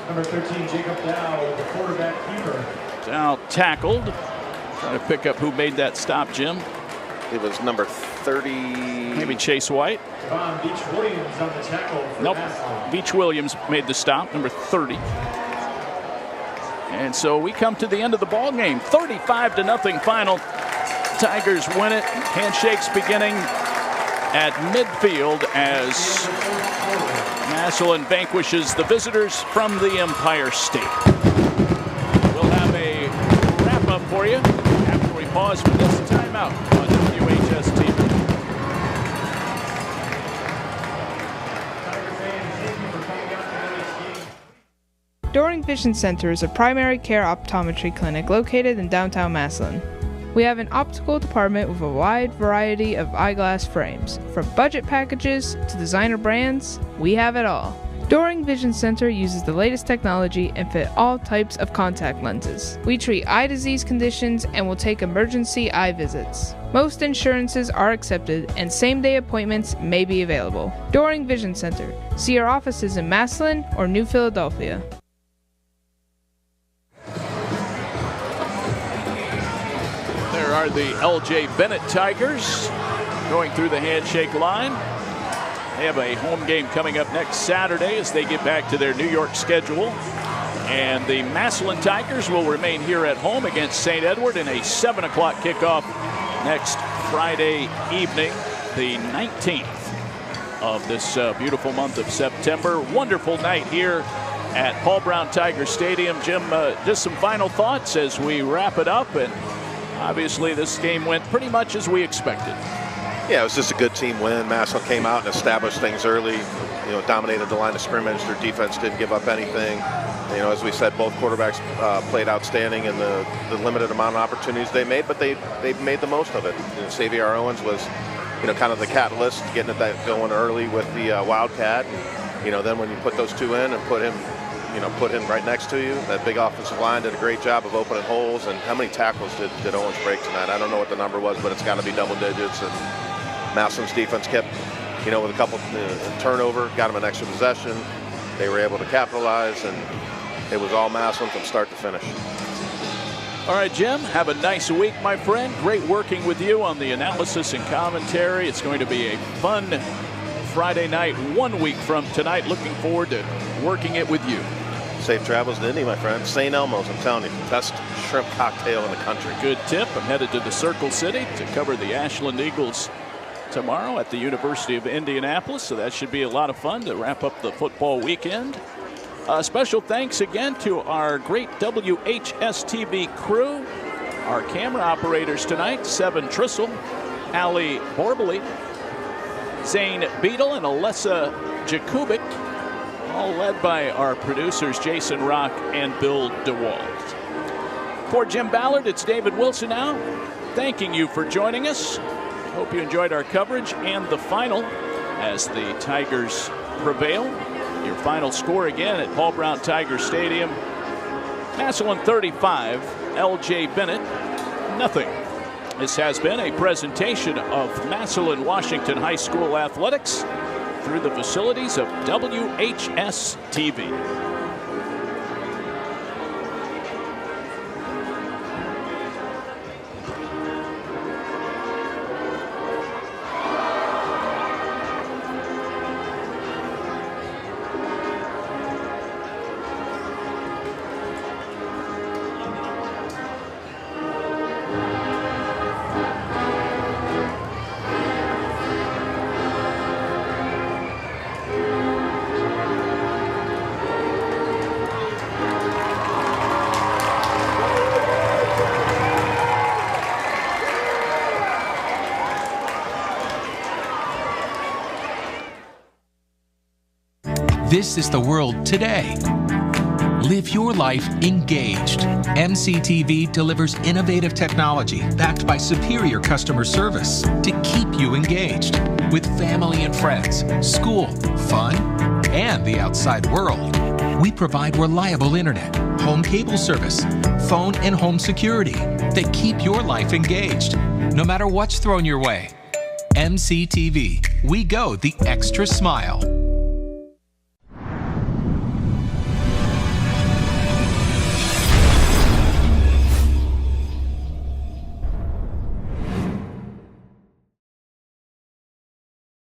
Number 13, Jacob Dow, the quarterback keeper. Dow tackled. Trying to pick up who made that stop, Jim. It was number 30. Maybe Chase White. Beach Williams on the tackle. Nope. Beach Williams made the stop, number 30. And so we come to the end of the ball game. 35-0 final. Tigers win it. Handshakes beginning at midfield as Massillon vanquishes the visitors from the Empire State. We'll have a wrap-up for you after we pause for this timeout on WHS-TV. Doring Vision Center is a primary care optometry clinic located in downtown Massillon. We have an optical department with a wide variety of eyeglass frames. From budget packages to designer brands, we have it all. Doring Vision Center uses the latest technology and fit all types of contact lenses. We treat eye disease conditions and will take emergency eye visits. Most insurances are accepted and same-day appointments may be available. Doring Vision Center. See our offices in Massillon or New Philadelphia. There are the LJ Bennett Tigers going through the handshake line. They have a home game coming up next Saturday as they get back to their New York schedule. And the Massillon Tigers will remain here at home against St. Edward in a 7 o'clock kickoff next Friday evening, the 19th of this beautiful month of September. Wonderful night here at Paul Brown Tiger Stadium. Jim, just some final thoughts as we wrap it up. And obviously this game went pretty much as we expected. Yeah, it was just a good team win. Massillon came out and established things early, dominated the line of scrimmage. Their defense didn't give up anything. As we said, both quarterbacks played outstanding in the limited amount of opportunities they made, but they made the most of it. Xavier Owens was, kind of the catalyst, getting that going early with the Wildcat. Then when you put those two in and put him right next to you, that big offensive line did a great job of opening holes. And how many tackles did Owens break tonight? I don't know what the number was, but it's got to be double digits. And Massillon's defense kept, with a couple turnover, got them an extra possession. They were able to capitalize, and it was all Massillon from start to finish. All right, Jim, have a nice week, my friend. Great working with you on the analysis and commentary. It's going to be a fun Friday night 1 week from tonight. Looking forward to working it with you. Safe travels to Indy, my friend. St. Elmo's, I'm telling you, best shrimp cocktail in the country. Good tip. I'm headed to the Circle City to cover the Ashland Eagles tomorrow at the University of Indianapolis, so that should be a lot of fun to wrap up the football weekend. Special thanks again to our great WHS-TV crew, our camera operators tonight, Seven Trissel, Ali Borbely, Zane Beadle, and Alessa Jakubik, all led by our producers Jason Rock and Bill DeWalt. For Jim Ballard, it's David Wilson now, thanking you for joining us. Hope you enjoyed our coverage and the final as the Tigers prevail. Your final score again at Paul Brown Tiger Stadium. Massillon 35, L.J. Bennett, nothing. This has been a presentation of Massillon Washington High School athletics through the facilities of WHS-TV. This is the world today. Live your life engaged. MCTV delivers innovative technology backed by superior customer service to keep you engaged with family and friends, school, fun, and the outside world. We provide reliable internet, home cable service, phone and home security that keep your life engaged, no matter what's thrown your way. MCTV, we go the extra smile.